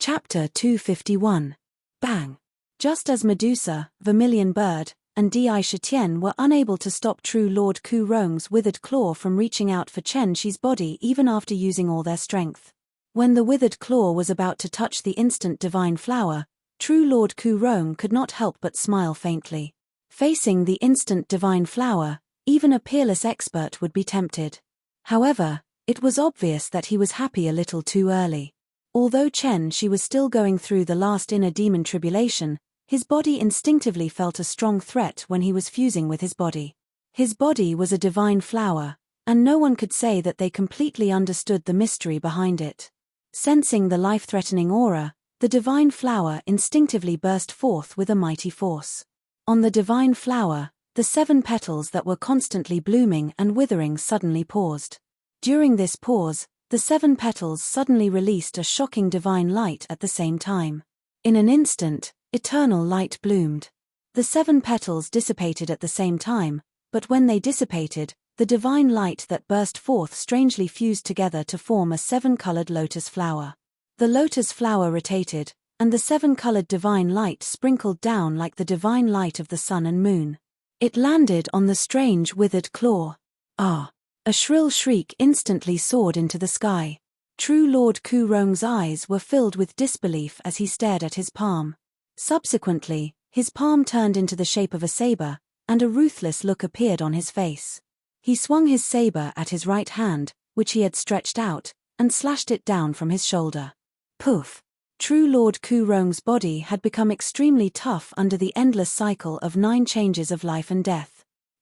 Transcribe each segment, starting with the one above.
Chapter 251. Bang! Just as Medusa, Vermilion Bird, and Di Shitian were unable to stop True Lord Ku Rong's withered claw from reaching out for Chen Shi's body even after using all their strength. When the withered claw was about to touch the instant divine flower, True Lord Ku Rong could not help but smile faintly. Facing the instant divine flower, even a peerless expert would be tempted. However, it was obvious that he was happy a little too early. Although Chen Shi was still going through the last inner demon tribulation, his body instinctively felt a strong threat when he was fusing with his body. His body was a divine flower, and no one could say that they completely understood the mystery behind it. Sensing the life-threatening aura, the divine flower instinctively burst forth with a mighty force. On the divine flower, the 7 petals that were constantly blooming and withering suddenly paused. During this pause, the 7 petals suddenly released a shocking divine light at the same time. In an instant, eternal light bloomed. The 7 petals dissipated at the same time, but when they dissipated, the divine light that burst forth strangely fused together to form a 7-colored lotus flower. The lotus flower rotated, and the 7-colored divine light sprinkled down like the divine light of the sun and moon. It landed on the strange withered claw. Ah! A shrill shriek instantly soared into the sky. True Lord Ku Rong's eyes were filled with disbelief as he stared at his palm. Subsequently, his palm turned into the shape of a saber, and a ruthless look appeared on his face. He swung his saber at his right hand, which he had stretched out, and slashed it down from his shoulder. Poof! True Lord Ku Rong's body had become extremely tough under the endless cycle of 9 changes of life and death.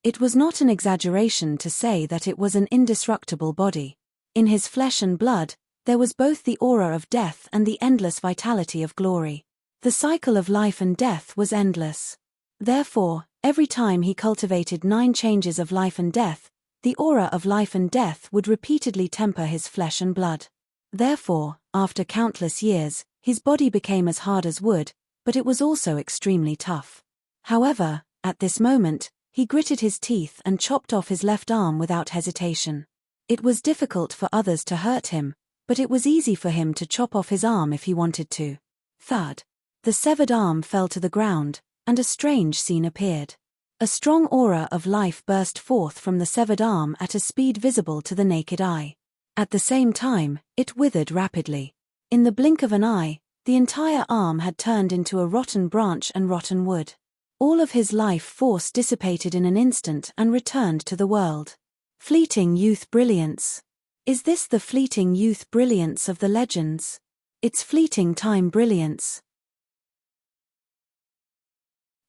It was not an exaggeration to say that it was an indestructible body. In his flesh and blood, there was both the aura of death and the endless vitality of glory. The cycle of life and death was endless. Therefore, every time he cultivated 9 changes of life and death, the aura of life and death would repeatedly temper his flesh and blood. Therefore, after countless years, his body became as hard as wood, but it was also extremely tough. However, at this moment, he gritted his teeth and chopped off his left arm without hesitation. It was difficult for others to hurt him, but it was easy for him to chop off his arm if he wanted to. Thud. The severed arm fell to the ground, and a strange scene appeared. A strong aura of life burst forth from the severed arm at a speed visible to the naked eye. At the same time, it withered rapidly. In the blink of an eye, the entire arm had turned into a rotten branch and rotten wood. All of his life force dissipated in an instant and returned to the world. Fleeting youth brilliance. Is this the fleeting youth brilliance of the legends? It's fleeting time brilliance.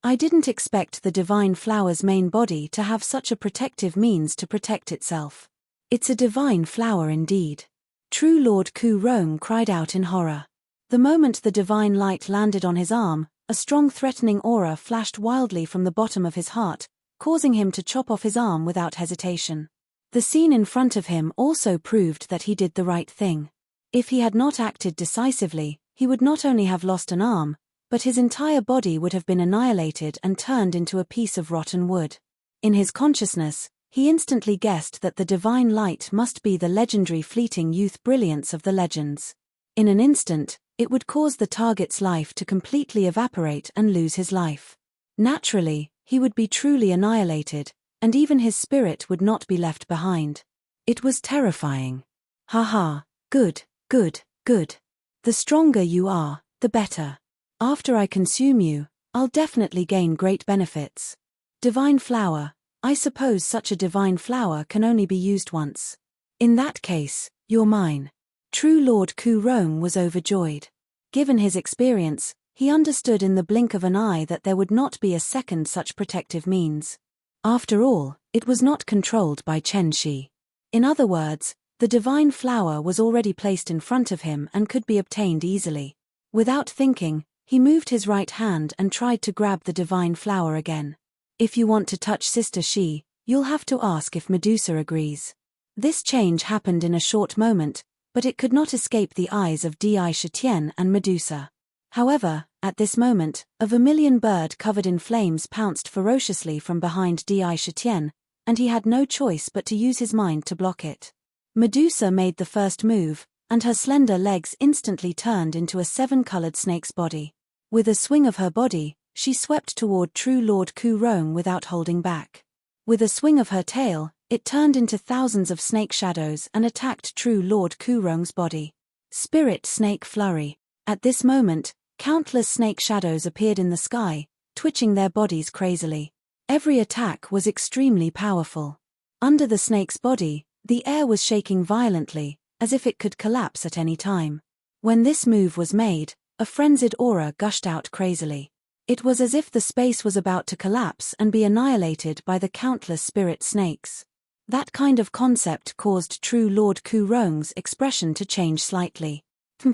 I didn't expect the divine flower's main body to have such a protective means to protect itself. It's a divine flower indeed. True Lord Ku Rong cried out in horror. The moment the divine light landed on his arm, a strong threatening aura flashed wildly from the bottom of his heart, causing him to chop off his arm without hesitation. The scene in front of him also proved that he did the right thing. If he had not acted decisively, he would not only have lost an arm, but his entire body would have been annihilated and turned into a piece of rotten wood. In his consciousness, he instantly guessed that the divine light must be the legendary fleeting youth brilliance of the legends. In an instant, it would cause the target's life to completely evaporate and lose his life. Naturally, he would be truly annihilated, and even his spirit would not be left behind. It was terrifying. Haha, good, good, good. The stronger you are, the better. After I consume you, I'll definitely gain great benefits. Divine flower, I suppose such a divine flower can only be used once. In that case, you're mine. True Lord Ku Rong was overjoyed. Given his experience, he understood in the blink of an eye that there would not be a second such protective means. After all, it was not controlled by Chen Shi. In other words, the divine flower was already placed in front of him and could be obtained easily. Without thinking, he moved his right hand and tried to grab the divine flower again. If you want to touch Sister Shi, you'll have to ask if Medusa agrees. This change happened in a short moment, but it could not escape the eyes of Di Shitian and Medusa. However, at this moment, a vermilion bird covered in flames pounced ferociously from behind Di Shitian, and he had no choice but to use his mind to block it. Medusa made the first move, and her slender legs instantly turned into a 7-colored snake's body. With a swing of her body, she swept toward true Lord Ku Rong without holding back. With a swing of her tail, it turned into thousands of snake shadows and attacked true Lord Ku Rong's body. Spirit Snake Flurry. At this moment, countless snake shadows appeared in the sky, twitching their bodies crazily. Every attack was extremely powerful. Under the snake's body, the air was shaking violently, as if it could collapse at any time. When this move was made, a frenzied aura gushed out crazily. It was as if the space was about to collapse and be annihilated by the countless spirit snakes. That kind of concept caused true Lord Ku Rong's expression to change slightly.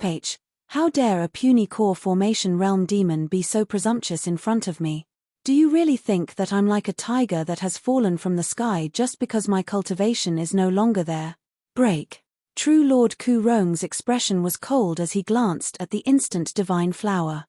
H. How dare a puny core formation realm demon be so presumptuous in front of me? Do you really think that I'm like a tiger that has fallen from the sky just because my cultivation is no longer there? Break. True Lord Ku Rong's expression was cold as he glanced at the instant divine flower.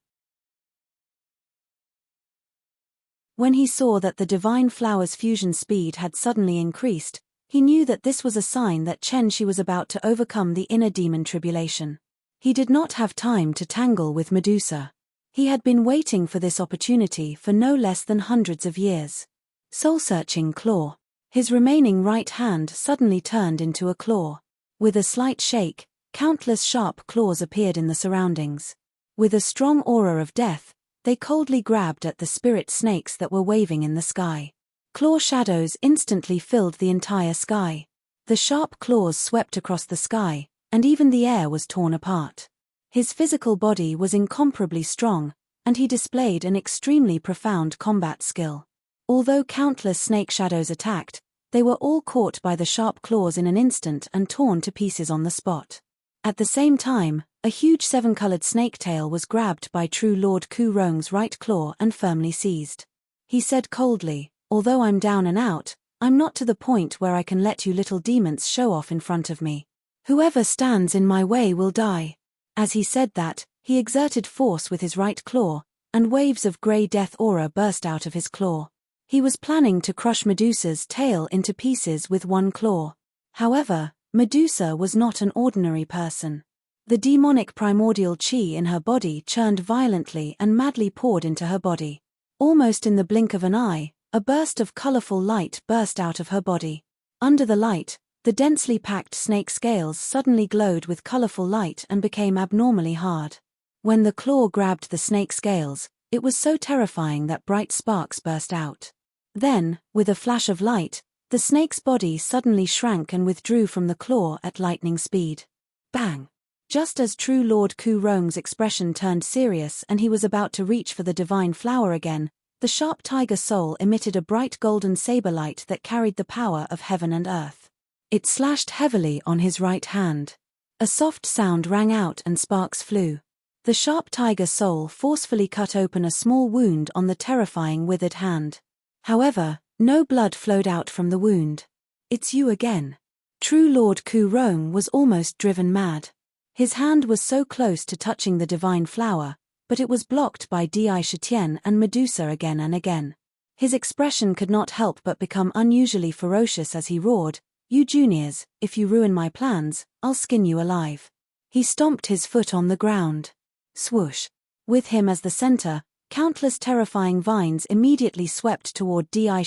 When he saw that the divine flower's fusion speed had suddenly increased, he knew that this was a sign that Chen-Shi was about to overcome the inner demon tribulation. He did not have time to tangle with Medusa. He had been waiting for this opportunity for no less than hundreds of years. Soul-searching claw. His remaining right hand suddenly turned into a claw. With a slight shake, countless sharp claws appeared in the surroundings. With a strong aura of death, they coldly grabbed at the spirit snakes that were waving in the sky. Claw shadows instantly filled the entire sky. The sharp claws swept across the sky, and even the air was torn apart. His physical body was incomparably strong, and he displayed an extremely profound combat skill. Although countless snake shadows attacked, they were all caught by the sharp claws in an instant and torn to pieces on the spot. At the same time, a huge 7-colored snake tail was grabbed by true Lord Ku Rong's right claw and firmly seized. He said coldly, "Although I'm down and out, I'm not to the point where I can let you little demons show off in front of me. Whoever stands in my way will die." As he said that, he exerted force with his right claw, and waves of grey death aura burst out of his claw. He was planning to crush Medusa's tail into pieces with one claw. However, Medusa was not an ordinary person. The demonic primordial chi in her body churned violently and madly poured into her body. Almost in the blink of an eye, a burst of colorful light burst out of her body. Under the light, the densely packed snake scales suddenly glowed with colorful light and became abnormally hard. When the claw grabbed the snake scales, it was so terrifying that bright sparks burst out. Then, with a flash of light, the snake's body suddenly shrank and withdrew from the claw at lightning speed. Bang! Just as true Lord Ku Rong's expression turned serious and he was about to reach for the divine flower again, the sharp tiger soul emitted a bright golden saber light that carried the power of heaven and earth. It slashed heavily on his right hand. A soft sound rang out and sparks flew. The sharp tiger soul forcefully cut open a small wound on the terrifying withered hand. However, no blood flowed out from the wound. "It's you again." True Lord Ku Rong was almost driven mad. His hand was so close to touching the divine flower, but it was blocked by Defy and Medusa again and again. His expression could not help but become unusually ferocious as he roared, "You juniors, if you ruin my plans, I'll skin you alive." He stomped his foot on the ground. Swoosh! With him as the center, countless terrifying vines immediately swept toward Defy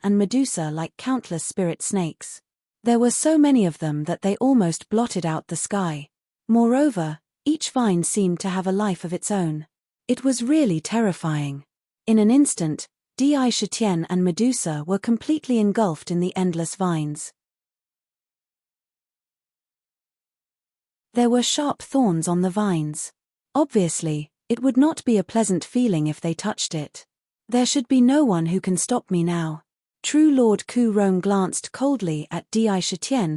and Medusa like countless spirit snakes. There were so many of them that they almost blotted out the sky. Moreover, each vine seemed to have a life of its own. It was really terrifying. In an instant, Defy and Medusa were completely engulfed in the endless vines. There were sharp thorns on the vines. Obviously, it would not be a pleasant feeling if they touched it. There should be no one who can stop me now. True Lord Ku Rong glanced coldly at Defy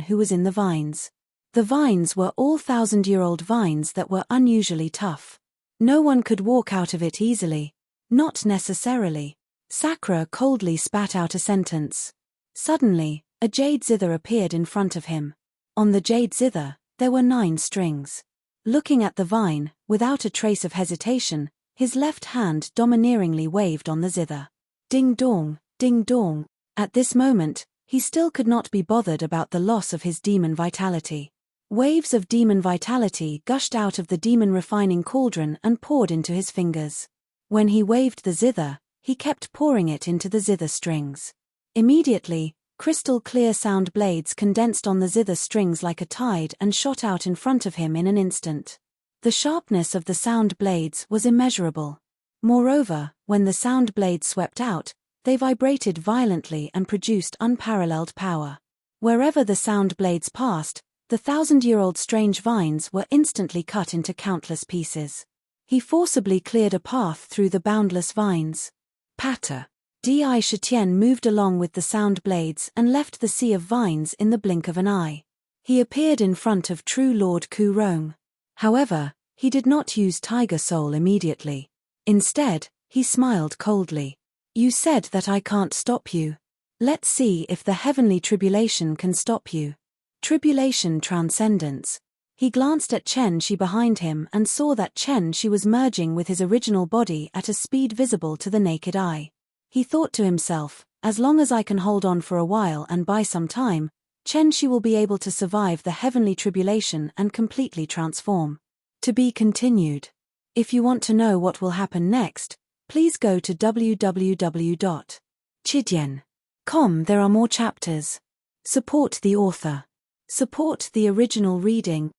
who was in the vines. The vines were all 1,000-year-old vines that were unusually tough. No one could walk out of it easily. Not necessarily. Sakura coldly spat out a sentence. Suddenly, a jade zither appeared in front of him. On the jade zither, there were 9 strings. Looking at the vine, without a trace of hesitation, his left hand domineeringly waved on the zither. Ding dong, ding dong. At this moment, he still could not be bothered about the loss of his demon vitality. Waves of demon vitality gushed out of the demon refining cauldron and poured into his fingers. When he waved the zither, he kept pouring it into the zither strings. Immediately, crystal clear sound blades condensed on the zither strings like a tide and shot out in front of him in an instant. The sharpness of the sound blades was immeasurable. Moreover, when the sound blades swept out, they vibrated violently and produced unparalleled power. Wherever the sound blades passed, the 1,000-year-old strange vines were instantly cut into countless pieces. He forcibly cleared a path through the boundless vines. Patter. Di Shitian moved along with the sound blades and left the sea of vines in the blink of an eye. He appeared in front of true Lord Ku Rong. However, he did not use Tiger Soul immediately. Instead, he smiled coldly. You said that I can't stop you. Let's see if the heavenly tribulation can stop you. Tribulation transcendence. He glanced at Chen Shi behind him and saw that Chen Shi was merging with his original body at a speed visible to the naked eye. He thought to himself, as long as I can hold on for a while and buy some time, Chen Shi will be able to survive the heavenly tribulation and completely transform. To be continued. If you want to know what will happen next, please go to www.chidian.com. There are more chapters. Support the author. Support the original reading.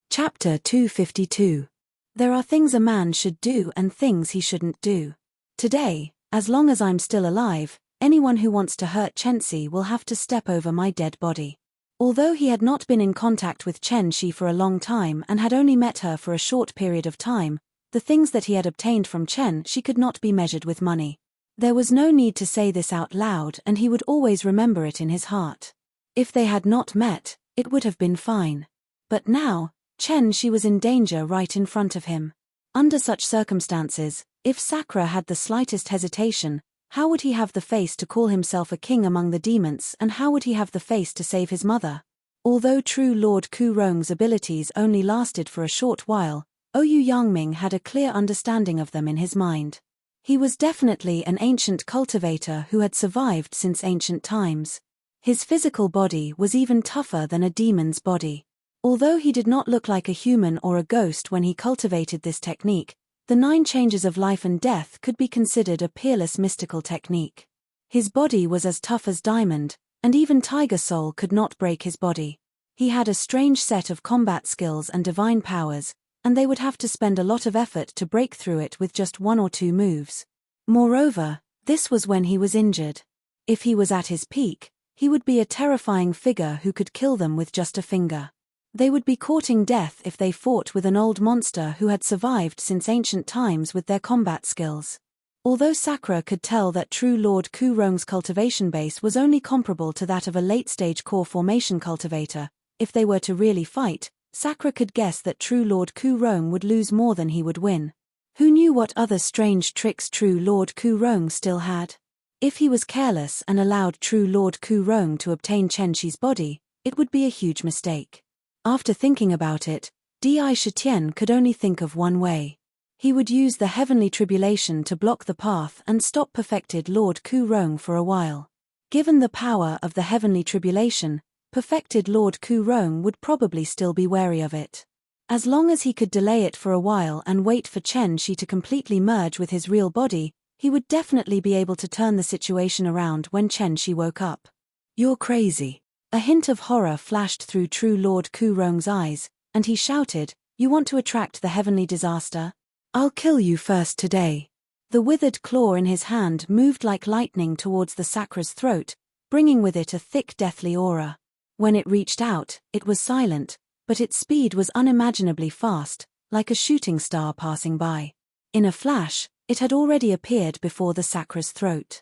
Chapter 252. There are things a man should do and things he shouldn't do. Today, as long as I'm still alive, anyone who wants to hurt Chen Shi will have to step over my dead body. Although he had not been in contact with Chen Shi for a long time and had only met her for a short period of time, the things that he had obtained from Chen Shi could not be measured with money. There was no need to say this out loud, and he would always remember it in his heart. If they had not met, it would have been fine. But now, Chen Shi was in danger right in front of him. Under such circumstances, if Sakura had the slightest hesitation, how would he have the face to call himself a king among the demons, and how would he have the face to save his mother? Although true Lord Ku Rong's abilities only lasted for a short while, Oyu Yangming had a clear understanding of them in his mind. He was definitely an ancient cultivator who had survived since ancient times. His physical body was even tougher than a demon's body. Although he did not look like a human or a ghost when he cultivated this technique, the 9 changes of life and death could be considered a peerless mystical technique. His body was as tough as diamond, and even Tiger Soul could not break his body. He had a strange set of combat skills and divine powers, and they would have to spend a lot of effort to break through it with just 1 or 2 moves. Moreover, this was when he was injured. If he was at his peak, he would be a terrifying figure who could kill them with just a finger. They would be courting death if they fought with an old monster who had survived since ancient times with their combat skills. Although Sakura could tell that true Lord Ku Rong's cultivation base was only comparable to that of a late-stage core formation cultivator, if they were to really fight, Sakura could guess that true Lord Ku Rong would lose more than he would win. Who knew what other strange tricks true Lord Ku Rong still had? If he was careless and allowed true Lord Ku Rong to obtain Chen Shi's body, it would be a huge mistake. After thinking about it, Di Shitian could only think of one way. He would use the heavenly tribulation to block the path and stop perfected Lord Ku Rong for a while. Given the power of the heavenly tribulation, perfected Lord Ku Rong would probably still be wary of it. As long as he could delay it for a while and wait for Chen Shi to completely merge with his real body, he would definitely be able to turn the situation around when Chen Shi woke up. You're crazy. A hint of horror flashed through true Lord Ku Rong's eyes, and he shouted, "You want to attract the heavenly disaster? I'll kill you first today." The withered claw in his hand moved like lightning towards the Sakura's throat, bringing with it a thick deathly aura. When it reached out, it was silent, but its speed was unimaginably fast, like a shooting star passing by. In a flash, it had already appeared before the Sakura's throat.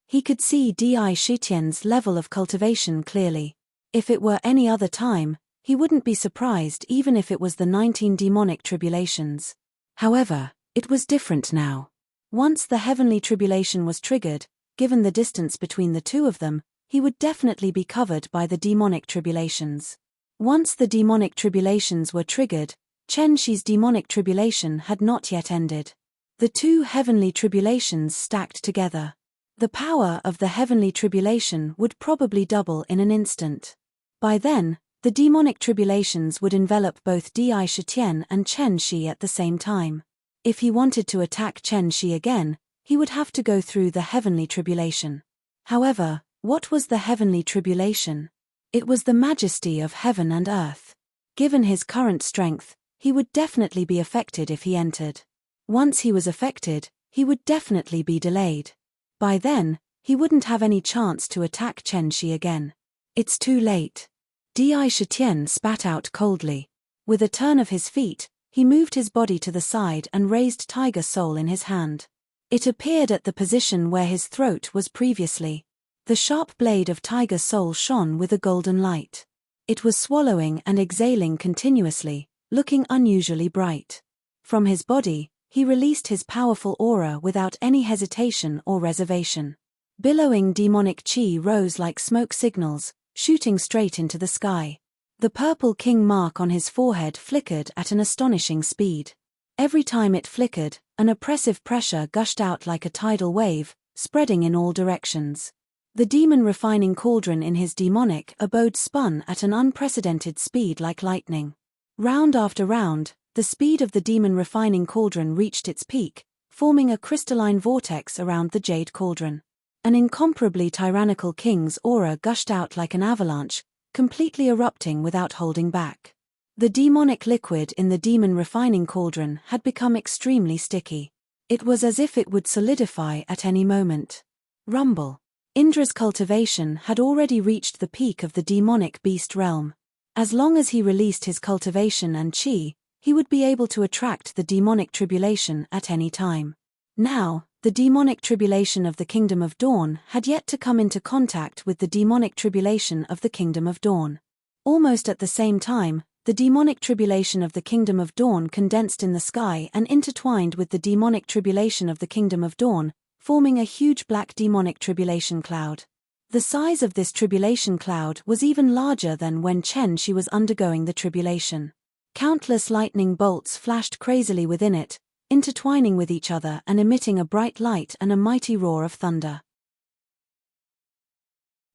He could see Di Shitian's level of cultivation clearly. If it were any other time, he wouldn't be surprised even if it was the 19 demonic tribulations. However, it was different now. Once the heavenly tribulation was triggered, given the distance between the two of them, he would definitely be covered by the demonic tribulations. Once the demonic tribulations were triggered, Chen Shi's demonic tribulation had not yet ended. The two heavenly tribulations stacked together. The power of the heavenly tribulation would probably double in an instant. By then, the demonic tribulations would envelop both Di Shitian and Chen Shi at the same time. If he wanted to attack Chen Shi again, he would have to go through the heavenly tribulation. However, what was the heavenly tribulation? It was the majesty of heaven and earth. Given his current strength, he would definitely be affected if he entered. Once he was affected, he would definitely be delayed. By then, he wouldn't have any chance to attack Chen Shi again. It's too late. Di Shitian spat out coldly. With a turn of his feet, he moved his body to the side and raised Tiger Soul in his hand. It appeared at the position where his throat was previously. The sharp blade of Tiger Soul shone with a golden light. It was swallowing and exhaling continuously, looking unusually bright. From his body, he released his powerful aura without any hesitation or reservation. Billowing demonic chi rose like smoke signals, shooting straight into the sky. The purple king mark on his forehead flickered at an astonishing speed. Every time it flickered, an oppressive pressure gushed out like a tidal wave, spreading in all directions. The demon refining cauldron in his demonic abode spun at an unprecedented speed like lightning. Round after round, the speed of the demon refining cauldron reached its peak, forming a crystalline vortex around the jade cauldron. An incomparably tyrannical king's aura gushed out like an avalanche, completely erupting without holding back. The demonic liquid in the demon refining cauldron had become extremely sticky. It was as if it would solidify at any moment. Rumble. Indra's cultivation had already reached the peak of the demonic beast realm. As long as he released his cultivation and chi, he would be able to attract the demonic tribulation at any time. Now, the demonic tribulation of the Kingdom of Dawn had yet to come into contact with the demonic tribulation of the Kingdom of Dawn. Almost at the same time, the demonic tribulation of the Kingdom of Dawn condensed in the sky and intertwined with the demonic tribulation of the Kingdom of Dawn, forming a huge black demonic tribulation cloud. The size of this tribulation cloud was even larger than when Chen Shi was undergoing the tribulation. Countless lightning bolts flashed crazily within it, intertwining with each other and emitting a bright light and a mighty roar of thunder.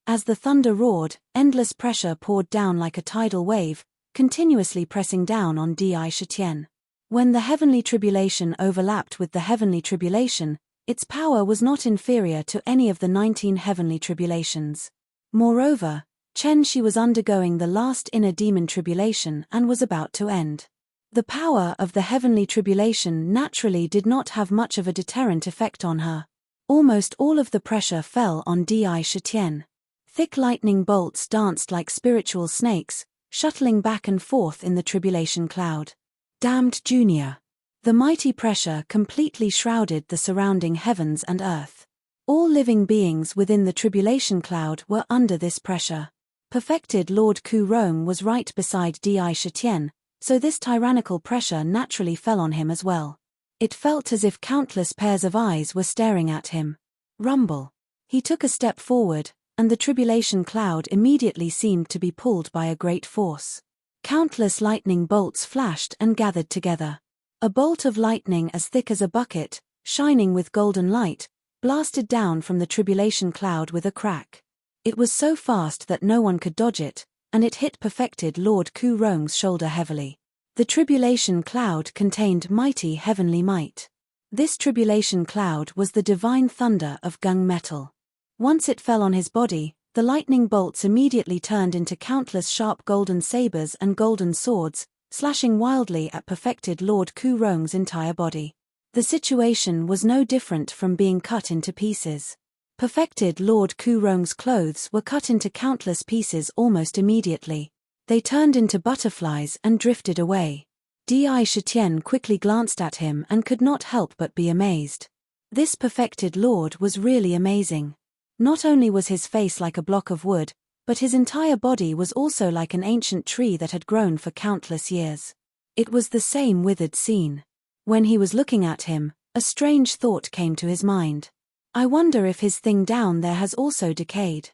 As the thunder roared, endless pressure poured down like a tidal wave, continuously pressing down on Di Shitian. When the heavenly tribulation overlapped with the heavenly tribulation, its power was not inferior to any of the 19 heavenly tribulations. Moreover, Chen Shi was undergoing the last inner demon tribulation and was about to end. The power of the heavenly tribulation naturally did not have much of a deterrent effect on her. Almost all of the pressure fell on Di Shitian. Thick lightning bolts danced like spiritual snakes, shuttling back and forth in the tribulation cloud. Damned Junior. The mighty pressure completely shrouded the surrounding heavens and earth. All living beings within the tribulation cloud were under this pressure. Perfected Lord Ku Rong was right beside Di Shitian, so this tyrannical pressure naturally fell on him as well. It felt as if countless pairs of eyes were staring at him. Rumble. He took a step forward, and the tribulation cloud immediately seemed to be pulled by a great force. Countless lightning bolts flashed and gathered together. A bolt of lightning as thick as a bucket, shining with golden light, blasted down from the tribulation cloud with a crack. It was so fast that no one could dodge it, and it hit perfected Lord Ku Rong's shoulder heavily. The tribulation cloud contained mighty heavenly might. This tribulation cloud was the divine thunder of gung metal. Once it fell on his body, the lightning bolts immediately turned into countless sharp golden sabers and golden swords, slashing wildly at perfected Lord Ku Rong's entire body. The situation was no different from being cut into pieces. Perfected Lord Ku Rong's clothes were cut into countless pieces almost immediately. They turned into butterflies and drifted away. Di Shitian quickly glanced at him and could not help but be amazed. This perfected lord was really amazing. Not only was his face like a block of wood, but his entire body was also like an ancient tree that had grown for countless years. It was the same withered scene. When he was looking at him, a strange thought came to his mind. I wonder if his thing down there has also decayed.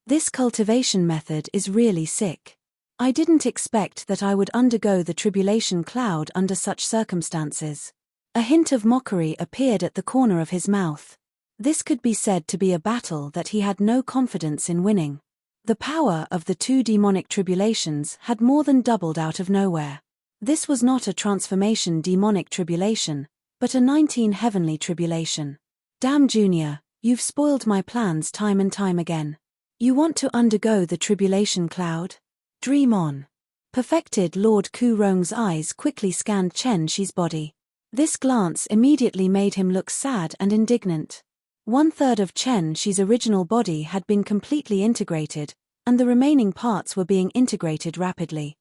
This cultivation method is really sick. I didn't expect that I would undergo the tribulation cloud under such circumstances. A hint of mockery appeared at the corner of his mouth. This could be said to be a battle that he had no confidence in winning. The power of the 2 demonic tribulations had more than doubled out of nowhere. This was not a transformation demonic tribulation, but a 19 heavenly tribulation. Damn Junior, you've spoiled my plans time and time again. You want to undergo the tribulation cloud? Dream on. Perfected Lord Ku Rong's eyes quickly scanned Chen Shi's body. This glance immediately made him look sad and indignant. 1/3 of Chen Shi's original body had been completely integrated, and the remaining parts were being integrated rapidly.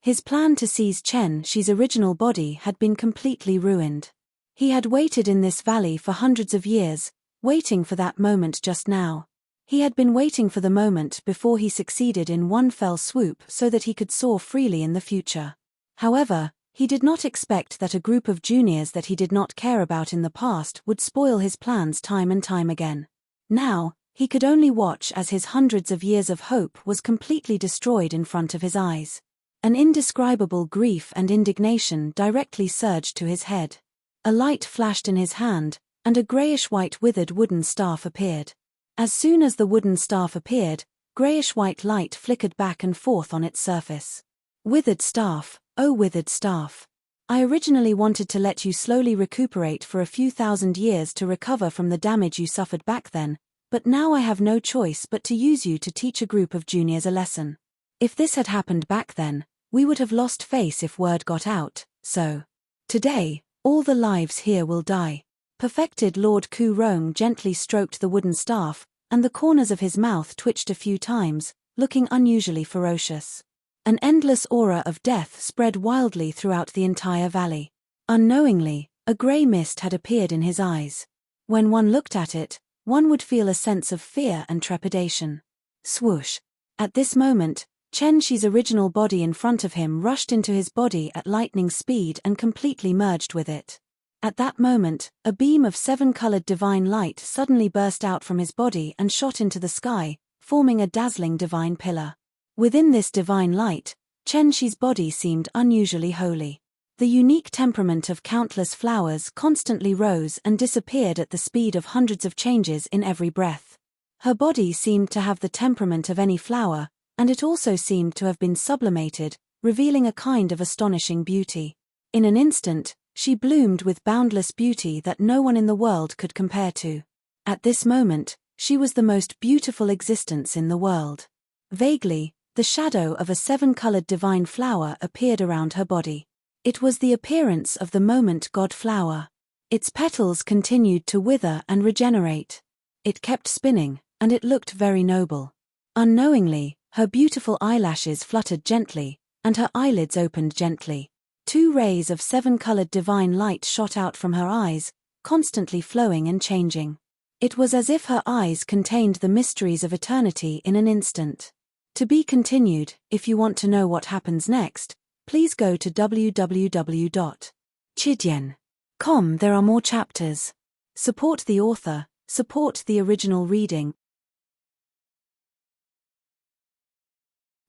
His plan to seize Chen Shi's original body had been completely ruined. He had waited in this valley for hundreds of years, waiting for that moment just now. He had been waiting for the moment before he succeeded in one fell swoop so that he could soar freely in the future. However, he did not expect that a group of juniors that he did not care about in the past would spoil his plans time and time again. Now, he could only watch as his hundreds of years of hope was completely destroyed in front of his eyes. An indescribable grief and indignation directly surged to his head. A light flashed in his hand, and a grayish-white withered wooden staff appeared. As soon as the wooden staff appeared, grayish-white light flickered back and forth on its surface. Withered staff, oh withered staff. I originally wanted to let you slowly recuperate for a few thousand years to recover from the damage you suffered back then, but now I have no choice but to use you to teach a group of juniors a lesson. If this had happened back then, we would have lost face if word got out, so. Today, all the lives here will die. Perfected Lord Ku Rong gently stroked the wooden staff, and the corners of his mouth twitched a few times, looking unusually ferocious. An endless aura of death spread wildly throughout the entire valley. Unknowingly, a grey mist had appeared in his eyes. When one looked at it, one would feel a sense of fear and trepidation. Swoosh! At this moment, Chen Shi's original body in front of him rushed into his body at lightning speed and completely merged with it. At that moment, a beam of 7-colored divine light suddenly burst out from his body and shot into the sky, forming a dazzling divine pillar. Within this divine light, Chen Shi's body seemed unusually holy. The unique temperament of countless flowers constantly rose and disappeared at the speed of hundreds of changes in every breath. Her body seemed to have the temperament of any flower, and it also seemed to have been sublimated, revealing a kind of astonishing beauty. In an instant, she bloomed with boundless beauty that no one in the world could compare to. At this moment, she was the most beautiful existence in the world. Vaguely, the shadow of a 7-colored divine flower appeared around her body. It was the appearance of the moment God flower. Its petals continued to wither and regenerate. It kept spinning, and it looked very noble. Unknowingly, her beautiful eyelashes fluttered gently, and her eyelids opened gently. 2 rays of 7-colored divine light shot out from her eyes, constantly flowing and changing. It was as if her eyes contained the mysteries of eternity in an instant. To be continued. If you want to know what happens next, please go to www.chidian.com. There are more chapters. Support the author, support the original reading.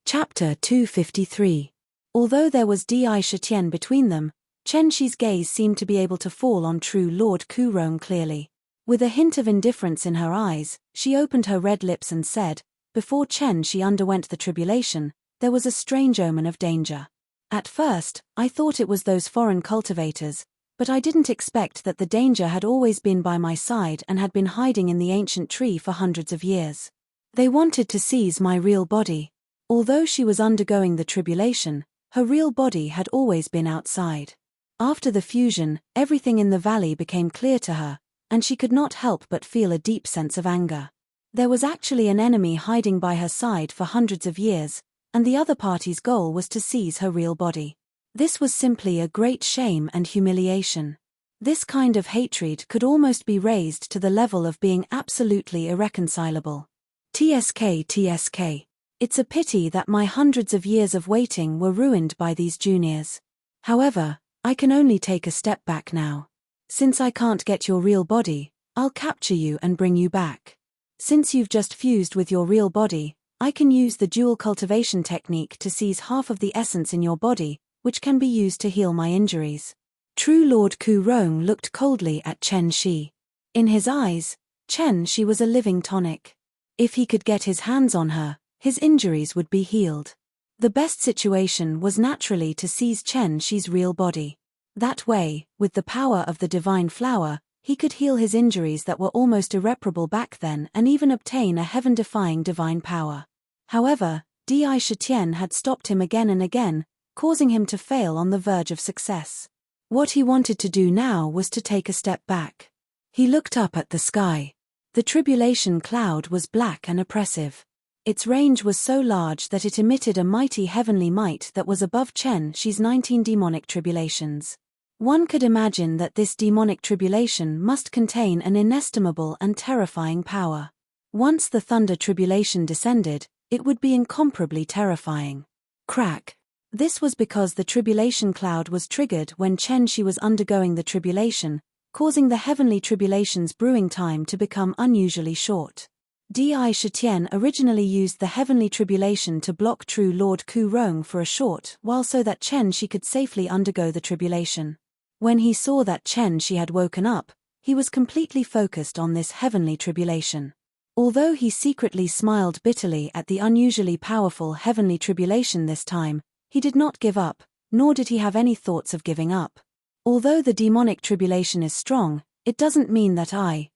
Chapter 253. Although there was Di Shitian between them, Chen Shi's gaze seemed to be able to fall on true Lord Ku Rong clearly. With a hint of indifference in her eyes, she opened her red lips and said, "Before Chen Shi underwent the tribulation, there was a strange omen of danger. At first, I thought it was those foreign cultivators, but I didn't expect that the danger had always been by my side and had been hiding in the ancient tree for hundreds of years. They wanted to seize my real body. Although she was undergoing the tribulation, her real body had always been outside. After the fusion, everything in the valley became clear to her, and she could not help but feel a deep sense of anger. There was actually an enemy hiding by her side for hundreds of years, and the other party's goal was to seize her real body. This was simply a great shame and humiliation. This kind of hatred could almost be raised to the level of being absolutely irreconcilable. TSK. It's a pity that my hundreds of years of waiting were ruined by these juniors. However, I can only take a step back now. Since I can't get your real body, I'll capture you and bring you back. Since you've just fused with your real body, I can use the dual cultivation technique to seize half of the essence in your body, which can be used to heal my injuries. True Lord Ku Rong looked coldly at Chen Shi. In his eyes, Chen Shi was a living tonic. If he could get his hands on her, his injuries would be healed. The best situation was naturally to seize Chen Shi's real body. That way, with the power of the divine flower, he could heal his injuries that were almost irreparable back then and even obtain a heaven-defying divine power. However, Di Shitian had stopped him again and again, causing him to fail on the verge of success. What he wanted to do now was to take a step back. He looked up at the sky. The tribulation cloud was black and oppressive. Its range was so large that it emitted a mighty heavenly might that was above Chen Shi's 19 demonic tribulations. One could imagine that this demonic tribulation must contain an inestimable and terrifying power. Once the thunder tribulation descended, it would be incomparably terrifying. Crack. This was because the tribulation cloud was triggered when Chen Shi was undergoing the tribulation, causing the heavenly tribulation's brewing time to become unusually short. Di Shitian originally used the heavenly tribulation to block true Lord Ku Rong for a short while so that Chen Shi could safely undergo the tribulation. When he saw that Chen Shi had woken up, he was completely focused on this heavenly tribulation. Although he secretly smiled bitterly at the unusually powerful heavenly tribulation this time, he did not give up, nor did he have any thoughts of giving up. Although the demonic tribulation is strong, it doesn't mean that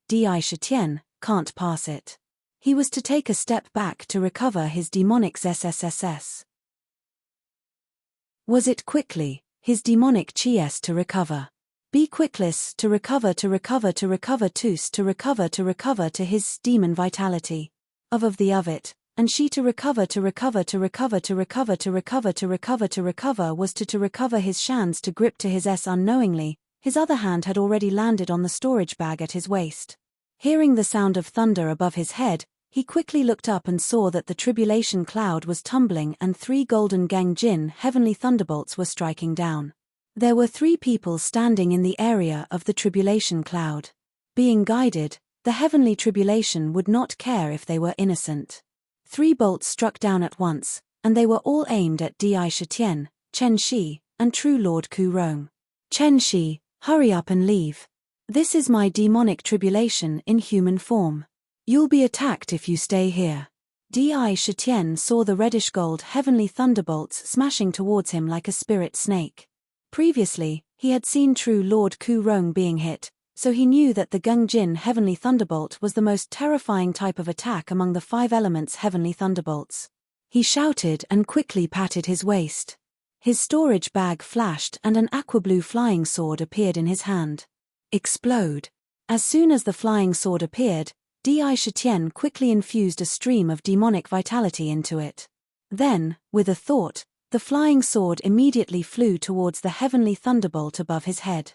Di Shitian, can't pass it. He was to take a step back to recover his demonic SSSS. Was it quickly, his demonic Chies to recover? Be quickless to recover tus to recover to his demon vitality. Of it. And she to recover was to recover his shands to grip to his S unknowingly, his other hand had already landed on the storage bag at his waist. Hearing the sound of thunder above his head, he quickly looked up and saw that the tribulation cloud was tumbling and 3 golden Gangjin heavenly thunderbolts were striking down. There were 3 people standing in the area of the tribulation cloud. Being guided, the heavenly tribulation would not care if they were innocent. 3 bolts struck down at once, and they were all aimed at Di Shitian, Chen Shi, and true Lord Ku Rong. Chen Shi, hurry up and leave. This is my demonic tribulation in human form. You'll be attacked if you stay here. Di Shitian saw the reddish-gold heavenly thunderbolts smashing towards him like a spirit snake. Previously, he had seen true Lord Ku Rong being hit, so he knew that the Gangjin heavenly thunderbolt was the most terrifying type of attack among the 5 elements heavenly thunderbolts. He shouted and quickly patted his waist. His storage bag flashed and an aqua-blue flying sword appeared in his hand. Explode. As soon as the flying sword appeared, Di Shitian quickly infused a stream of demonic vitality into it. Then, with a thought, the flying sword immediately flew towards the heavenly thunderbolt above his head.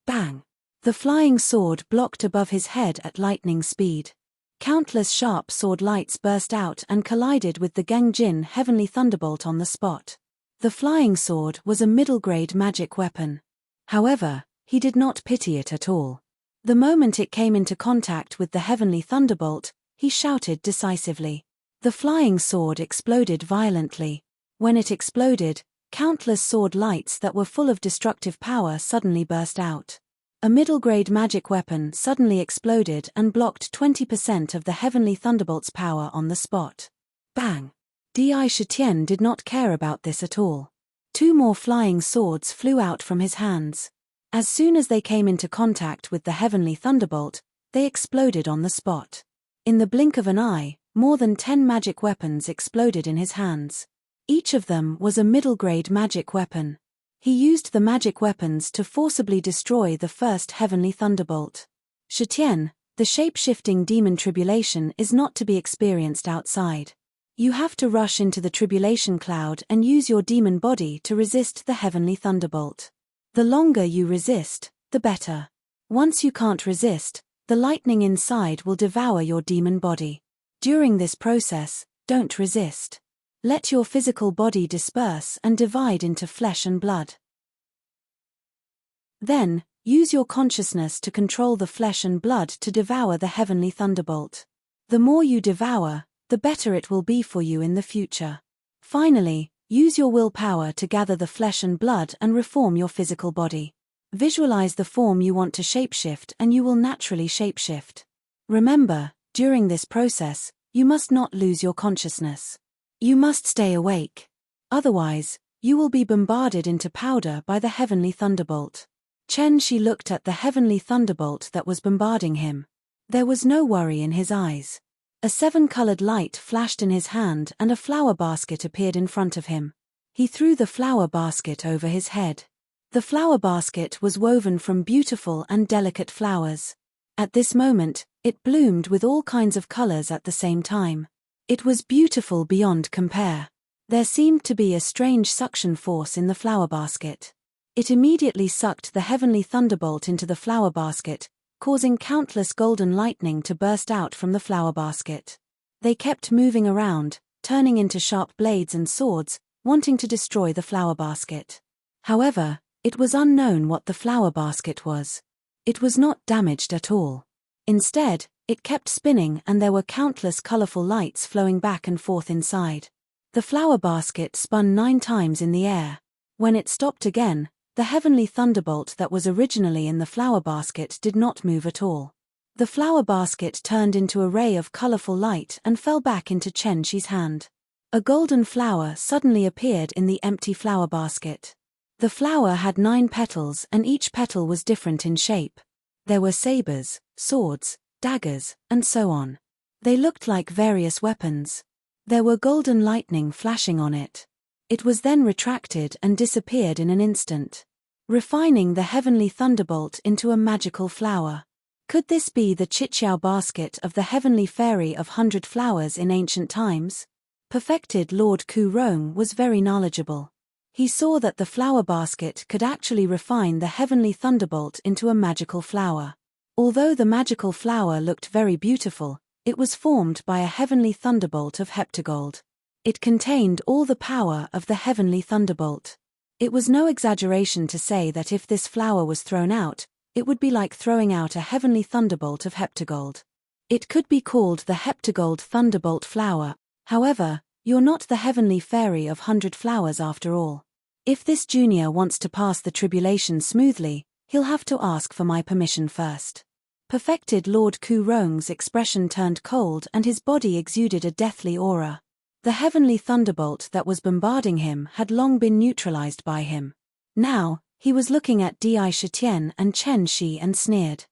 Bang! The flying sword blocked above his head at lightning speed. Countless sharp sword lights burst out and collided with the Gangjin heavenly thunderbolt on the spot. The flying sword was a middle-grade magic weapon. However, he did not pity it at all. The moment it came into contact with the heavenly thunderbolt, he shouted decisively. The flying sword exploded violently. When it exploded, countless sword lights that were full of destructive power suddenly burst out. A middle-grade magic weapon suddenly exploded and blocked 20% of the heavenly thunderbolt's power on the spot. Bang! Di Shitian did not care about this at all. 2 more flying swords flew out from his hands. As soon as they came into contact with the heavenly thunderbolt, they exploded on the spot. In the blink of an eye, more than 10 magic weapons exploded in his hands. Each of them was a middle-grade magic weapon. He used the magic weapons to forcibly destroy the first heavenly thunderbolt. Shitian, the shape-shifting demon tribulation is not to be experienced outside. You have to rush into the tribulation cloud and use your demon body to resist the heavenly thunderbolt. The longer you resist, the better. Once you can't resist, the lightning inside will devour your demon body. During this process, don't resist. Let your physical body disperse and divide into flesh and blood. Then, use your consciousness to control the flesh and blood to devour the heavenly thunderbolt. The more you devour, the better it will be for you in the future. Finally, use your willpower to gather the flesh and blood and reform your physical body. Visualize the form you want to shapeshift and you will naturally shapeshift. Remember, during this process, you must not lose your consciousness. You must stay awake. Otherwise, you will be bombarded into powder by the heavenly thunderbolt. Chen Shi looked at the heavenly thunderbolt that was bombarding him. There was no worry in his eyes. A 7-colored light flashed in his hand and a flower basket appeared in front of him. He threw the flower basket over his head. The flower basket was woven from beautiful and delicate flowers. At this moment, it bloomed with all kinds of colors at the same time. It was beautiful beyond compare. There seemed to be a strange suction force in the flower basket. It immediately sucked the heavenly thunderbolt into the flower basket, causing countless golden lightning to burst out from the flower basket. They kept moving around, turning into sharp blades and swords, wanting to destroy the flower basket. However, it was unknown what the flower basket was. It was not damaged at all. Instead, it kept spinning and there were countless colorful lights flowing back and forth inside. The flower basket spun 9 times in the air. When it stopped again, the heavenly thunderbolt that was originally in the flower basket did not move at all. The flower basket turned into a ray of colorful light and fell back into Chen Shi's hand. A golden flower suddenly appeared in the empty flower basket. The flower had 9 petals and each petal was different in shape. There were sabers, swords, daggers, and so on. They looked like various weapons. There were golden lightning flashing on it. It was then retracted and disappeared in an instant, refining the heavenly thunderbolt into a magical flower. Could this be the Chichiao basket of the heavenly fairy of 100 flowers in ancient times? Perfected Lord Ku Rong was very knowledgeable. He saw that the flower basket could actually refine the heavenly thunderbolt into a magical flower. Although the magical flower looked very beautiful, it was formed by a heavenly thunderbolt of heptagold. It contained all the power of the heavenly thunderbolt. It was no exaggeration to say that if this flower was thrown out, it would be like throwing out a heavenly thunderbolt of heptagold. It could be called the heptagold thunderbolt flower. However, you're not the heavenly fairy of 100 flowers after all. If this junior wants to pass the tribulation smoothly, he'll have to ask for my permission first. Perfected Lord Ku Rong's expression turned cold and his body exuded a deathly aura. The heavenly thunderbolt that was bombarding him had long been neutralized by him. Now, he was looking at Dai Shitian and Chen Shi and sneered.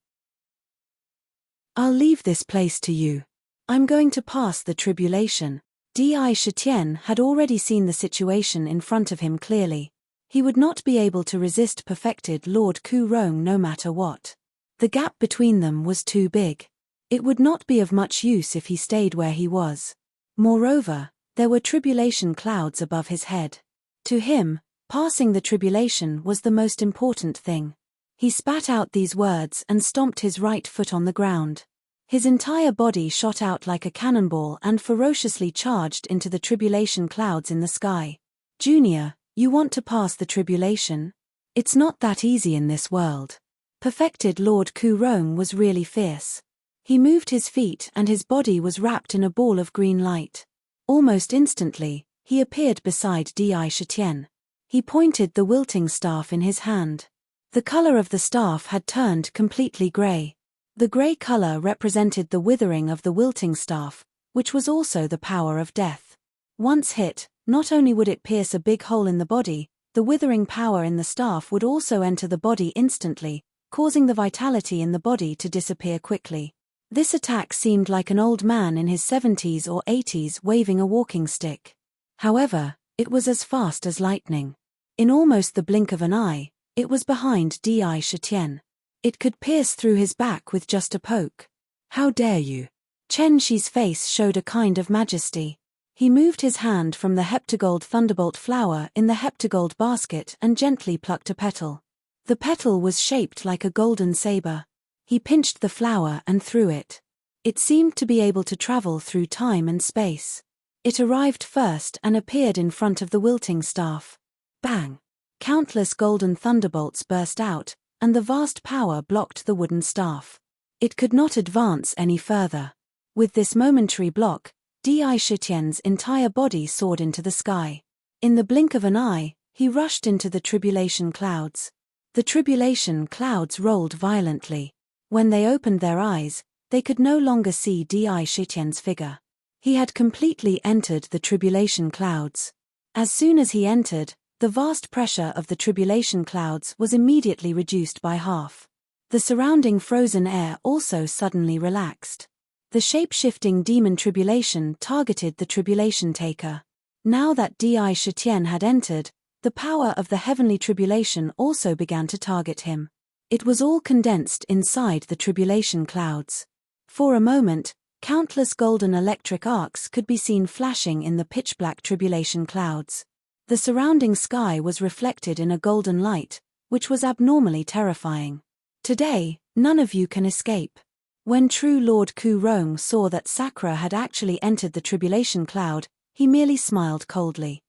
I'll leave this place to you. I'm going to pass the tribulation. Dai Shitian had already seen the situation in front of him clearly. He would not be able to resist perfected Lord Ku Rong no matter what. The gap between them was too big. It would not be of much use if he stayed where he was. Moreover, there were tribulation clouds above his head. To him, passing the tribulation was the most important thing. He spat out these words and stomped his right foot on the ground. His entire body shot out like a cannonball and ferociously charged into the tribulation clouds in the sky. Junior, you want to pass the tribulation? It's not that easy in this world. Perfected Lord Ku Rong was really fierce. He moved his feet and his body was wrapped in a ball of green light. Almost instantly, he appeared beside Dai Shitian. He pointed the wilting staff in his hand. The color of the staff had turned completely gray. The gray color represented the withering of the wilting staff, which was also the power of death. Once hit, not only would it pierce a big hole in the body, the withering power in the staff would also enter the body instantly, causing the vitality in the body to disappear quickly. This attack seemed like an old man in his 70s or 80s waving a walking stick. However, it was as fast as lightning. In almost the blink of an eye, it was behind Dai Shitian. It could pierce through his back with just a poke. How dare you? Chen Shi's face showed a kind of majesty. He moved his hand from the heptagold thunderbolt flower in the heptagold basket and gently plucked a petal. The petal was shaped like a golden saber. He pinched the flower and threw it. It seemed to be able to travel through time and space. It arrived first and appeared in front of the wilting staff. Bang! Countless golden thunderbolts burst out, and the vast power blocked the wooden staff. It could not advance any further. With this momentary block, Dai Shitian's entire body soared into the sky. In the blink of an eye, he rushed into the tribulation clouds. The tribulation clouds rolled violently. When they opened their eyes, they could no longer see Di Shitian's figure. He had completely entered the tribulation clouds. As soon as he entered, the vast pressure of the tribulation clouds was immediately reduced by half. The surrounding frozen air also suddenly relaxed. The shape-shifting demon tribulation targeted the tribulation taker. Now that Di Shitian had entered, the power of the heavenly tribulation also began to target him. It was all condensed inside the tribulation clouds. For a moment, countless golden electric arcs could be seen flashing in the pitch-black tribulation clouds. The surrounding sky was reflected in a golden light, which was abnormally terrifying. Today, none of you can escape. When true Lord Ku Rong saw that Sakura had actually entered the tribulation cloud, he merely smiled coldly.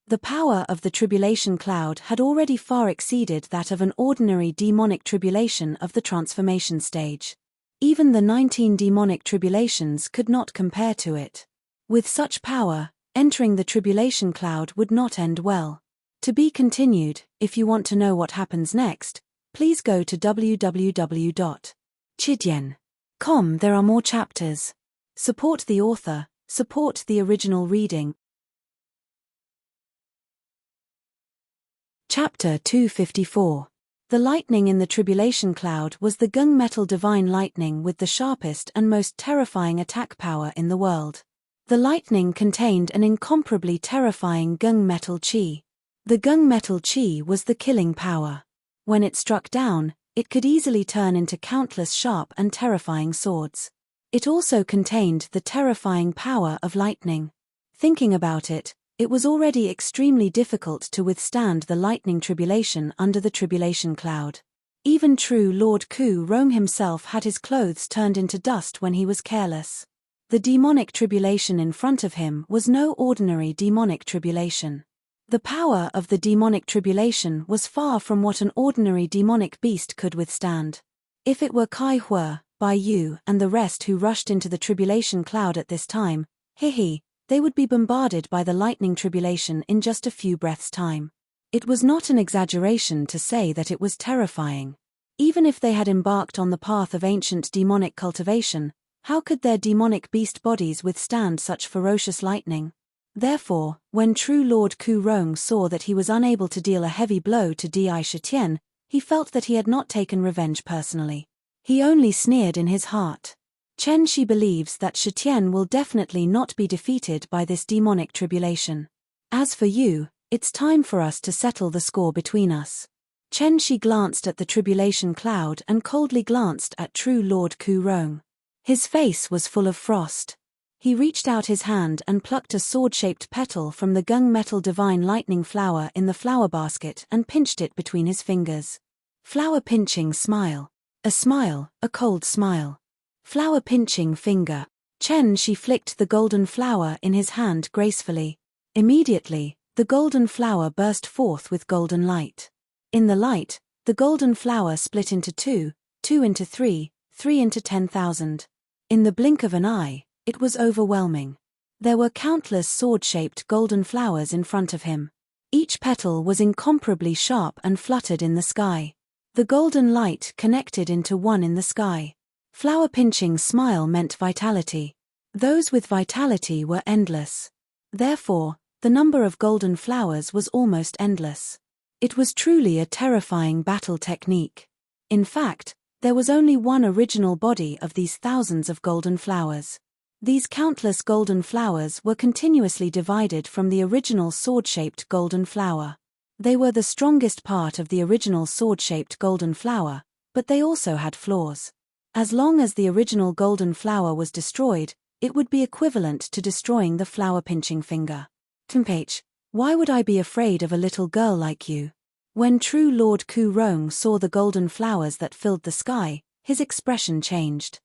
The power of the tribulation cloud had already far exceeded that of an ordinary demonic tribulation of the transformation stage. Even the 19 demonic tribulations could not compare to it. With such power, entering the tribulation cloud would not end well. To be continued. If you want to know what happens next, please go to www.chidian.com. There are more chapters. Support the author, support the original reading. Chapter 254. The lightning in the tribulation cloud was the gunmetal divine lightning with the sharpest and most terrifying attack power in the world. The lightning contained an incomparably terrifying gunmetal chi. The gunmetal chi was the killing power. When it struck down, it could easily turn into countless sharp and terrifying swords. It also contained the terrifying power of lightning. Thinking about it, it was already extremely difficult to withstand the lightning tribulation under the tribulation cloud. Even true Lord Ku Rong himself had his clothes turned into dust when he was careless. The demonic tribulation in front of him was no ordinary demonic tribulation. The power of the demonic tribulation was far from what an ordinary demonic beast could withstand. If it were Kai Hua, Bai Yu, and the rest who rushed into the tribulation cloud at this time, they would be bombarded by the lightning tribulation in just a few breaths' time. It was not an exaggeration to say that it was terrifying. Even if they had embarked on the path of ancient demonic cultivation, how could their demonic beast bodies withstand such ferocious lightning? Therefore, when true Lord Ku Rong saw that he was unable to deal a heavy blow to Di Shitian, he felt that he had not taken revenge personally. He only sneered in his heart. Chen Shi believes that Shitian will definitely not be defeated by this demonic tribulation. As for you, it's time for us to settle the score between us. Chen Shi glanced at the tribulation cloud and coldly glanced at true Lord Ku Rong. His face was full of frost. He reached out his hand and plucked a sword-shaped petal from the gunmetal divine lightning flower in the flower basket and pinched it between his fingers. Flower pinching smile. A cold smile. Flower pinching finger. Chen Shi flicked the golden flower in his hand gracefully. Immediately, the golden flower burst forth with golden light. In the light, the golden flower split into 2, 2 into 3, 3 into 10,000. In the blink of an eye, it was overwhelming. There were countless sword-shaped golden flowers in front of him. Each petal was incomparably sharp and fluttered in the sky. The golden light connected into one in the sky. Flower pinching smile meant vitality. Those with vitality were endless. Therefore, the number of golden flowers was almost endless. It was truly a terrifying battle technique. In fact, there was only one original body of these thousands of golden flowers. These countless golden flowers were continuously divided from the original sword-shaped golden flower. They were the strongest part of the original sword-shaped golden flower, but they also had flaws. As long as the original golden flower was destroyed, it would be equivalent to destroying the flower-pinching finger. Tempage, why would I be afraid of a little girl like you? When true Lord Ku Rong saw the golden flowers that filled the sky, his expression changed.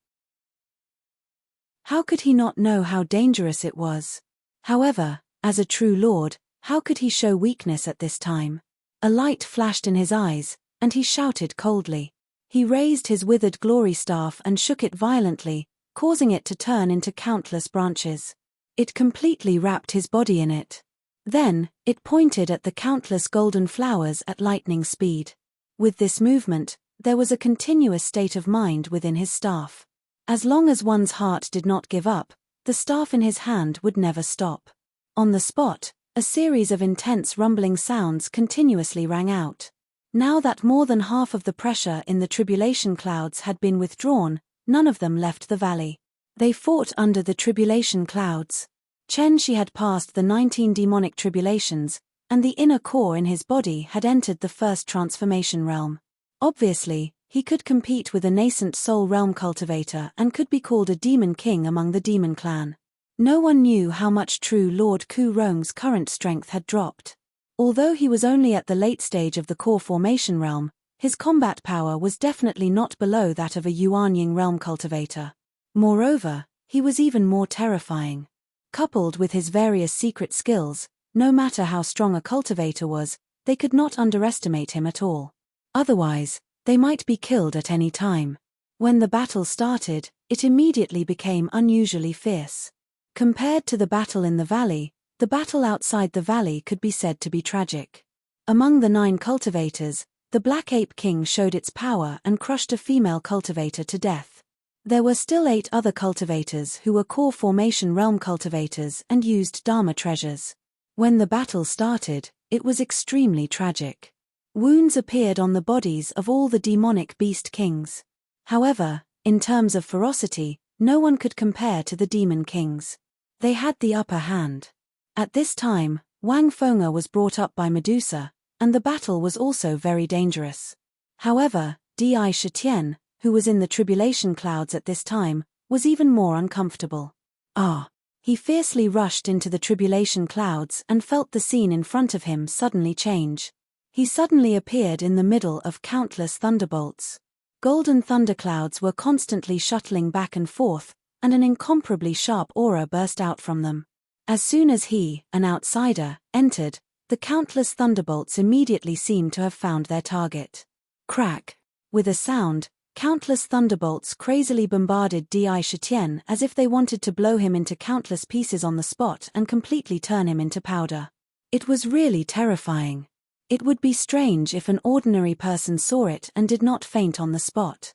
How could he not know how dangerous it was? However, as a true lord, how could he show weakness at this time? A light flashed in his eyes, and he shouted coldly. He raised his withered glory staff and shook it violently, causing it to turn into countless branches. It completely wrapped his body in it. Then, it pointed at the countless golden flowers at lightning speed. With this movement, there was a continuous state of mind within his staff. As long as one's heart did not give up, the staff in his hand would never stop. On the spot, a series of intense rumbling sounds continuously rang out. Now that more than half of the pressure in the tribulation clouds had been withdrawn, none of them left the valley. They fought under the tribulation clouds. Chen Shi had passed the 19 demonic tribulations, and the inner core in his body had entered the first transformation realm. Obviously, he could compete with a nascent soul realm cultivator and could be called a demon king among the demon clan. No one knew how much true Lord Ku Rong's current strength had dropped. Although he was only at the late stage of the core formation realm, his combat power was definitely not below that of a Yuanying realm cultivator. Moreover, he was even more terrifying. Coupled with his various secret skills, no matter how strong a cultivator was, they could not underestimate him at all. Otherwise, they might be killed at any time. When the battle started, it immediately became unusually fierce. Compared to the battle in the valley, the battle outside the valley could be said to be tragic. Among the 9 cultivators, the Black Ape King showed its power and crushed a female cultivator to death. There were still 8 other cultivators who were core formation realm cultivators and used Dharma treasures. When the battle started, it was extremely tragic. Wounds appeared on the bodies of all the demonic beast kings. However, in terms of ferocity, no one could compare to the demon kings. They had the upper hand. At this time, Wang Feng'er was brought up by Medusa, and the battle was also very dangerous. However, Di Shitian, who was in the tribulation clouds at this time, was even more uncomfortable. He fiercely rushed into the tribulation clouds and felt the scene in front of him suddenly change. He suddenly appeared in the middle of countless thunderbolts. Golden thunderclouds were constantly shuttling back and forth, and an incomparably sharp aura burst out from them. As soon as he, an outsider, entered, the countless thunderbolts immediately seemed to have found their target. Crack! With a sound, countless thunderbolts crazily bombarded Di Shitian as if they wanted to blow him into countless pieces on the spot and completely turn him into powder. It was really terrifying. It would be strange if an ordinary person saw it and did not faint on the spot.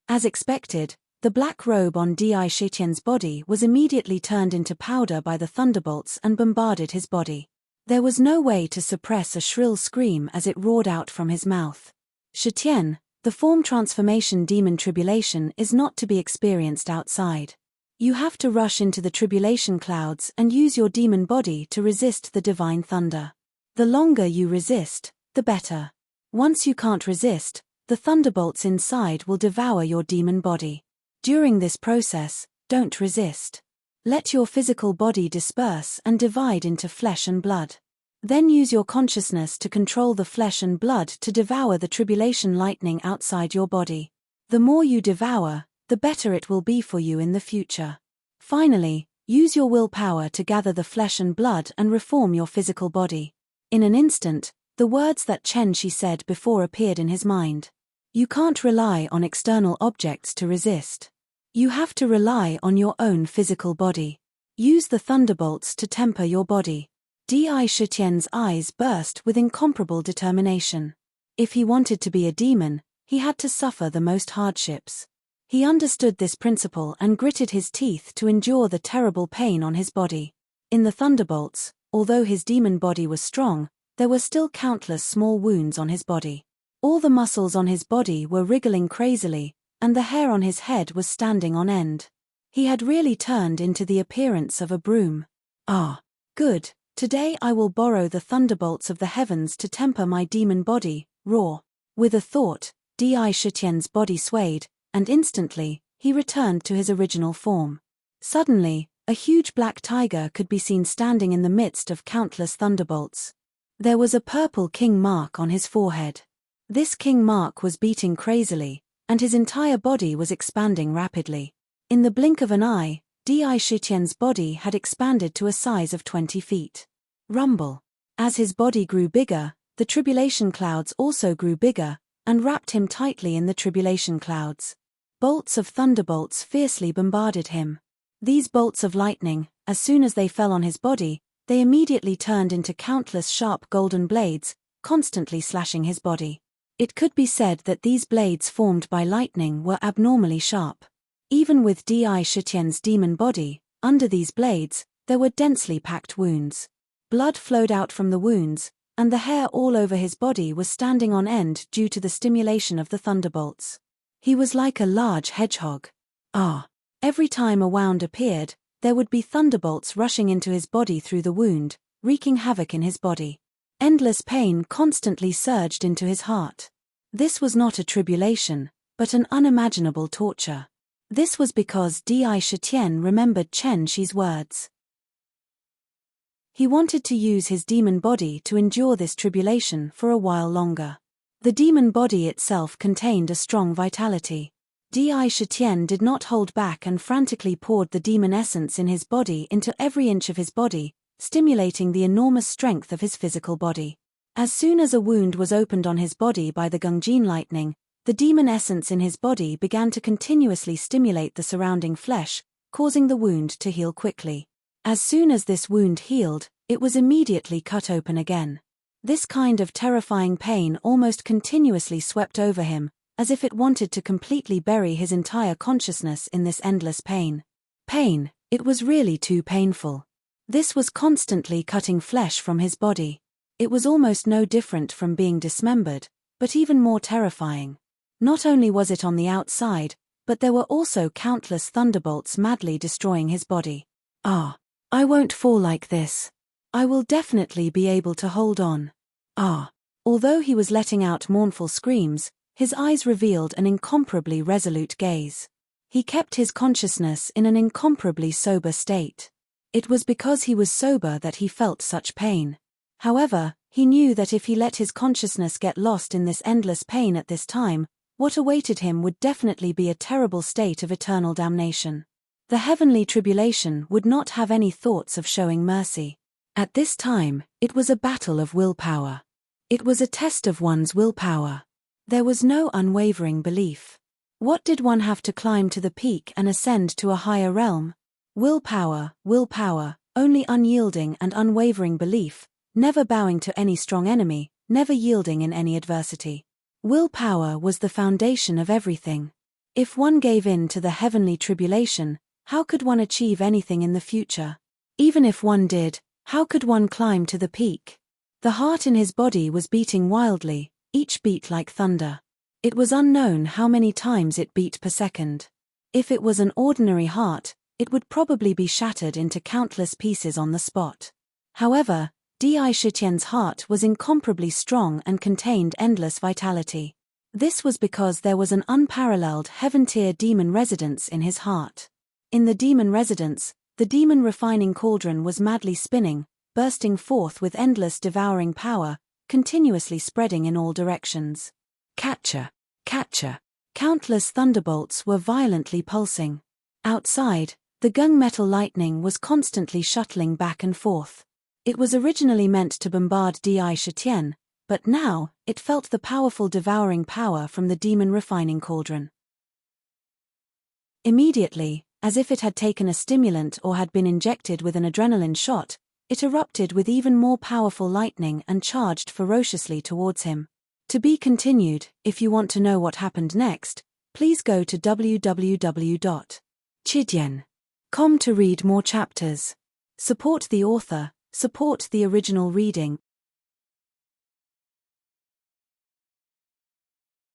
As expected, the black robe on Di Shitian's body was immediately turned into powder by the thunderbolts and bombarded his body. There was no way to suppress a shrill scream as it roared out from his mouth. Shitian, the form transformation demon tribulation is not to be experienced outside. You have to rush into the tribulation clouds and use your demon body to resist the divine thunder. The longer you resist, the better. Once you can't resist, the thunderbolts inside will devour your demon body. During this process, don't resist. Let your physical body disperse and divide into flesh and blood. Then use your consciousness to control the flesh and blood to devour the tribulation lightning outside your body. The more you devour, the better it will be for you in the future. Finally, use your willpower to gather the flesh and blood and reform your physical body. In an instant, the words that Chen Shi said before appeared in his mind. You can't rely on external objects to resist. You have to rely on your own physical body. Use the thunderbolts to temper your body. Di Shitian's eyes burst with incomparable determination. If he wanted to be a demon, he had to suffer the most hardships. He understood this principle and gritted his teeth to endure the terrible pain on his body. In the thunderbolts, although his demon body was strong, there were still countless small wounds on his body. All the muscles on his body were wriggling crazily, and the hair on his head was standing on end. He had really turned into the appearance of a broom. Good. Today I will borrow the thunderbolts of the heavens to temper my demon body, roar. With a thought, Di Shitian's body swayed, and instantly, he returned to his original form. Suddenly, a huge black tiger could be seen standing in the midst of countless thunderbolts. There was a purple king mark on his forehead. This king mark was beating crazily, and his entire body was expanding rapidly. In the blink of an eye, Di Shitian's body had expanded to a size of 20 feet. Rumble. As his body grew bigger, the tribulation clouds also grew bigger, and wrapped him tightly in the tribulation clouds. Bolts of thunderbolts fiercely bombarded him. These bolts of lightning, as soon as they fell on his body, they immediately turned into countless sharp golden blades, constantly slashing his body. It could be said that these blades formed by lightning were abnormally sharp. Even with Di Shitien's demon body, under these blades, there were densely packed wounds. Blood flowed out from the wounds, and the hair all over his body was standing on end due to the stimulation of the thunderbolts. He was like a large hedgehog. Every time a wound appeared, there would be thunderbolts rushing into his body through the wound, wreaking havoc in his body. Endless pain constantly surged into his heart. This was not a tribulation, but an unimaginable torture. This was because Di Shitian remembered Chen Shi's words. He wanted to use his demon body to endure this tribulation for a while longer. The demon body itself contained a strong vitality. Di Shitian did not hold back and frantically poured the demon essence in his body into every inch of his body, stimulating the enormous strength of his physical body. As soon as a wound was opened on his body by the Gungjin lightning, the demon essence in his body began to continuously stimulate the surrounding flesh, causing the wound to heal quickly. As soon as this wound healed, it was immediately cut open again. This kind of terrifying pain almost continuously swept over him, as if it wanted to completely bury his entire consciousness in this endless pain. Pain, it was really too painful. This was constantly cutting flesh from his body. It was almost no different from being dismembered, but even more terrifying. Not only was it on the outside, but there were also countless thunderbolts madly destroying his body. I won't fall like this. I will definitely be able to hold on. Although he was letting out mournful screams, his eyes revealed an incomparably resolute gaze. He kept his consciousness in an incomparably sober state. It was because he was sober that he felt such pain. However, he knew that if he let his consciousness get lost in this endless pain at this time, what awaited him would definitely be a terrible state of eternal damnation. The heavenly tribulation would not have any thoughts of showing mercy. At this time, it was a battle of willpower. It was a test of one's willpower. There was no unwavering belief. What did one have to climb to the peak and ascend to a higher realm? Willpower, only unyielding and unwavering belief, never bowing to any strong enemy, never yielding in any adversity. Willpower was the foundation of everything. If one gave in to the heavenly tribulation, how could one achieve anything in the future? Even if one did, how could one climb to the peak? The heart in his body was beating wildly, each beat like thunder. It was unknown how many times it beat per second. If it was an ordinary heart, it would probably be shattered into countless pieces on the spot. However, Di Shitian's heart was incomparably strong and contained endless vitality. This was because there was an unparalleled heaven-tier demon residence in his heart. In the demon residence, the demon refining cauldron was madly spinning, bursting forth with endless devouring power, continuously spreading in all directions. Catcher! Countless thunderbolts were violently pulsing. Outside, the gunmetal lightning was constantly shuttling back and forth. It was originally meant to bombard Di Shitian, but now, it felt the powerful devouring power from the demon refining cauldron. Immediately, as if it had taken a stimulant or had been injected with an adrenaline shot, it erupted with even more powerful lightning and charged ferociously towards him. To be continued. If you want to know what happened next, please go to www.chidian.com to read more chapters. Support the author, support the original reading.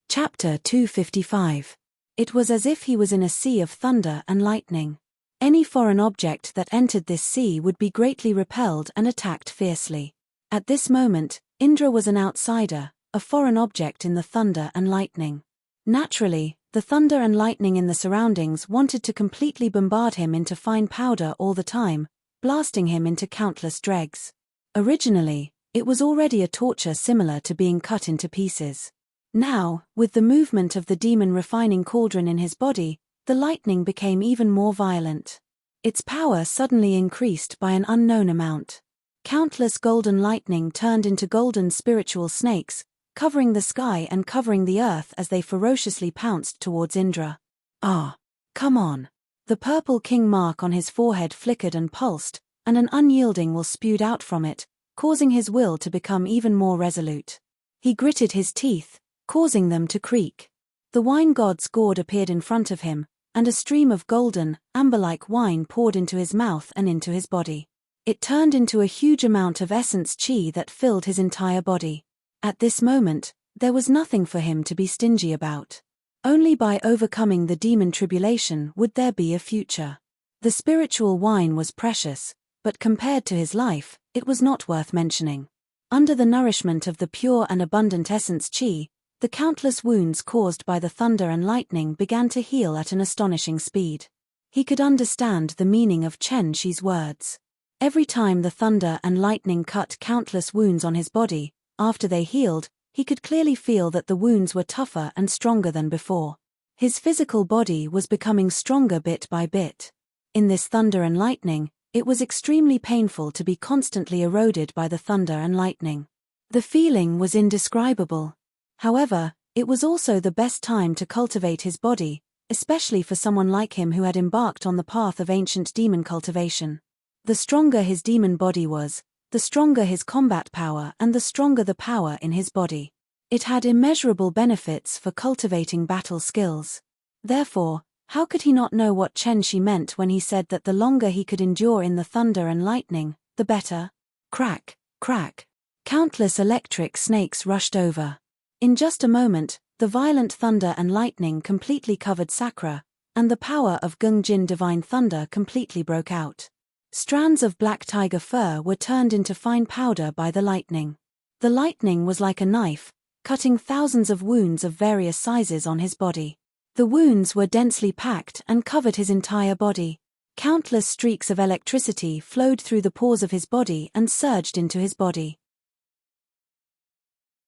Chapter 255. It was as if he was in a sea of thunder and lightning. Any foreign object that entered this sea would be greatly repelled and attacked fiercely. At this moment, Indra was an outsider, a foreign object in the thunder and lightning. Naturally, the thunder and lightning in the surroundings wanted to completely bombard him into fine powder all the time, blasting him into countless dregs. Originally, it was already a torture similar to being cut into pieces. Now, with the movement of the demon refining cauldron in his body, the lightning became even more violent. Its power suddenly increased by an unknown amount. Countless golden lightning turned into golden spiritual snakes, covering the sky and covering the earth as they ferociously pounced towards Indra. Come on! The purple king mark on his forehead flickered and pulsed, and an unyielding will spewed out from it, causing his will to become even more resolute. He gritted his teeth, causing them to creak. The wine god's gourd appeared in front of him, and a stream of golden, amber-like wine poured into his mouth and into his body. It turned into a huge amount of essence chi that filled his entire body. At this moment, there was nothing for him to be stingy about. Only by overcoming the demon tribulation would there be a future. The spiritual wine was precious, but compared to his life, it was not worth mentioning. Under the nourishment of the pure and abundant essence chi, the countless wounds caused by the thunder and lightning began to heal at an astonishing speed. He could understand the meaning of Chen Shi's words. Every time the thunder and lightning cut countless wounds on his body, after they healed, he could clearly feel that the wounds were tougher and stronger than before. His physical body was becoming stronger bit by bit. In this thunder and lightning, it was extremely painful to be constantly eroded by the thunder and lightning. The feeling was indescribable. However, it was also the best time to cultivate his body, especially for someone like him who had embarked on the path of ancient demon cultivation. The stronger his demon body was, the stronger his combat power and the stronger the power in his body. It had immeasurable benefits for cultivating battle skills. Therefore, how could he not know what Chen Shi meant when he said that the longer he could endure in the thunder and lightning, the better? Crack, crack. Countless electric snakes rushed over. In just a moment, the violent thunder and lightning completely covered Sakura, and the power of Gung-Jin divine thunder completely broke out. Strands of black tiger fur were turned into fine powder by the lightning. The lightning was like a knife, cutting thousands of wounds of various sizes on his body. The wounds were densely packed and covered his entire body. Countless streaks of electricity flowed through the pores of his body and surged into his body.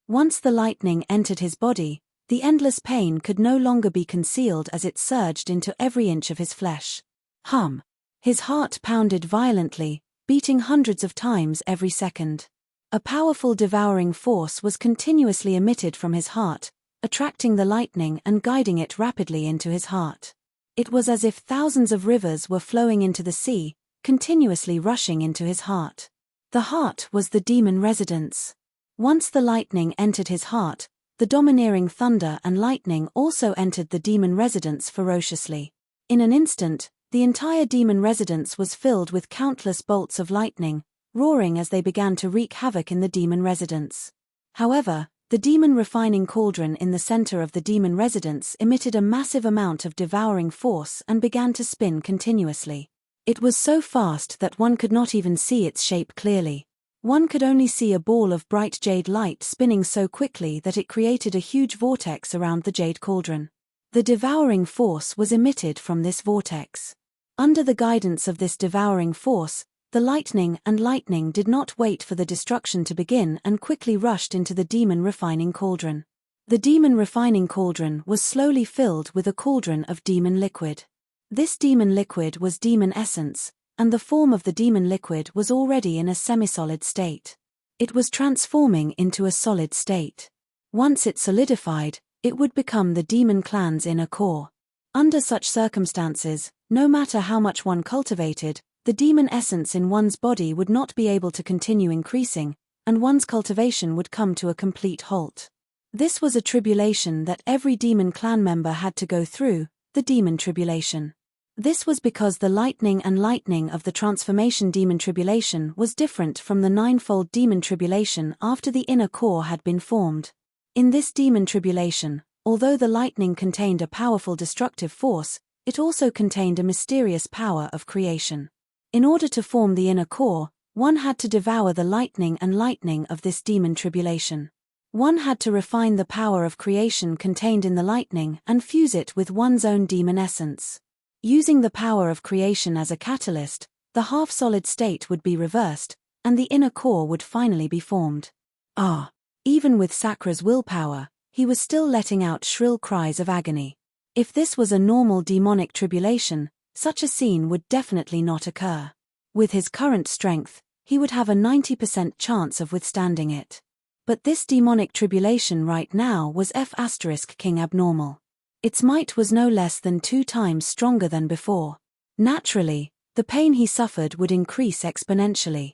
Once the lightning entered his body, the endless pain could no longer be concealed as it surged into every inch of his flesh. Hum. His heart pounded violently, beating hundreds of times every second. A powerful devouring force was continuously emitted from his heart, attracting the lightning and guiding it rapidly into his heart. It was as if thousands of rivers were flowing into the sea, continuously rushing into his heart. The heart was the demon residence. Once the lightning entered his heart, the domineering thunder and lightning also entered the demon residence ferociously. In an instant, the entire demon residence was filled with countless bolts of lightning, roaring as they began to wreak havoc in the demon residence. However, the demon refining cauldron in the center of the demon residence emitted a massive amount of devouring force and began to spin continuously. It was so fast that one could not even see its shape clearly. One could only see a ball of bright jade light spinning so quickly that it created a huge vortex around the jade cauldron. The devouring force was emitted from this vortex. Under the guidance of this devouring force, the lightning did not wait for the destruction to begin and quickly rushed into the demon refining cauldron. The demon refining cauldron was slowly filled with a cauldron of demon liquid. This demon liquid was demon essence, and the form of the demon liquid was already in a semi-solid state. It was transforming into a solid state. Once it solidified, it would become the demon clan's inner core. Under such circumstances, no matter how much one cultivated, the demon essence in one's body would not be able to continue increasing, and one's cultivation would come to a complete halt. This was a tribulation that every demon clan member had to go through, the demon tribulation. This was because the lightning of the transformation demon tribulation was different from the ninefold demon tribulation after the inner core had been formed. In this demon tribulation, although the lightning contained a powerful destructive force, it also contained a mysterious power of creation. In order to form the inner core, one had to devour the lightning of this demon tribulation. One had to refine the power of creation contained in the lightning and fuse it with one's own demon essence. Using the power of creation as a catalyst, the half-solid state would be reversed, and the inner core would finally be formed. Even with Sakura's willpower, he was still letting out shrill cries of agony. If this was a normal demonic tribulation, such a scene would definitely not occur. With his current strength, he would have a 90% chance of withstanding it. But this demonic tribulation right now was F*King abnormal. Its might was no less than 2 times stronger than before. Naturally, the pain he suffered would increase exponentially.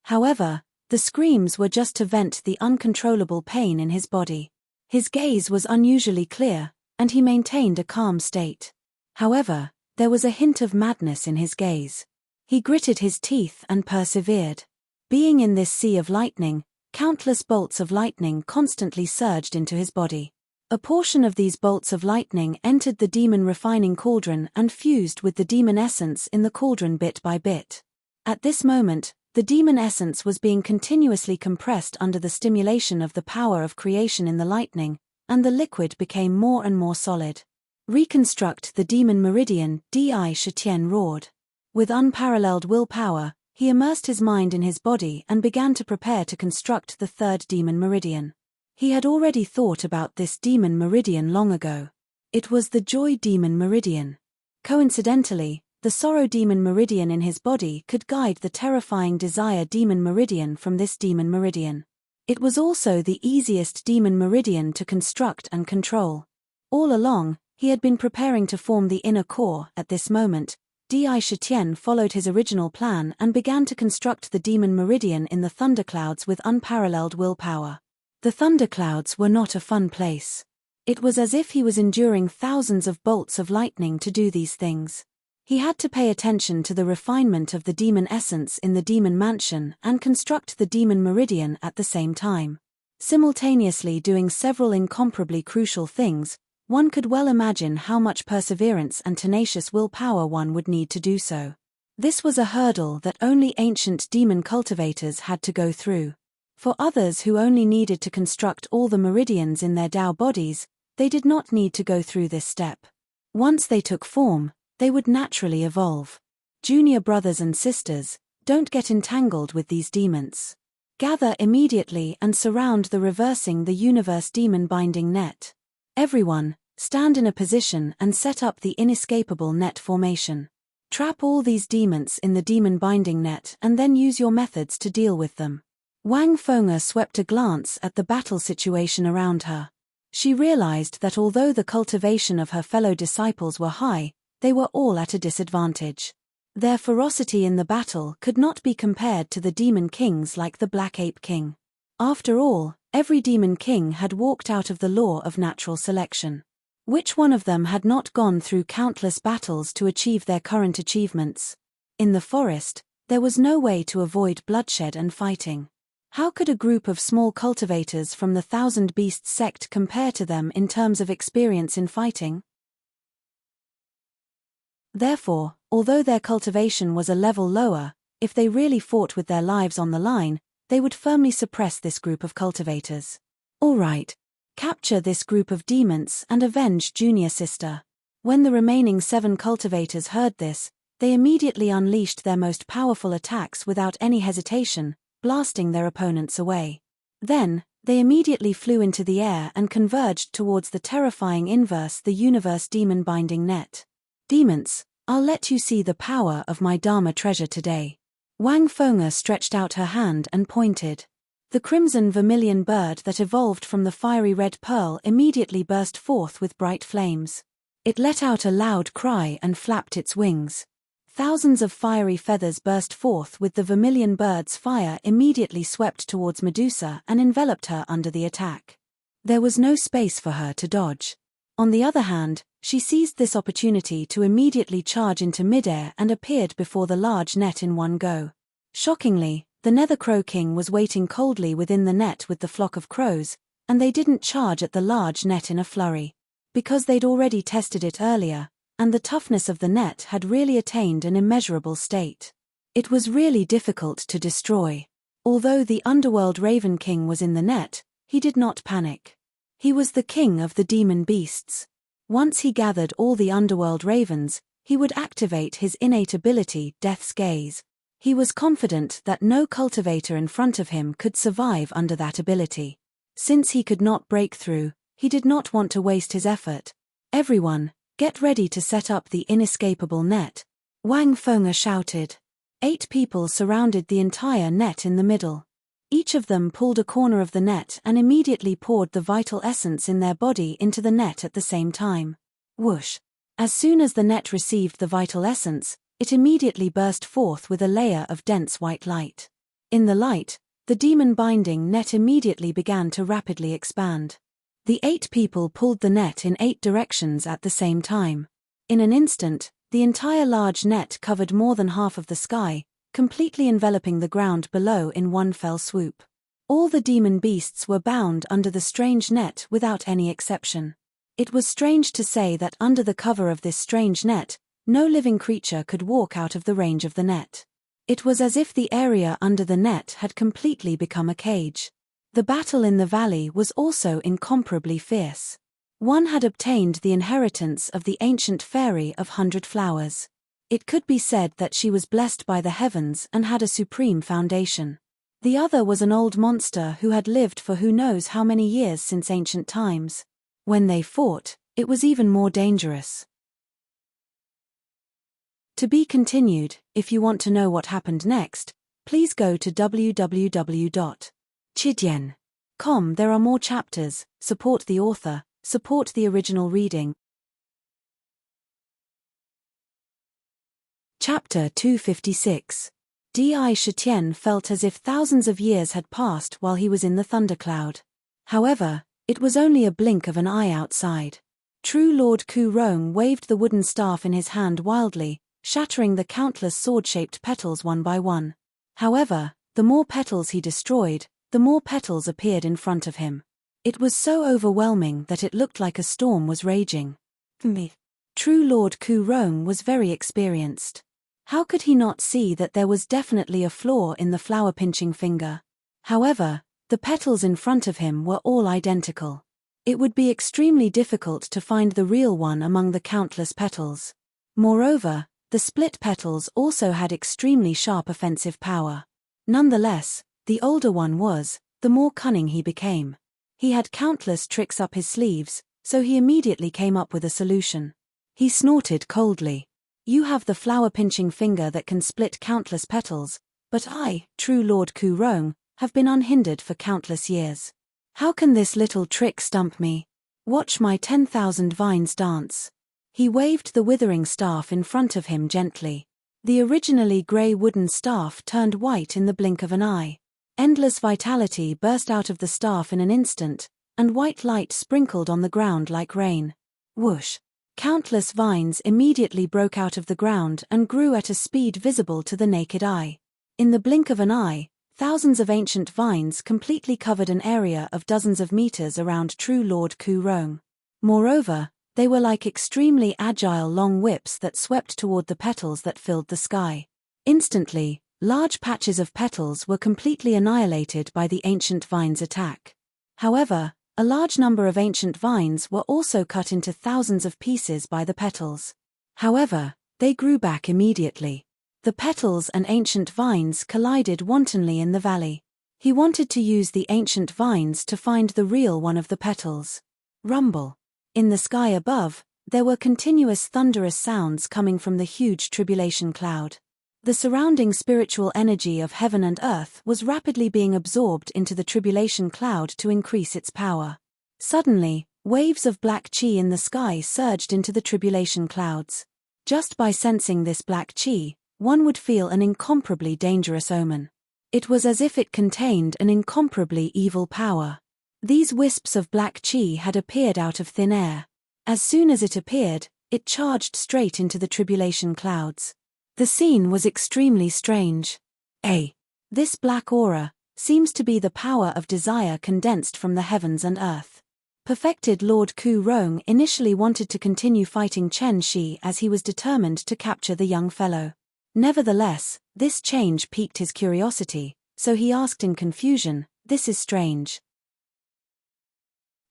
However, the screams were just to vent the uncontrollable pain in his body. His gaze was unusually clear, and he maintained a calm state. However, there was a hint of madness in his gaze. He gritted his teeth and persevered. Being in this sea of lightning, countless bolts of lightning constantly surged into his body. A portion of these bolts of lightning entered the demon refining cauldron and fused with the demon essence in the cauldron bit by bit. At this moment, the demon essence was being continuously compressed under the stimulation of the power of creation in the lightning, and the liquid became more and more solid. Reconstruct the demon meridian, Di Shitian roared. With unparalleled willpower, he immersed his mind in his body and began to prepare to construct the third demon meridian. He had already thought about this demon meridian long ago. It was the joy demon meridian. Coincidentally, the sorrow demon meridian in his body could guide the terrifying desire demon meridian from this demon meridian. It was also the easiest demon meridian to construct and control. All along, he had been preparing to form the inner core. At this moment, Di Shitian followed his original plan and began to construct the demon meridian in the thunderclouds with unparalleled willpower. The thunderclouds were not a fun place. It was as if he was enduring thousands of bolts of lightning to do these things. He had to pay attention to the refinement of the demon essence in the demon mansion and construct the demon meridian at the same time. Simultaneously doing several incomparably crucial things, one could well imagine how much perseverance and tenacious willpower one would need to do so. This was a hurdle that only ancient demon cultivators had to go through. For others who only needed to construct all the meridians in their Tao bodies, they did not need to go through this step. Once they took form, they would naturally evolve. Junior brothers and sisters, don't get entangled with these demons. Gather immediately and surround the reversing the universe demon binding net. Everyone, stand in a position and set up the inescapable net formation. Trap all these demons in the demon binding net and then use your methods to deal with them. Wang Feng'er swept a glance at the battle situation around her. She realized that although the cultivation of her fellow disciples were high, they were all at a disadvantage. Their ferocity in the battle could not be compared to the demon kings like the Black Ape King. After all, every demon king had walked out of the law of natural selection. Which one of them had not gone through countless battles to achieve their current achievements? In the forest, there was no way to avoid bloodshed and fighting. How could a group of small cultivators from the Thousand Beasts sect compare to them in terms of experience in fighting? Therefore, although their cultivation was a level lower, if they really fought with their lives on the line, they would firmly suppress this group of cultivators. All right. Capture this group of demons and avenge junior sister. When the remaining 7 cultivators heard this, they immediately unleashed their most powerful attacks without any hesitation, blasting their opponents away. Then, they immediately flew into the air and converged towards the terrifying inverse the universe demon binding net. Demons, I'll let you see the power of my Dharma treasure today. Wang Feng'er stretched out her hand and pointed. The crimson vermilion bird that evolved from the fiery red pearl immediately burst forth with bright flames. It let out a loud cry and flapped its wings. Thousands of fiery feathers burst forth with the vermilion bird's fire immediately swept towards Medusa and enveloped her under the attack. There was no space for her to dodge. On the other hand, she seized this opportunity to immediately charge into midair and appeared before the large net in one go. Shockingly, the Nether Crow King was waiting coldly within the net with the flock of crows, and they didn't charge at the large net in a flurry. Because they'd already tested it earlier, and the toughness of the net had really attained an immeasurable state. It was really difficult to destroy. Although the underworld Raven King was in the net, he did not panic. He was the king of the demon beasts. Once he gathered all the underworld ravens, he would activate his innate ability, Death's Gaze. He was confident that no cultivator in front of him could survive under that ability. Since he could not break through, he did not want to waste his effort. Everyone, get ready to set up the inescapable net. Wang Feng'er shouted. 8 people surrounded the entire net in the middle. Each of them pulled a corner of the net and immediately poured the vital essence in their body into the net at the same time. Whoosh! As soon as the net received the vital essence, it immediately burst forth with a layer of dense white light. In the light, the demon-binding net immediately began to rapidly expand. The 8 people pulled the net in 8 directions at the same time. In an instant, the entire large net covered more than half of the sky, completely enveloping the ground below in one fell swoop. All the demon beasts were bound under the strange net without any exception. It was strange to say that under the cover of this strange net, no living creature could walk out of the range of the net. It was as if the area under the net had completely become a cage. The battle in the valley was also incomparably fierce. One had obtained the inheritance of the ancient fairy of 100 flowers. It could be said that she was blessed by the heavens and had a supreme foundation. The other was an old monster who had lived for who knows how many years since ancient times. When they fought, it was even more dangerous. To be continued. If you want to know what happened next, please go to www.chidien.com. There are more chapters. Support the author, support the original reading. Chapter 256. Di Shitian felt as if thousands of years had passed while he was in the thundercloud. However, it was only a blink of an eye outside. True Lord Ku Rong waved the wooden staff in his hand wildly, shattering the countless sword-shaped petals one by one. However, the more petals he destroyed, the more petals appeared in front of him. It was so overwhelming that it looked like a storm was raging. True Lord Ku Rong was very experienced. How could he not see that there was definitely a flaw in the flower-pinching finger? However, the petals in front of him were all identical. It would be extremely difficult to find the real one among the countless petals. Moreover, the split petals also had extremely sharp offensive power. Nonetheless, the older one was, the more cunning he became. He had countless tricks up his sleeves, so he immediately came up with a solution. He snorted coldly. You have the flower-pinching finger that can split countless petals, but I, True Lord Ku Rong, have been unhindered for countless years. How can this little trick stump me? Watch my 10,000 vines dance. He waved the withering staff in front of him gently. The originally grey wooden staff turned white in the blink of an eye. Endless vitality burst out of the staff in an instant, and white light sprinkled on the ground like rain. Whoosh! Countless vines immediately broke out of the ground and grew at a speed visible to the naked eye. In the blink of an eye, thousands of ancient vines completely covered an area of dozens of meters around True Lord Ku Rong. Moreover, they were like extremely agile long whips that swept toward the petals that filled the sky. Instantly, large patches of petals were completely annihilated by the ancient vines' attack. However, a large number of ancient vines were also cut into thousands of pieces by the petals. However, they grew back immediately. The petals and ancient vines collided wantonly in the valley. He wanted to use the ancient vines to find the real one of the petals. Rumble. In the sky above, there were continuous thunderous sounds coming from the huge tribulation cloud. The surrounding spiritual energy of heaven and earth was rapidly being absorbed into the tribulation cloud to increase its power. Suddenly, waves of black chi in the sky surged into the tribulation clouds. Just by sensing this black chi, one would feel an incomparably dangerous omen. It was as if it contained an incomparably evil power. These wisps of black chi had appeared out of thin air. As soon as it appeared, it charged straight into the tribulation clouds. The scene was extremely strange. This black aura seems to be the power of desire condensed from the heavens and earth. Perfected Lord Ku Rong initially wanted to continue fighting Chen Shi as he was determined to capture the young fellow. Nevertheless, this change piqued his curiosity, so he asked in confusion, "This is strange.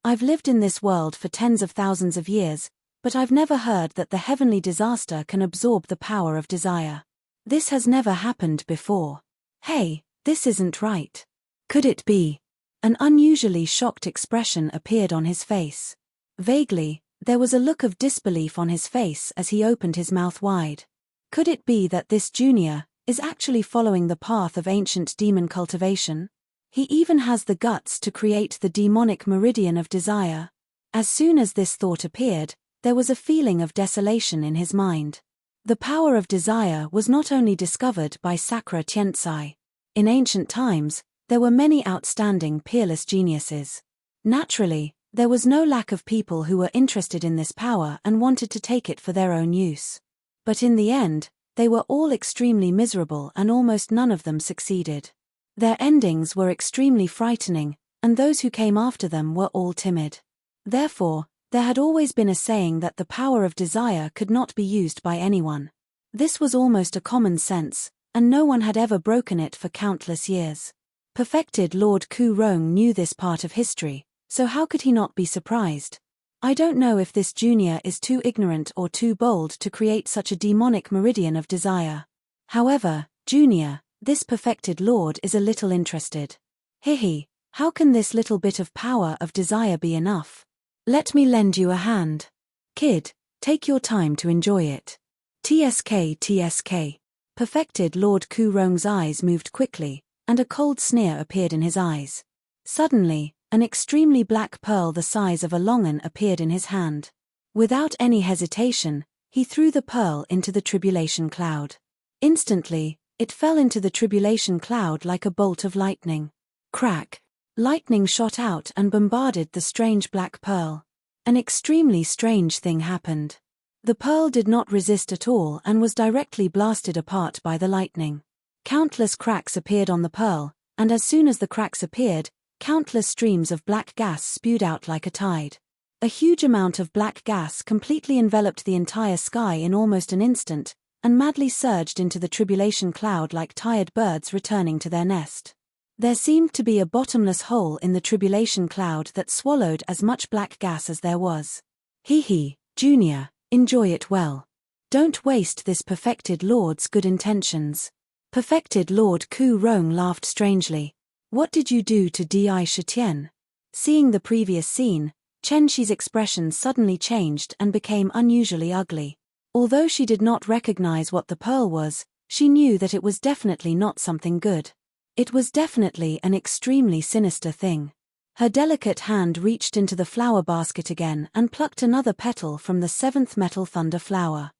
I've lived in this world for tens of thousands of years, but I've never heard that the heavenly disaster can absorb the power of desire. This has never happened before. Hey, this isn't right. Could it be?" An unusually shocked expression appeared on his face. Vaguely, there was a look of disbelief on his face as he opened his mouth wide. Could it be that this junior is actually following the path of ancient demon cultivation? He even has the guts to create the demonic meridian of desire. As soon as this thought appeared, there was a feeling of desolation in his mind. The power of desire was not only discovered by Sakura Tianzai. In ancient times, there were many outstanding peerless geniuses. Naturally, there was no lack of people who were interested in this power and wanted to take it for their own use. But in the end, they were all extremely miserable and almost none of them succeeded. Their endings were extremely frightening, and those who came after them were all timid. Therefore, there had always been a saying that the power of desire could not be used by anyone. This was almost a common sense, and no one had ever broken it for countless years. Perfected Lord Ku Rong knew this part of history, so how could he not be surprised? I don't know if this junior is too ignorant or too bold to create such a demonic meridian of desire. However, Junior, this perfected lord is a little interested. Hihi, how can this little bit of power of desire be enough? Let me lend you a hand. Kid, take your time to enjoy it. TSK. Perfected Lord Ku Rong's eyes moved quickly, and a cold sneer appeared in his eyes. Suddenly, an extremely black pearl the size of a longan appeared in his hand. Without any hesitation, he threw the pearl into the tribulation cloud. Instantly, it fell into the tribulation cloud like a bolt of lightning. Crack! Lightning shot out and bombarded the strange black pearl. An extremely strange thing happened. The pearl did not resist at all and was directly blasted apart by the lightning. Countless cracks appeared on the pearl, and as soon as the cracks appeared, countless streams of black gas spewed out like a tide. A huge amount of black gas completely enveloped the entire sky in almost an instant, and madly surged into the tribulation cloud like tired birds returning to their nest. There seemed to be a bottomless hole in the tribulation cloud that swallowed as much black gas as there was. Hee, Junior, enjoy it well. Don't waste this perfected lord's good intentions. Perfected Lord Ku Rong laughed strangely. What did you do to Di Shitian? Seeing the previous scene, Chen Shi's expression suddenly changed and became unusually ugly. Although she did not recognize what the pearl was, she knew that it was definitely not something good. It was definitely an extremely sinister thing. Her delicate hand reached into the flower basket again and plucked another petal from the 7th metal thunder flower.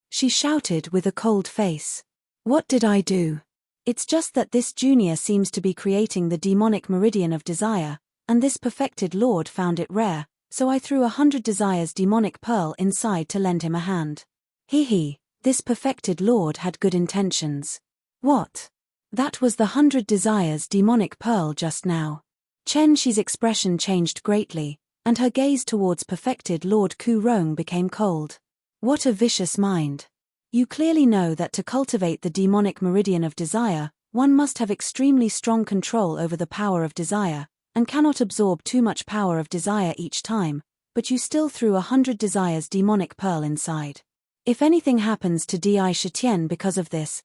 She shouted with a cold face. What did I do? It's just that this junior seems to be creating the demonic meridian of desire, and this perfected lord found it rare, so I threw 100 desires demonic pearl inside to lend him a hand. Hee, this perfected lord had good intentions. What? That was the 100 desires demonic pearl just now. Chen Shi's expression changed greatly, and her gaze towards perfected Lord Ku Rong became cold. What a vicious mind. You clearly know that to cultivate the demonic meridian of desire, one must have extremely strong control over the power of desire, and cannot absorb too much power of desire each time, but you still threw 100 desires demonic pearl inside. If anything happens to Di Shitian because of this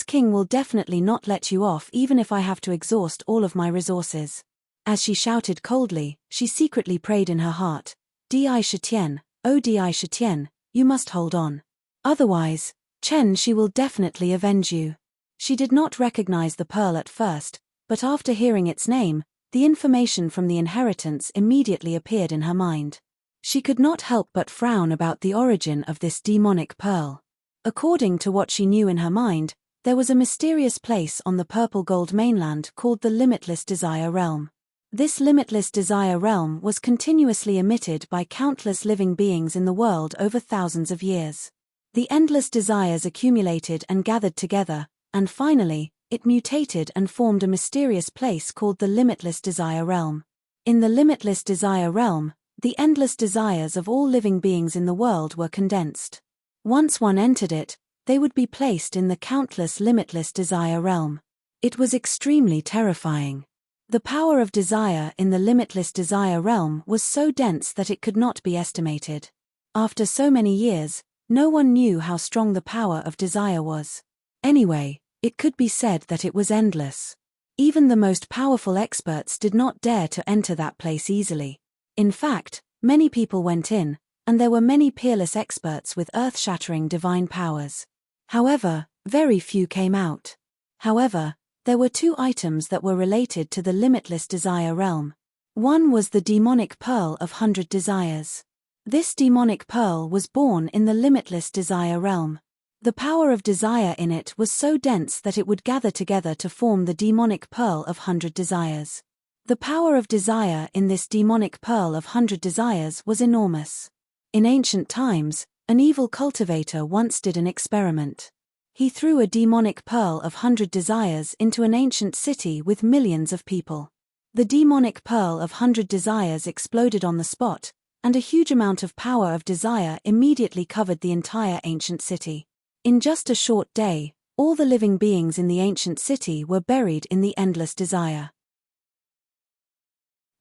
king will definitely not let you off even if I have to exhaust all of my resources. As she shouted coldly, she secretly prayed in her heart, Di Shitian, oh Di Shitian, you must hold on. Otherwise, Chen Shi will definitely avenge you. She did not recognize the pearl at first, but after hearing its name, the information from the inheritance immediately appeared in her mind. She could not help but frown about the origin of this demonic pearl. According to what she knew in her mind, there was a mysterious place on the purple gold mainland called the Limitless Desire Realm. This Limitless Desire Realm was continuously emitted by countless living beings in the world over thousands of years. The endless desires accumulated and gathered together, and finally, it mutated and formed a mysterious place called the Limitless Desire Realm. In the Limitless Desire Realm, the endless desires of all living beings in the world were condensed. Once one entered it, they would be placed in the countless limitless desire realm. It was extremely terrifying. The power of desire in the limitless desire realm was so dense that it could not be estimated. After so many years, no one knew how strong the power of desire was. Anyway, it could be said that it was endless. Even the most powerful experts did not dare to enter that place easily. In fact, many people went in, and there were many peerless experts with earth-shattering divine powers. However, very few came out. However, there were 2 items that were related to the limitless desire realm. One was the demonic pearl of 100 desires. This demonic pearl was born in the limitless desire realm. The power of desire in it was so dense that it would gather together to form the demonic pearl of 100 desires. The power of desire in this demonic pearl of 100 desires was enormous. In ancient times, an evil cultivator once did an experiment. He threw a demonic pearl of 100 desires into an ancient city with millions of people. The demonic pearl of 100 desires exploded on the spot, and a huge amount of power of desire immediately covered the entire ancient city. In just a short day, all the living beings in the ancient city were buried in the endless desire.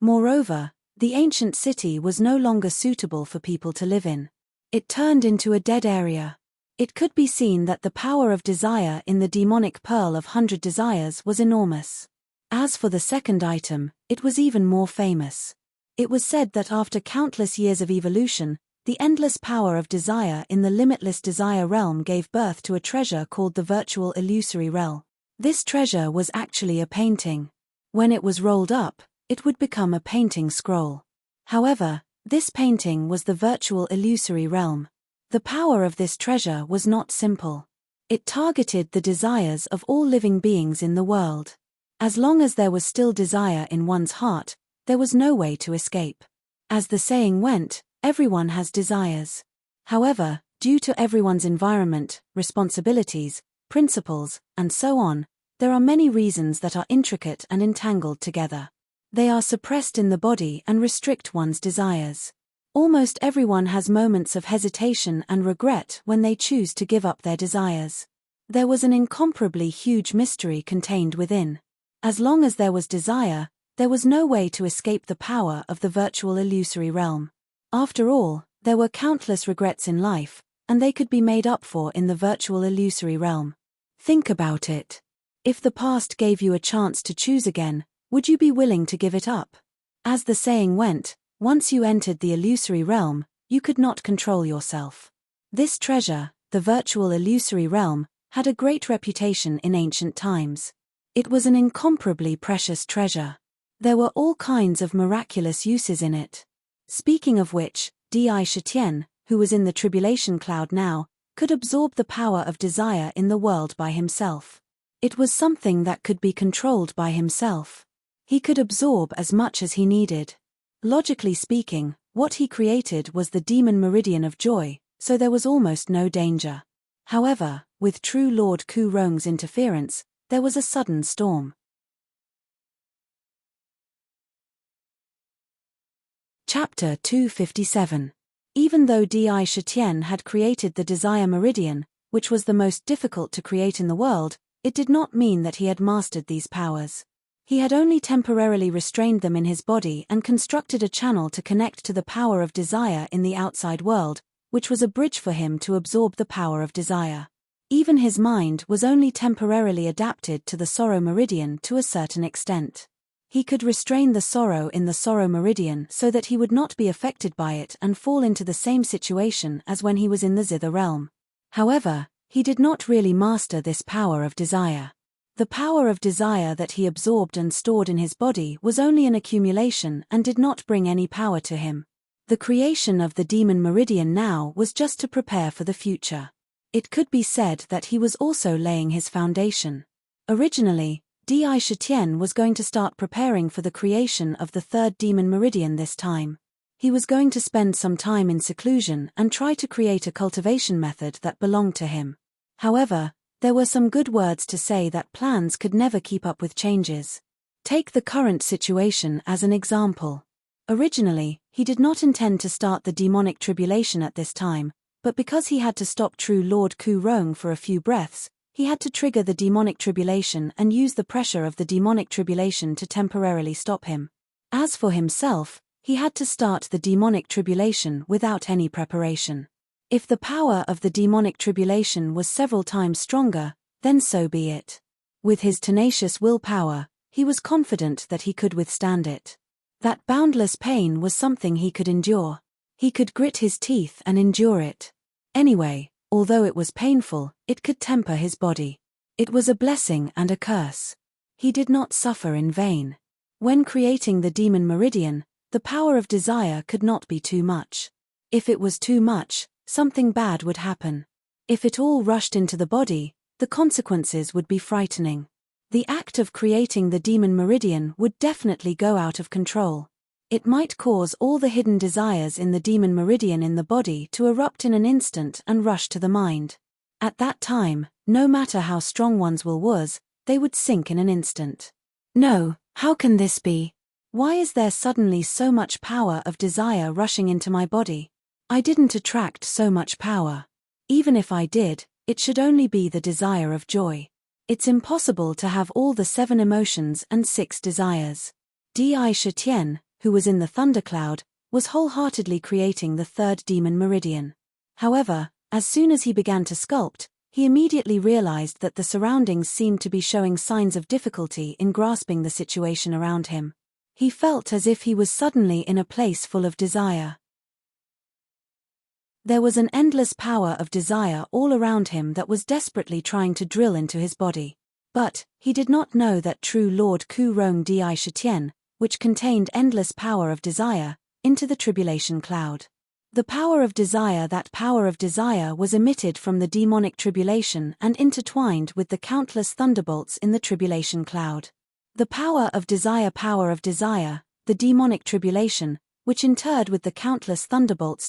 Moreover, the ancient city was no longer suitable for people to live in. It turned into a dead area. It could be seen that the power of desire in the demonic pearl of 100 desires was enormous. As for the second item, it was even more famous. It was said that after countless years of evolution, the endless power of desire in the limitless desire realm gave birth to a treasure called the virtual illusory realm. This treasure was actually a painting. When it was rolled up, it would become a painting scroll. However, this painting was the virtual illusory realm. The power of this treasure was not simple. It targeted the desires of all living beings in the world. As long as there was still desire in one's heart, there was no way to escape. As the saying went, everyone has desires. However, due to everyone's environment, responsibilities, principles, and so on, there are many reasons that are intricate and entangled together. They are suppressed in the body and restrict one's desires. Almost everyone has moments of hesitation and regret when they choose to give up their desires. There was an incomparably huge mystery contained within. As long as there was desire, there was no way to escape the power of the virtual illusory realm. After all, there were countless regrets in life, and they could be made up for in the virtual illusory realm. Think about it. If the past gave you a chance to choose again, would you be willing to give it up? As the saying went, once you entered the illusory realm, you could not control yourself. This treasure, the virtual illusory realm, had a great reputation in ancient times. It was an incomparably precious treasure. There were all kinds of miraculous uses in it. Speaking of which, Di Shitian, who was in the tribulation cloud now, could absorb the power of desire in the world by himself. It was something that could be controlled by himself. He could absorb as much as he needed. Logically speaking, what he created was the demon meridian of joy, so there was almost no danger. However, with true Lord Ku Rong's interference, there was a sudden storm. Chapter 257. Even though Di Shitian had created the desire meridian, which was the most difficult to create in the world, it did not mean that he had mastered these powers. He had only temporarily restrained them in his body and constructed a channel to connect to the power of desire in the outside world, which was a bridge for him to absorb the power of desire. Even his mind was only temporarily adapted to the sorrow meridian to a certain extent. He could restrain the sorrow in the sorrow meridian so that he would not be affected by it and fall into the same situation as when he was in the zither realm. However, he did not really master this power of desire. The power of desire that he absorbed and stored in his body was only an accumulation and did not bring any power to him. The creation of the demon meridian now was just to prepare for the future. It could be said that he was also laying his foundation. Originally, Di Shitian was going to start preparing for the creation of the third demon meridian this time. He was going to spend some time in seclusion and try to create a cultivation method that belonged to him. However, there were some good words to say that plans could never keep up with changes. Take the current situation as an example. Originally, he did not intend to start the demonic tribulation at this time, but because he had to stop true Lord Ku Rong for a few breaths, he had to trigger the demonic tribulation and use the pressure of the demonic tribulation to temporarily stop him. As for himself, he had to start the demonic tribulation without any preparation. If the power of the demonic tribulation was several times stronger, then so be it. With his tenacious willpower, he was confident that he could withstand it. That boundless pain was something he could endure. He could grit his teeth and endure it. Anyway, although it was painful, it could temper his body. It was a blessing and a curse. He did not suffer in vain. When creating the demon meridian, the power of desire could not be too much. If it was too much, something bad would happen. If it all rushed into the body, the consequences would be frightening. The act of creating the demon meridian would definitely go out of control. It might cause all the hidden desires in the demon meridian in the body to erupt in an instant and rush to the mind. At that time, no matter how strong one's will was, they would sink in an instant. No, how can this be? Why is there suddenly so much power of desire rushing into my body? I didn't attract so much power. Even if I did, it should only be the desire of joy. It's impossible to have all the 7 emotions and 6 desires. Di Shitian, who was in the thundercloud, was wholeheartedly creating the 3rd demon meridian. However, as soon as he began to sculpt, he immediately realized that the surroundings seemed to be showing signs of difficulty in grasping the situation around him. He felt as if he was suddenly in a place full of desire. There was an endless power of desire all around him that was desperately trying to drill into his body. But he did not know that true Lord Ku Rong Di Shitian, which contained endless power of desire, into the tribulation cloud. The power of desire, that power of desire was emitted from the demonic tribulation and intertwined with the countless thunderbolts in the tribulation cloud. The power of desire, the demonic tribulation, which interred with the countless thunderbolts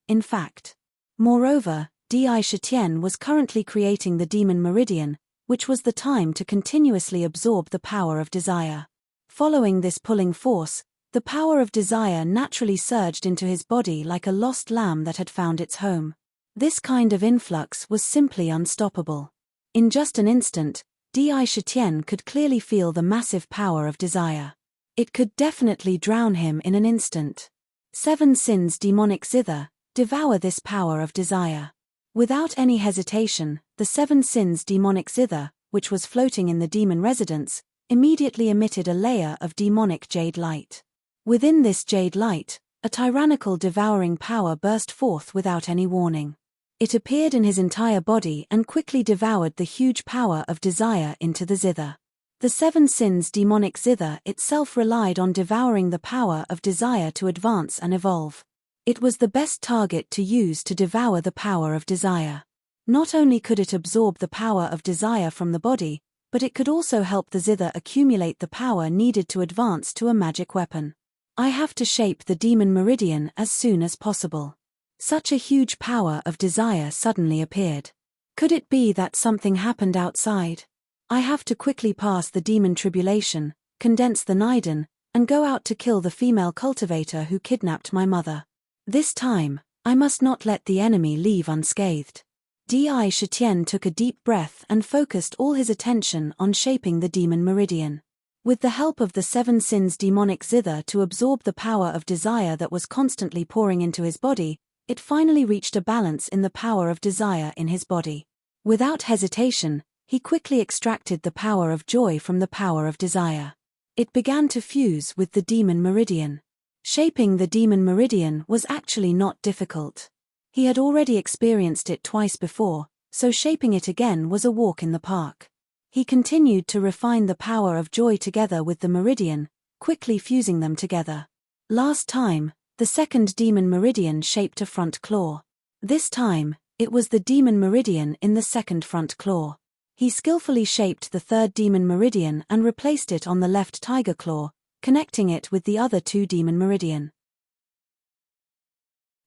in fact. Moreover, Di Shitian was currently creating the demon meridian, which was the time to continuously absorb the power of desire. Following this pulling force, the power of desire naturally surged into his body like a lost lamb that had found its home. This kind of influx was simply unstoppable. In just an instant, Di Shitian could clearly feel the massive power of desire. It could definitely drown him in an instant. 7 sins demonic zither, devour this power of desire. Without any hesitation, the 7 sins demonic zither, which was floating in the demon residence, immediately emitted a layer of demonic jade light. Within this jade light, a tyrannical devouring power burst forth without any warning. It appeared in his entire body and quickly devoured the huge power of desire into the zither. The 7 sins demonic zither itself relied on devouring the power of desire to advance and evolve. It was the best target to use to devour the power of desire. Not only could it absorb the power of desire from the body, but it could also help the zither accumulate the power needed to advance to a magic weapon. I have to shape the demon meridian as soon as possible. Such a huge power of desire suddenly appeared. Could it be that something happened outside? I have to quickly pass the demon tribulation, condense the Niden, and go out to kill the female cultivator who kidnapped my mother. This time, I must not let the enemy leave unscathed. Di Shitian took a deep breath and focused all his attention on shaping the demon meridian. With the help of the 7 sins demonic zither to absorb the power of desire that was constantly pouring into his body, it finally reached a balance in the power of desire in his body. Without hesitation, he quickly extracted the power of joy from the power of desire. It began to fuse with the demon meridian. Shaping the demon meridian was actually not difficult. He had already experienced it twice before, so shaping it again was a walk in the park. He continued to refine the power of joy together with the meridian, quickly fusing them together. Last time, the 2nd demon meridian shaped a front claw. This time, it was the demon meridian in the 2nd front claw. He skillfully shaped the 3rd demon meridian and replaced it on the left tiger claw, connecting it with the other 2 demon meridian.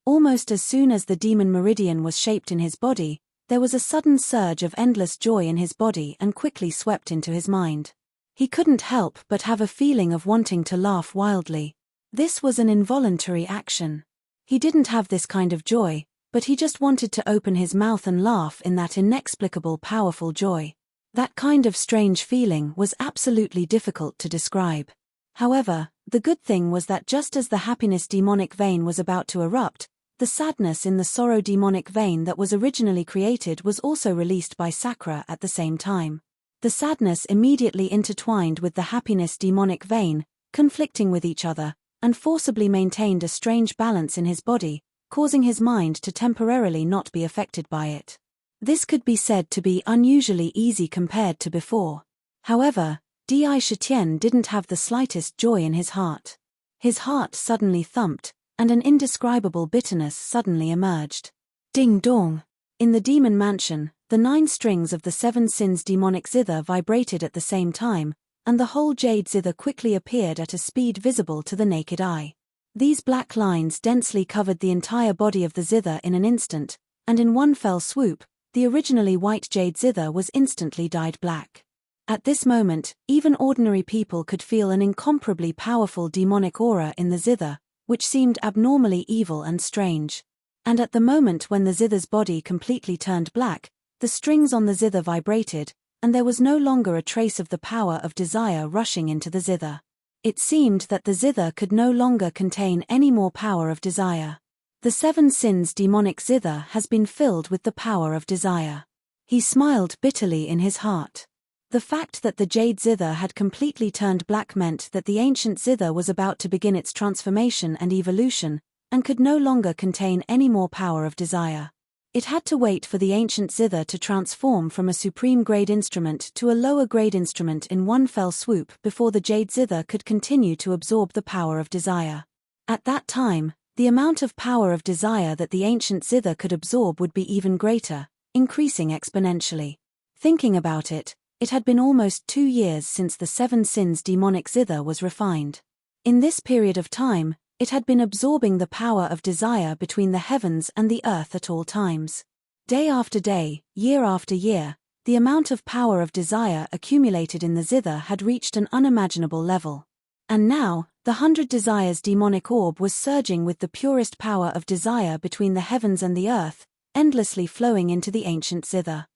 Almost as soon as the demon meridian was shaped in his body, there was a sudden surge of endless joy in his body and quickly swept into his mind. He couldn't help but have a feeling of wanting to laugh wildly. This was an involuntary action. He didn't have this kind of joy, but he just wanted to open his mouth and laugh in that inexplicable powerful joy. That kind of strange feeling was absolutely difficult to describe. However, the good thing was that just as the happiness demonic vein was about to erupt, the sadness in the sorrow demonic vein that was originally created was also released by Sakra at the same time. The sadness immediately intertwined with the happiness demonic vein, conflicting with each other, and forcibly maintained a strange balance in his body, causing his mind to temporarily not be affected by it. This could be said to be unusually easy compared to before. However, Di Shitian didn't have the slightest joy in his heart. His heart suddenly thumped, and an indescribable bitterness suddenly emerged. Ding dong! In the demon mansion, the 9 strings of the 7 sins demonic zither vibrated at the same time, and the whole jade zither quickly appeared at a speed visible to the naked eye. These black lines densely covered the entire body of the zither in an instant, and in one fell swoop, the originally white jade zither was instantly dyed black. At this moment, even ordinary people could feel an incomparably powerful demonic aura in the zither, which seemed abnormally evil and strange. And at the moment when the zither's body completely turned black, the strings on the zither vibrated, and there was no longer a trace of the power of desire rushing into the zither. It seemed that the zither could no longer contain any more power of desire. The 7 sins demonic zither has been filled with the power of desire. He smiled bitterly in his heart. The fact that the jade zither had completely turned black meant that the ancient zither was about to begin its transformation and evolution, and could no longer contain any more power of desire. It had to wait for the ancient zither to transform from a supreme-grade instrument to a lower-grade instrument in one fell swoop before the jade zither could continue to absorb the power of desire. At that time, the amount of power of desire that the ancient zither could absorb would be even greater, increasing exponentially. Thinking about it, it had been almost 2 years since the 7 sins demonic zither was refined. In this period of time, it had been absorbing the power of desire between the heavens and the earth at all times. Day after day, year after year, the amount of power of desire accumulated in the zither had reached an unimaginable level. And now, the 100 Desires demonic orb was surging with the purest power of desire between the heavens and the earth, endlessly flowing into the ancient zither.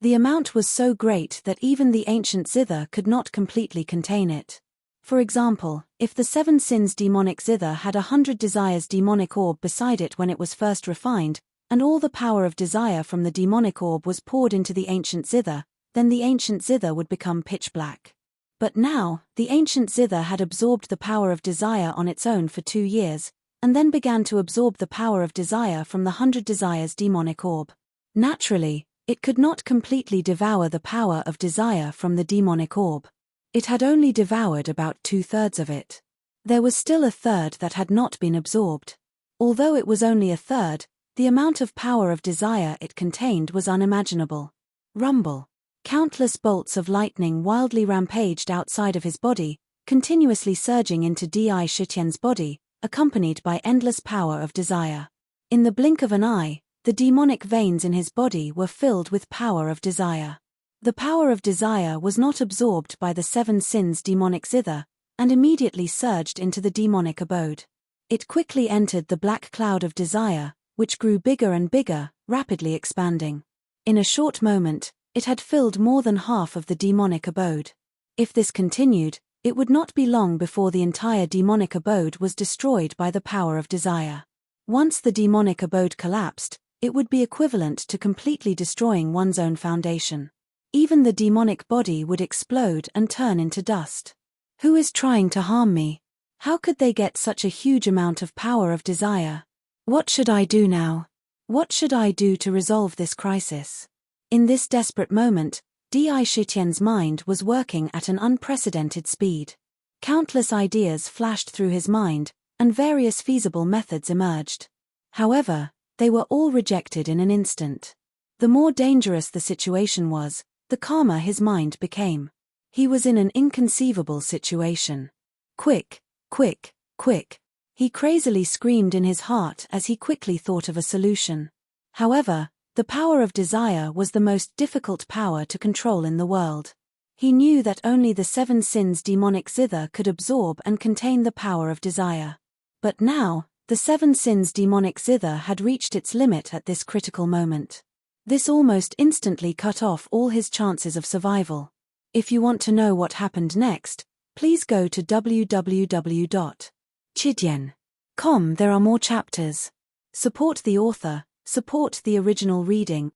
The amount was so great that even the ancient zither could not completely contain it. For example, if the 7 sins demonic zither had 100 Desires demonic orb beside it when it was first refined, and all the power of desire from the demonic orb was poured into the ancient zither, then the ancient zither would become pitch black. But now, the ancient zither had absorbed the power of desire on its own for 2 years, and then began to absorb the power of desire from the 100 Desires demonic orb. Naturally, it could not completely devour the power of desire from the demonic orb. It had only devoured about 2/3 of it. There was still a third that had not been absorbed. Although it was only a third, the amount of power of desire it contained was unimaginable. Rumble. Countless bolts of lightning wildly rampaged outside of his body, continuously surging into Di Shitian's body, accompanied by endless power of desire. In the blink of an eye, the demonic veins in his body were filled with power of desire. The power of desire was not absorbed by the 7 sins demonic zither, and immediately surged into the demonic abode. It quickly entered the black cloud of desire, which grew bigger and bigger, rapidly expanding. In a short moment, it had filled more than half of the demonic abode. If this continued, it would not be long before the entire demonic abode was destroyed by the power of desire. Once the demonic abode collapsed, it would be equivalent to completely destroying one's own foundation. Even the demonic body would explode and turn into dust. Who is trying to harm me? How could they get such a huge amount of power of desire? What should I do now? What should I do to resolve this crisis? In this desperate moment, Di Shitian's mind was working at an unprecedented speed. Countless ideas flashed through his mind, and various feasible methods emerged. However, they were all rejected in an instant. The more dangerous the situation was, the calmer his mind became. He was in an inconceivable situation. Quick, quick, quick. He crazily screamed in his heart as he quickly thought of a solution. However, the power of desire was the most difficult power to control in the world. He knew that only the 7 sins demonic zither could absorb and contain the power of desire. But now, the 7 sins demonic zither had reached its limit at this critical moment. This almost instantly cut off all his chances of survival. If you want to know what happened next, please go to www.chidian.com. There are more chapters. Support the author, support the original reading.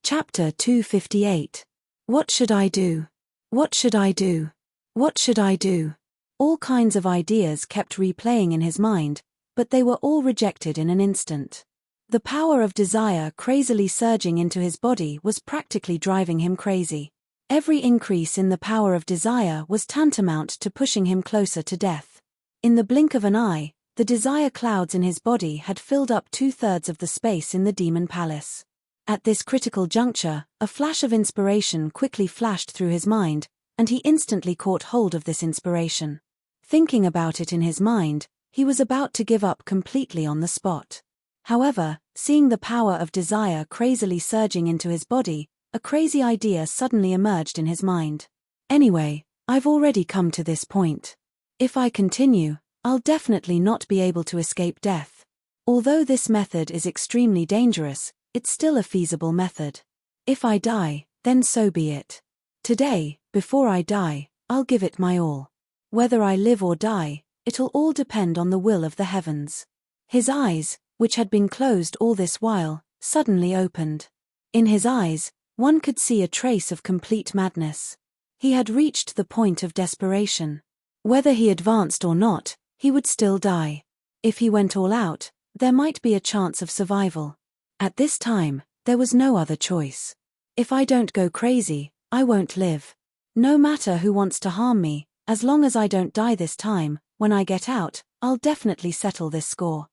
Chapter 258. What should I do? What should I do? What should I do? All kinds of ideas kept replaying in his mind, but they were all rejected in an instant. The power of desire crazily surging into his body was practically driving him crazy. Every increase in the power of desire was tantamount to pushing him closer to death. In the blink of an eye, the desire clouds in his body had filled up 2/3 of the space in the demon palace. At this critical juncture, a flash of inspiration quickly flashed through his mind, and he instantly caught hold of this inspiration. Thinking about it in his mind, he was about to give up completely on the spot. However, seeing the power of desire crazily surging into his body, a crazy idea suddenly emerged in his mind. Anyway, I've already come to this point. If I continue, I'll definitely not be able to escape death. Although this method is extremely dangerous, it's still a feasible method. If I die, then so be it. Today, before I die, I'll give it my all. Whether I live or die, it'll all depend on the will of the heavens. His eyes, which had been closed all this while, suddenly opened. In his eyes, one could see a trace of complete madness. He had reached the point of desperation. Whether he advanced or not, he would still die. If he went all out, there might be a chance of survival. At this time, there was no other choice. If I don't go crazy, I won't live. No matter who wants to harm me, as long as I don't die this time, when I get out, I'll definitely settle this score.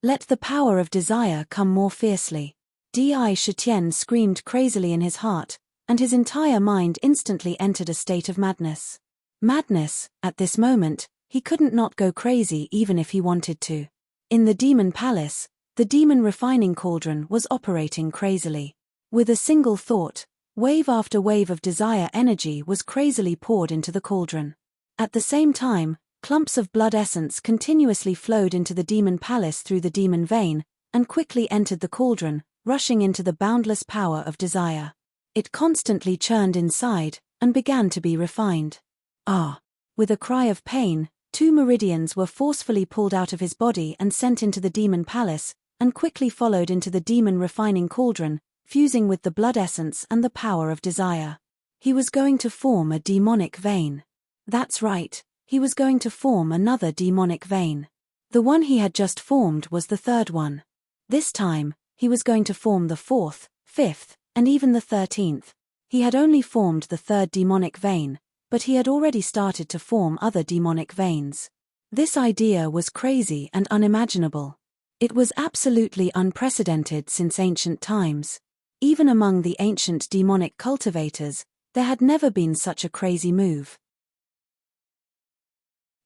Let the power of desire come more fiercely. Di Shitian screamed crazily in his heart, and his entire mind instantly entered a state of madness. Madness, at this moment, he couldn't not go crazy even if he wanted to. In the demon palace, the demon refining cauldron was operating crazily. With a single thought, wave after wave of desire energy was crazily poured into the cauldron. At the same time, clumps of blood essence continuously flowed into the demon palace through the demon vein, and quickly entered the cauldron, rushing into the boundless power of desire. It constantly churned inside, and began to be refined. With a cry of pain, 2 meridians were forcefully pulled out of his body and sent into the demon palace, and quickly followed into the demon refining cauldron, fusing with the blood essence and the power of desire. He was going to form a demonic vein. That's right, he was going to form another demonic vein. The one he had just formed was the third one. This time, he was going to form the 4th, 5th, and even the 13th. He had only formed the 3rd demonic vein, but he had already started to form other demonic veins. This idea was crazy and unimaginable. It was absolutely unprecedented since ancient times. Even among the ancient demonic cultivators, there had never been such a crazy move.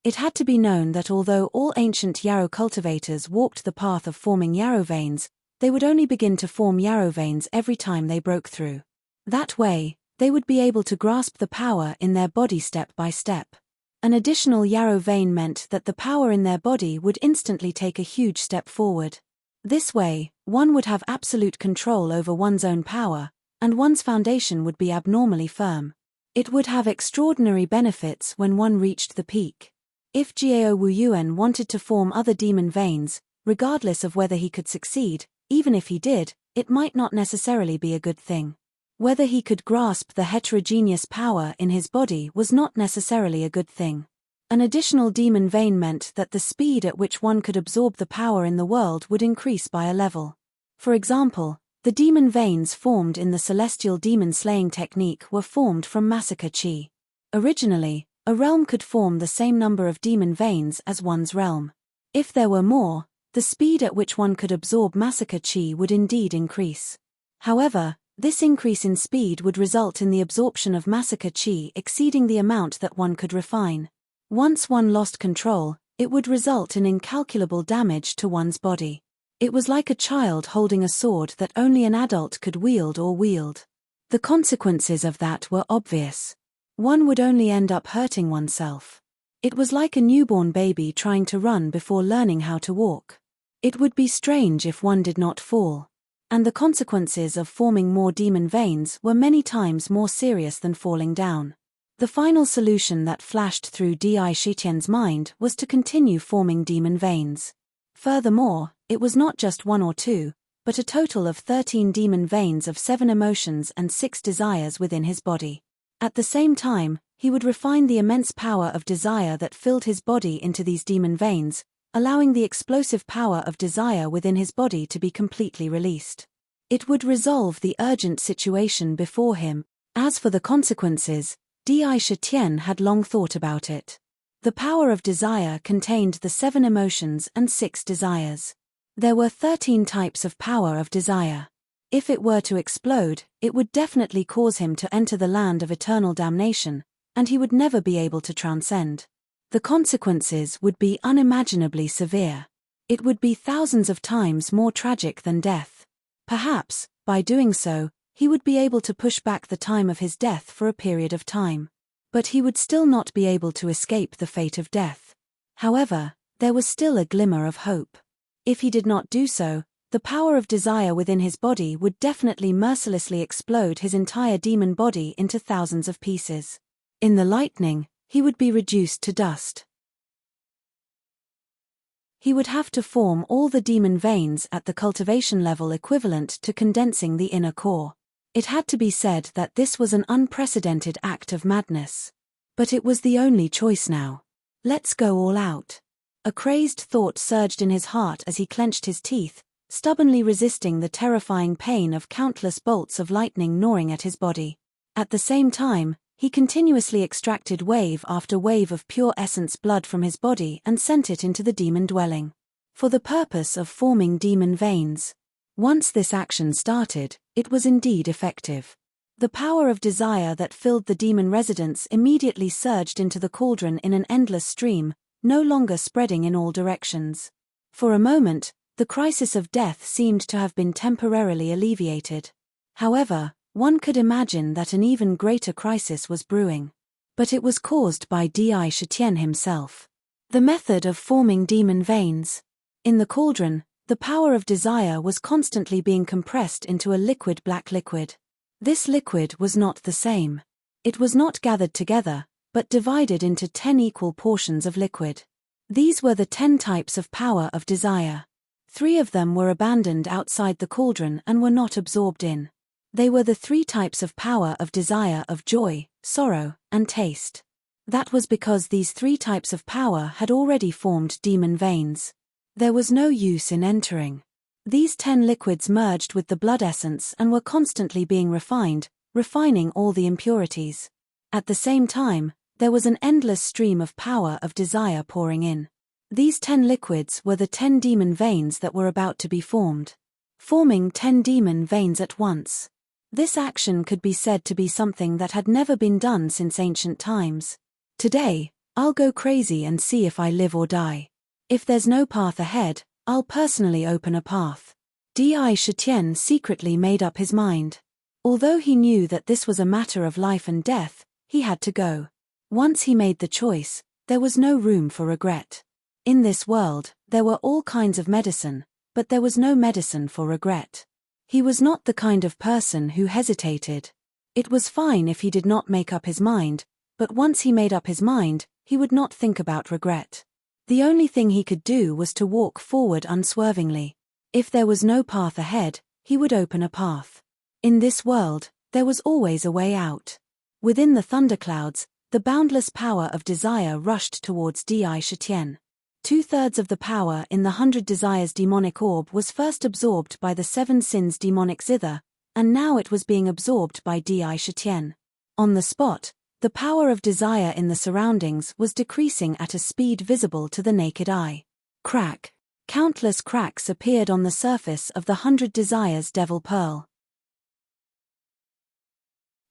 It had to be known that although all ancient yarrow cultivators walked the path of forming yarrow veins, they would only begin to form yarrow veins every time they broke through. That way, they would be able to grasp the power in their body step by step. An additional yarrow vein meant that the power in their body would instantly take a huge step forward. This way, one would have absolute control over one's own power, and one's foundation would be abnormally firm. It would have extraordinary benefits when one reached the peak. If Jiao Wuyuan wanted to form other demon veins, regardless of whether he could succeed, even if he did, it might not necessarily be a good thing. Whether he could grasp the heterogeneous power in his body was not necessarily a good thing. An additional demon vein meant that the speed at which one could absorb the power in the world would increase by a level. For example, the demon veins formed in the celestial demon slaying technique were formed from massacre chi. Originally, a realm could form the same number of demon veins as one's realm. If there were more, the speed at which one could absorb massacre chi would indeed increase. However, this increase in speed would result in the absorption of massacre chi exceeding the amount that one could refine. Once one lost control, it would result in incalculable damage to one's body. It was like a child holding a sword that only an adult could wield or wield. The consequences of that were obvious. One would only end up hurting oneself. It was like a newborn baby trying to run before learning how to walk. It would be strange if one did not fall. And the consequences of forming more demon veins were many times more serious than falling down. The final solution that flashed through Di Shitian's mind was to continue forming demon veins. Furthermore, it was not just 1 or 2, but a total of 13 demon veins of 7 emotions and 6 desires within his body. At the same time, he would refine the immense power of desire that filled his body into these demon veins, allowing the explosive power of desire within his body to be completely released. It would resolve the urgent situation before him, As for the consequences, Di Shitian had long thought about it. The power of desire contained the 7 emotions and 6 desires. There were 13 types of power of desire. If it were to explode, it would definitely cause him to enter the land of eternal damnation, and he would never be able to transcend. The consequences would be unimaginably severe. It would be thousands of times more tragic than death. Perhaps, by doing so, he would be able to push back the time of his death for a period of time. But he would still not be able to escape the fate of death. However, there was still a glimmer of hope. If he did not do so, the power of desire within his body would definitely mercilessly explode his entire demon body into thousands of pieces. In the lightning, he would be reduced to dust. He would have to form all the demon veins at the cultivation level equivalent to condensing the inner core. It had to be said that this was an unprecedented act of madness. But it was the only choice now. Let's go all out. A crazed thought surged in his heart as he clenched his teeth, stubbornly resisting the terrifying pain of countless bolts of lightning gnawing at his body. At the same time, he continuously extracted wave after wave of pure essence blood from his body and sent it into the demon dwelling. For the purpose of forming demon veins. Once this action started, it was indeed effective. The power of desire that filled the demon residence immediately surged into the cauldron in an endless stream, no longer spreading in all directions. For a moment, the crisis of death seemed to have been temporarily alleviated. However, one could imagine that an even greater crisis was brewing. But it was caused by Di Shitian himself. The method of forming demon veins. In the cauldron, the power of desire was constantly being compressed into a liquid black liquid. This liquid was not the same. It was not gathered together, but divided into 10 equal portions of liquid. These were the 10 types of power of desire. 3 of them were abandoned outside the cauldron and were not absorbed in. They were the 3 types of power of desire of joy, sorrow, and taste. That was because these 3 types of power had already formed demon veins. There was no use in entering. These 10 liquids merged with the blood essence and were constantly being refined, refining all the impurities. At the same time, there was an endless stream of power of desire pouring in. These 10 liquids were the 10 demon veins that were about to be formed. Forming 10 demon veins at once. This action could be said to be something that had never been done since ancient times. Today, I'll go crazy and see if I live or die. If there's no path ahead, I'll personally open a path. Di Shitian secretly made up his mind. Although he knew that this was a matter of life and death, he had to go. Once he made the choice, there was no room for regret. In this world, there were all kinds of medicine, but there was no medicine for regret. He was not the kind of person who hesitated. It was fine if he did not make up his mind, but once he made up his mind, he would not think about regret. The only thing he could do was to walk forward unswervingly. If there was no path ahead, he would open a path. In this world, there was always a way out. Within the thunderclouds, the boundless power of desire rushed towards Di Shitian. 2/3 of the power in the 100 Desires demonic orb was first absorbed by the 7 Sins demonic zither, and now it was being absorbed by Di Shitian. On the spot, the power of desire in the surroundings was decreasing at a speed visible to the naked eye. Crack. Countless cracks appeared on the surface of the 100 Desires devil pearl.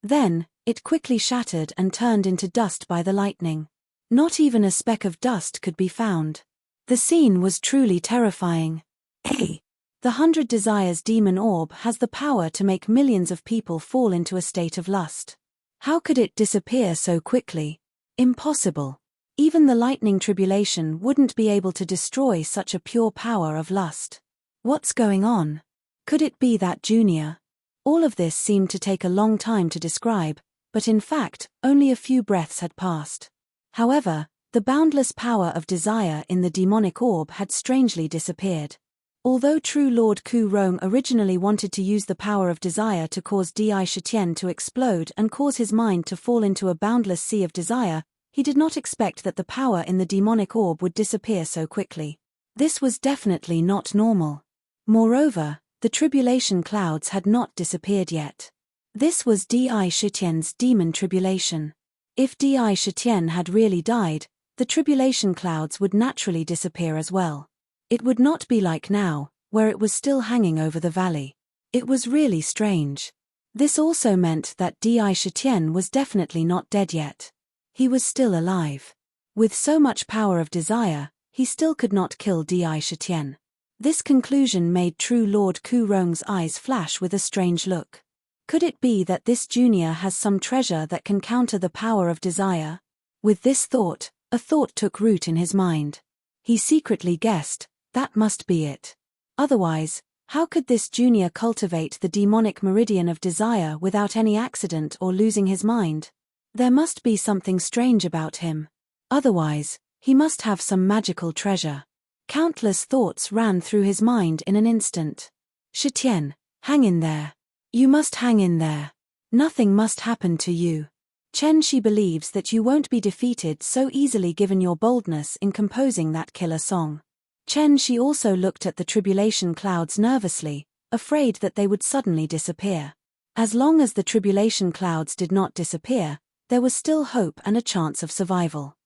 Then, it quickly shattered and turned into dust by the lightning. Not even a speck of dust could be found. The scene was truly terrifying. The 100 Desires demon orb has the power to make millions of people fall into a state of lust. How could it disappear so quickly? Impossible. Even the lightning tribulation wouldn't be able to destroy such a pure power of lust. What's going on? Could it be that Junior? All of this seemed to take a long time to describe, but in fact, only a few breaths had passed. However, the boundless power of desire in the demonic orb had strangely disappeared. Although true Lord Ku Rong originally wanted to use the power of desire to cause Di Shitian to explode and cause his mind to fall into a boundless sea of desire, he did not expect that the power in the demonic orb would disappear so quickly. This was definitely not normal. Moreover, the tribulation clouds had not disappeared yet. This was Di Shitien's demon tribulation. If Di Shitien had really died, the tribulation clouds would naturally disappear as well. It would not be like now, where it was still hanging over the valley. It was really strange. This also meant that Di Shitien was definitely not dead yet. He was still alive. With so much power of desire, he still could not kill Di Shitien. This conclusion made true Lord Ku Rong's eyes flash with a strange look. Could it be that this junior has some treasure that can counter the power of desire? With this thought, a thought took root in his mind. He secretly guessed, that must be it. Otherwise, how could this junior cultivate the demonic meridian of desire without any accident or losing his mind? There must be something strange about him. Otherwise, he must have some magical treasure. Countless thoughts ran through his mind in an instant. Shitian, hang in there. You must hang in there. Nothing must happen to you. Chen Shi believes that you won't be defeated so easily given your boldness in composing that killer song. Chen Shi also looked at the tribulation clouds nervously, afraid that they would suddenly disappear. As long as the tribulation clouds did not disappear, there was still hope and a chance of survival.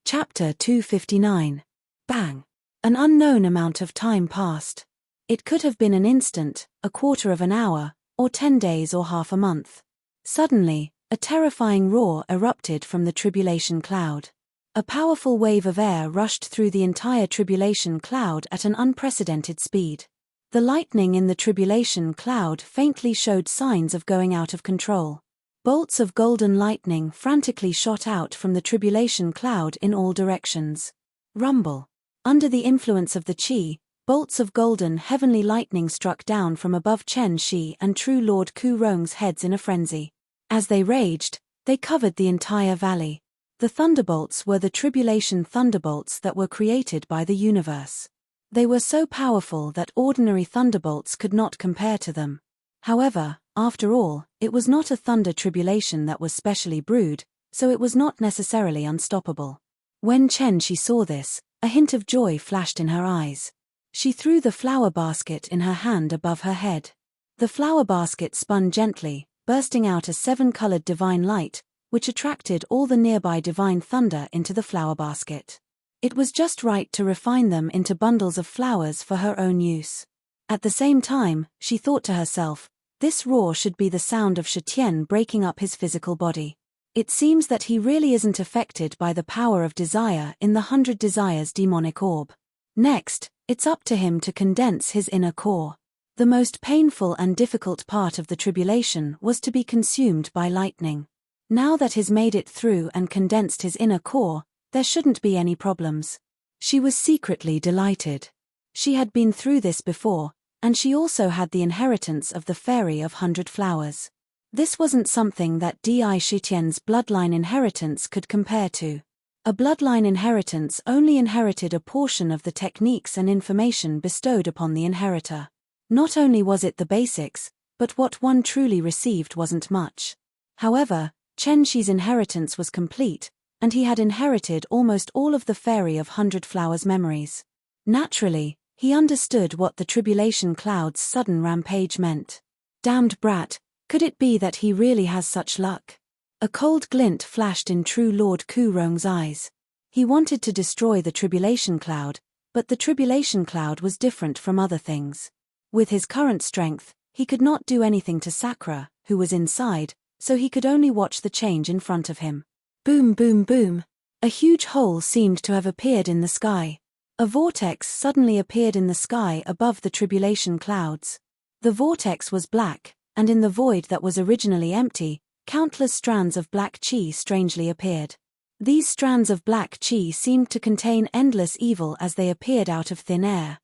Chapter 259. Bang! An unknown amount of time passed. It could have been an instant, a quarter of an hour, or 10 days or half a month. Suddenly, a terrifying roar erupted from the tribulation cloud. A powerful wave of air rushed through the entire tribulation cloud at an unprecedented speed. The lightning in the tribulation cloud faintly showed signs of going out of control. Bolts of golden lightning frantically shot out from the tribulation cloud in all directions. Rumble. Under the influence of the qi, bolts of golden heavenly lightning struck down from above Chen Shi and true Lord Ku Rong's heads in a frenzy. As they raged, they covered the entire valley. The thunderbolts were the tribulation thunderbolts that were created by the universe. They were so powerful that ordinary thunderbolts could not compare to them. However, after all, it was not a thunder tribulation that was specially brewed, so it was not necessarily unstoppable. When Chen Shi saw this, a hint of joy flashed in her eyes. She threw the flower basket in her hand above her head. The flower basket spun gently, bursting out a 7-colored divine light, which attracted all the nearby divine thunder into the flower basket. It was just right to refine them into bundles of flowers for her own use. At the same time, she thought to herself, this roar should be the sound of Shitian breaking up his physical body. It seems that he really isn't affected by the power of desire in the 100 Desires demonic orb. Next, it's up to him to condense his inner core. The most painful and difficult part of the tribulation was to be consumed by lightning. Now that he's made it through and condensed his inner core, there shouldn't be any problems. She was secretly delighted. She had been through this before, and she also had the inheritance of the Fairy of 100 Flowers. This wasn't something that Di Shitian's bloodline inheritance could compare to. A bloodline inheritance only inherited a portion of the techniques and information bestowed upon the inheritor. Not only was it the basics, but what one truly received wasn't much. However, Chen Shi's inheritance was complete, and he had inherited almost all of the Fairy of 100 Flowers memories. Naturally, he understood what the tribulation cloud's sudden rampage meant. Damned brat, could it be that he really has such luck? A cold glint flashed in true Lord Ku Rong's eyes. He wanted to destroy the tribulation cloud, but the tribulation cloud was different from other things. With his current strength, he could not do anything to Sakura, who was inside, so he could only watch the change in front of him. Boom boom boom. A huge hole seemed to have appeared in the sky. A vortex suddenly appeared in the sky above the tribulation clouds. The vortex was black, and in the void that was originally empty, countless strands of black qi strangely appeared. These strands of black qi seemed to contain endless evil as they appeared out of thin air.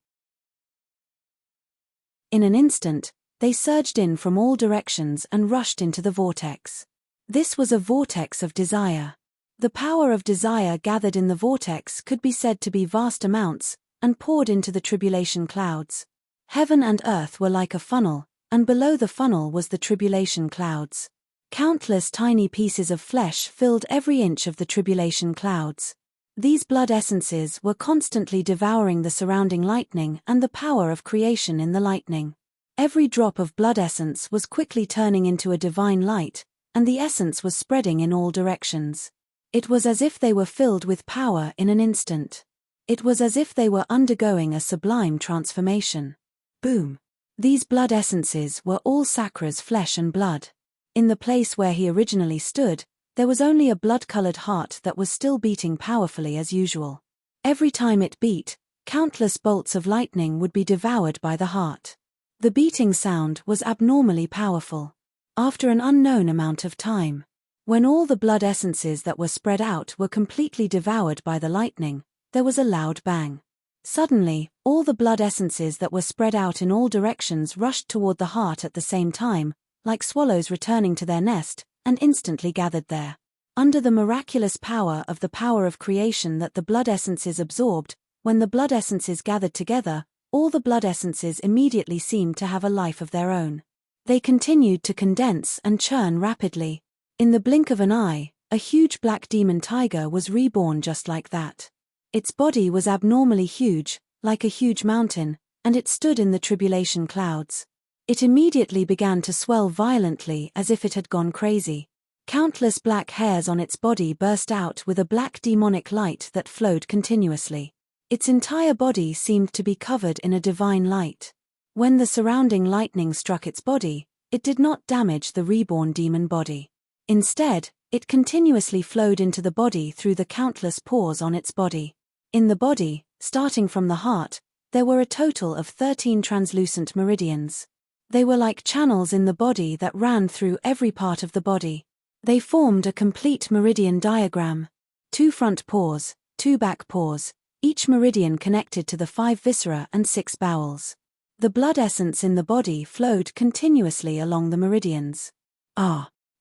In an instant, they surged in from all directions and rushed into the vortex. This was a vortex of desire. The power of desire gathered in the vortex could be said to be vast amounts, and poured into the tribulation clouds. Heaven and earth were like a funnel, and below the funnel was the tribulation clouds. Countless tiny pieces of flesh filled every inch of the tribulation clouds. These blood essences were constantly devouring the surrounding lightning and the power of creation in the lightning. Every drop of blood essence was quickly turning into a divine light, and the essence was spreading in all directions. It was as if they were filled with power in an instant. It was as if they were undergoing a sublime transformation. Boom! These blood essences were all Sakra's flesh and blood. In the place where he originally stood, there was only a blood-colored heart that was still beating powerfully as usual. Every time it beat, countless bolts of lightning would be devoured by the heart. The beating sound was abnormally powerful. After an unknown amount of time, when all the blood essences that were spread out were completely devoured by the lightning, there was a loud bang. Suddenly, all the blood essences that were spread out in all directions rushed toward the heart at the same time, like swallows returning to their nest, and instantly gathered there. Under the miraculous power of creation that the blood essences absorbed, when the blood essences gathered together, all the blood essences immediately seemed to have a life of their own. They continued to condense and churn rapidly. In the blink of an eye, a huge black demon tiger was reborn just like that. Its body was abnormally huge, like a huge mountain, and it stood in the tribulation clouds. It immediately began to swell violently as if it had gone crazy. Countless black hairs on its body burst out with a black demonic light that flowed continuously. Its entire body seemed to be covered in a divine light. When the surrounding lightning struck its body, it did not damage the reborn demon body. Instead, it continuously flowed into the body through the countless pores on its body. In the body, starting from the heart, there were a total of 13 translucent meridians. They were like channels in the body that ran through every part of the body. They formed a complete meridian diagram. 2 front pores, 2 back pores, each meridian connected to the 5 viscera and 6 bowels. The blood essence in the body flowed continuously along the meridians.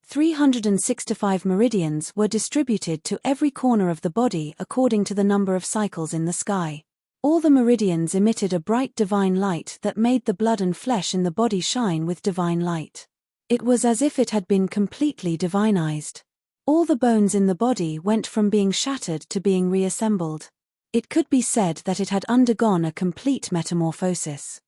365 meridians were distributed to every corner of the body according to the number of cycles in the sky. All the meridians emitted a bright divine light that made the blood and flesh in the body shine with divine light. It was as if it had been completely divinized. All the bones in the body went from being shattered to being reassembled. It could be said that it had undergone a complete metamorphosis.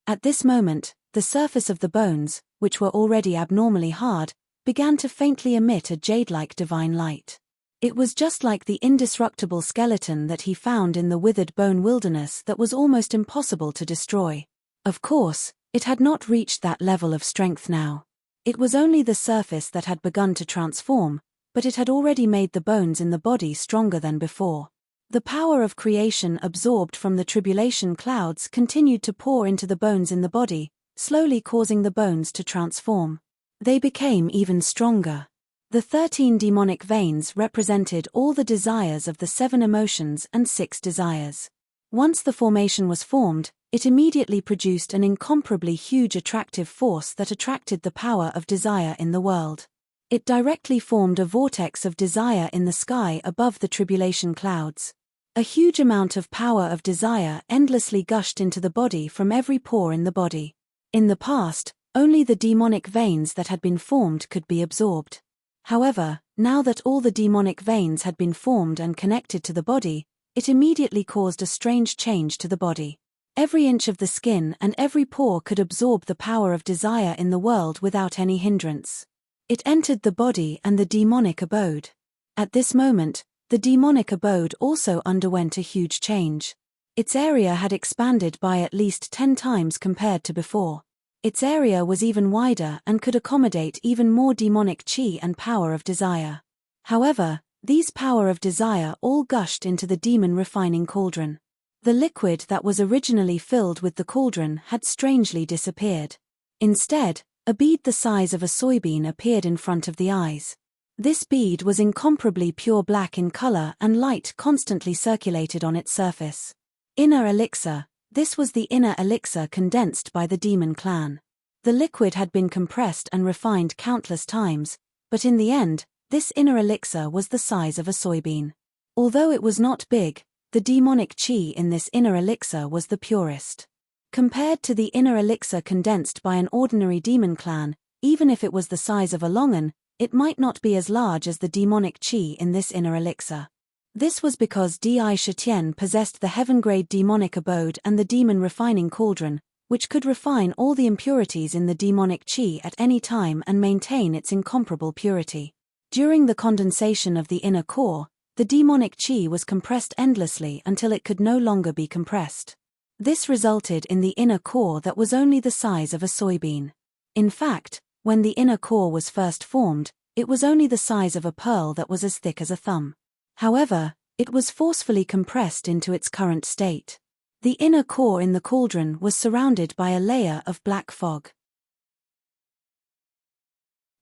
At this moment, the surface of the bones, which were already abnormally hard, began to faintly emit a jade-like divine light. It was just like the indestructible skeleton that he found in the withered bone wilderness that was almost impossible to destroy. Of course, it had not reached that level of strength now. It was only the surface that had begun to transform, but it had already made the bones in the body stronger than before. The power of creation absorbed from the tribulation clouds continued to pour into the bones in the body, slowly causing the bones to transform. They became even stronger. The 13 demonic veins represented all the desires of the 7 emotions and 6 desires. Once the formation was formed, it immediately produced an incomparably huge attractive force that attracted the power of desire in the world. It directly formed a vortex of desire in the sky above the tribulation clouds. A huge amount of power of desire endlessly gushed into the body from every pore in the body. In the past, only the demonic veins that had been formed could be absorbed. However, now that all the demonic veins had been formed and connected to the body, it immediately caused a strange change to the body. Every inch of the skin and every pore could absorb the power of desire in the world without any hindrance. It entered the body and the demonic abode. At this moment, the demonic abode also underwent a huge change. Its area had expanded by at least 10 times compared to before. Its area was even wider and could accommodate even more demonic chi and power of desire. However, these power of desire all gushed into the demon refining cauldron. The liquid that was originally filled with the cauldron had strangely disappeared. Instead, a bead the size of a soybean appeared in front of the eyes. This bead was incomparably pure black in color and light constantly circulated on its surface. Inner elixir. This was the inner elixir condensed by the demon clan. The liquid had been compressed and refined countless times, but in the end, this inner elixir was the size of a soybean. Although it was not big, the demonic chi in this inner elixir was the purest. Compared to the inner elixir condensed by an ordinary demon clan, even if it was the size of a longan, it might not be as large as the demonic chi in this inner elixir. This was because Di Shitian possessed the heaven-grade demonic abode and the demon refining cauldron, which could refine all the impurities in the demonic chi at any time and maintain its incomparable purity. During the condensation of the inner core, the demonic chi was compressed endlessly until it could no longer be compressed. This resulted in the inner core that was only the size of a soybean. In fact, when the inner core was first formed, it was only the size of a pearl that was as thick as a thumb. However, it was forcefully compressed into its current state. The inner core in the cauldron was surrounded by a layer of black fog.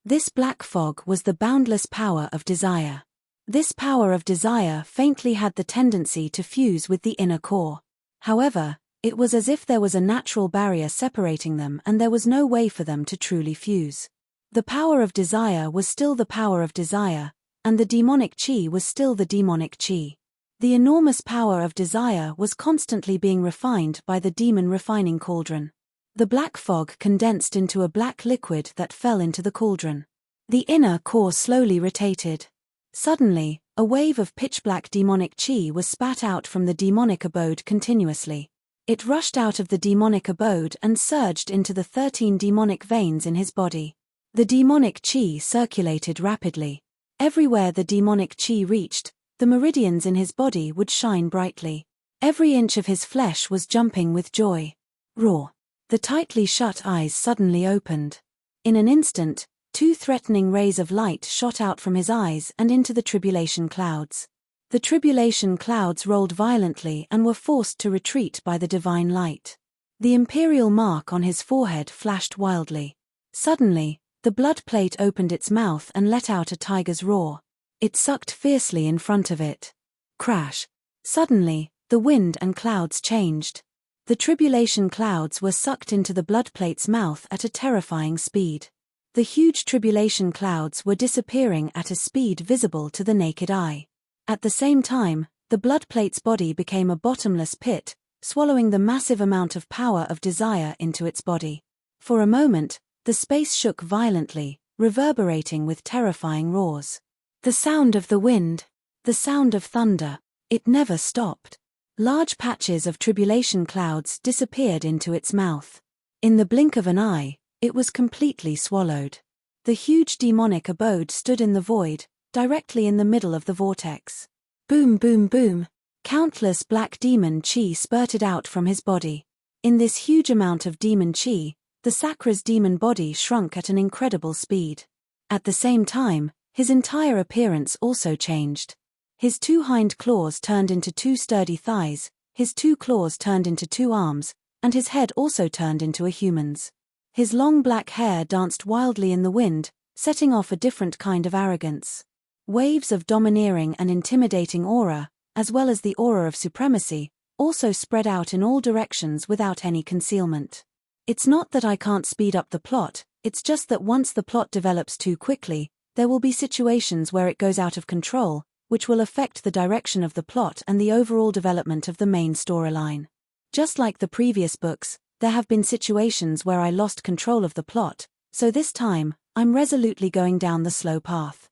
This black fog was the boundless power of desire. This power of desire faintly had the tendency to fuse with the inner core. However, it was as if there was a natural barrier separating them and there was no way for them to truly fuse. The power of desire was still the power of desire, and the demonic chi was still the demonic chi. The enormous power of desire was constantly being refined by the demon refining cauldron. The black fog condensed into a black liquid that fell into the cauldron. The inner core slowly rotated. Suddenly, a wave of pitch-black demonic chi was spat out from the demonic abode continuously. It rushed out of the demonic abode and surged into the 13 demonic veins in his body. The demonic chi circulated rapidly. Everywhere the demonic chi reached, the meridians in his body would shine brightly. Every inch of his flesh was jumping with joy. Roar! The tightly shut eyes suddenly opened. In an instant, 2 threatening rays of light shot out from his eyes and into the tribulation clouds. The tribulation clouds rolled violently and were forced to retreat by the divine light. The imperial mark on his forehead flashed wildly. Suddenly, the blood plate opened its mouth and let out a tiger's roar. It sucked fiercely in front of it. Crash! Suddenly, the wind and clouds changed. The tribulation clouds were sucked into the blood plate's mouth at a terrifying speed. The huge tribulation clouds were disappearing at a speed visible to the naked eye. At the same time, the blood plate's body became a bottomless pit, swallowing the massive amount of power of desire into its body. For a moment, the space shook violently, reverberating with terrifying roars. The sound of the wind, the sound of thunder, it never stopped. Large patches of tribulation clouds disappeared into its mouth. In the blink of an eye, it was completely swallowed. The huge demonic abode stood in the void, directly in the middle of the vortex. Boom, boom, boom. Countless black demon chi spurted out from his body. In this huge amount of demon chi, the Sakra's demon body shrunk at an incredible speed. At the same time, his entire appearance also changed. His 2 hind claws turned into 2 sturdy thighs, his 2 claws turned into 2 arms, and his head also turned into a human's. His long black hair danced wildly in the wind, setting off a different kind of arrogance. Waves of domineering and intimidating aura, as well as the aura of supremacy, also spread out in all directions without any concealment. It's not that I can't speed up the plot, it's just that once the plot develops too quickly, there will be situations where it goes out of control, which will affect the direction of the plot and the overall development of the main storyline. Just like the previous books, there have been situations where I lost control of the plot, so this time, I'm resolutely going down the slow path.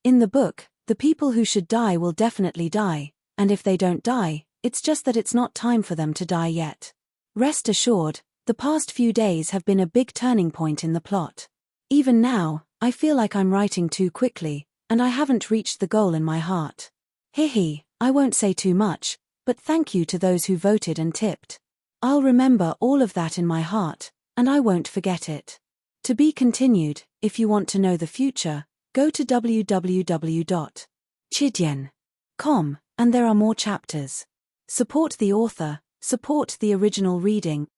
In the book, the people who should die will definitely die, and if they don't die, it's just that it's not time for them to die yet. Rest assured, the past few days have been a big turning point in the plot. Even now, I feel like I'm writing too quickly, and I haven't reached the goal in my heart. Hehe, I won't say too much, but thank you to those who voted and tipped. I'll remember all of that in my heart, and I won't forget it. To be continued, if you want to know the future, go to www.chidian.com, and there are more chapters. Support the author, support the original reading.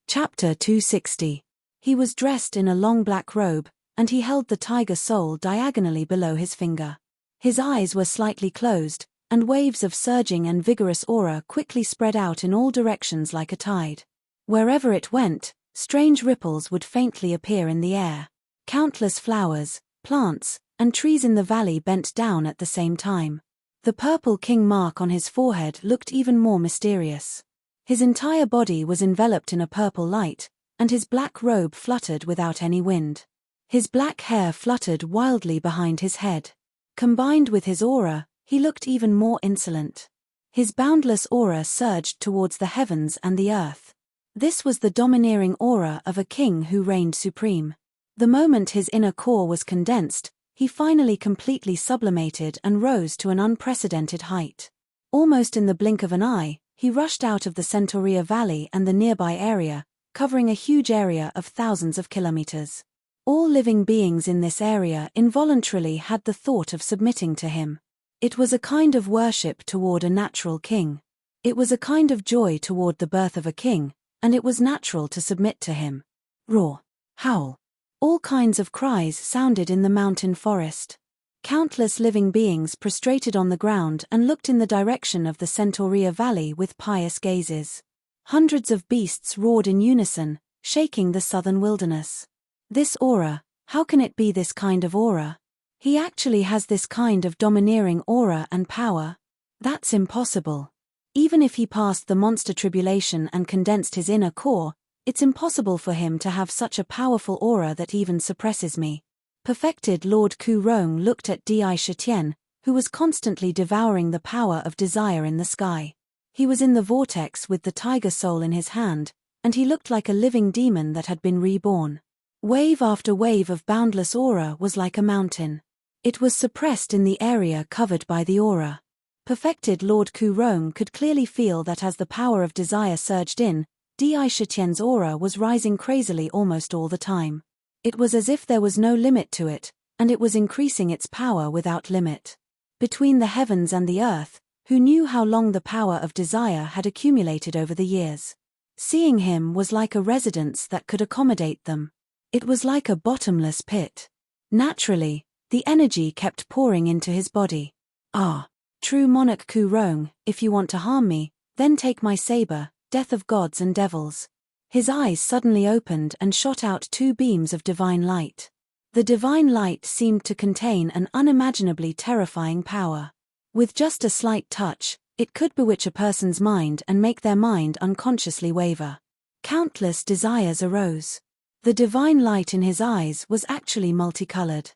Chapter 260. He was dressed in a long black robe, and he held the tiger soul diagonally below his finger. His eyes were slightly closed, and waves of surging and vigorous aura quickly spread out in all directions like a tide. Wherever it went, strange ripples would faintly appear in the air. Countless flowers, plants, and trees in the valley bent down at the same time. The purple king mark on his forehead looked even more mysterious. His entire body was enveloped in a purple light, and his black robe fluttered without any wind. His black hair fluttered wildly behind his head. Combined with his aura, he looked even more insolent. His boundless aura surged towards the heavens and the earth. This was the domineering aura of a king who reigned supreme. The moment his inner core was condensed, he finally completely sublimated and rose to an unprecedented height. Almost in the blink of an eye, he rushed out of the Centaurea Valley and the nearby area, covering a huge area of thousands of kilometers. All living beings in this area involuntarily had the thought of submitting to him. It was a kind of worship toward a natural king. It was a kind of joy toward the birth of a king, and it was natural to submit to him. Roar. Howl. All kinds of cries sounded in the mountain forest. Countless living beings prostrated on the ground and looked in the direction of the Centaurea Valley with pious gazes. Hundreds of beasts roared in unison, shaking the southern wilderness. This aura, how can it be this kind of aura? He actually has this kind of domineering aura and power. That's impossible. Even if he passed the monster tribulation and condensed his inner core, it's impossible for him to have such a powerful aura that even suppresses me. Perfected Lord Ku Rong looked at Di Shitian, who was constantly devouring the power of desire in the sky. He was in the vortex with the tiger soul in his hand, and he looked like a living demon that had been reborn. Wave after wave of boundless aura was like a mountain. It was suppressed in the area covered by the aura. Perfected Lord Ku Rong could clearly feel that as the power of desire surged in, Di Shitian's aura was rising crazily almost all the time. It was as if there was no limit to it, and it was increasing its power without limit. Between the heavens and the earth, who knew how long the power of desire had accumulated over the years? Seeing him was like a residence that could accommodate them. It was like a bottomless pit. Naturally, the energy kept pouring into his body. Ah, true monarch Ku Rong, if you want to harm me, then take my saber, death of gods and devils. His eyes suddenly opened and shot out two beams of divine light. The divine light seemed to contain an unimaginably terrifying power. With just a slight touch, it could bewitch a person's mind and make their mind unconsciously waver. Countless desires arose. The divine light in his eyes was actually multicolored.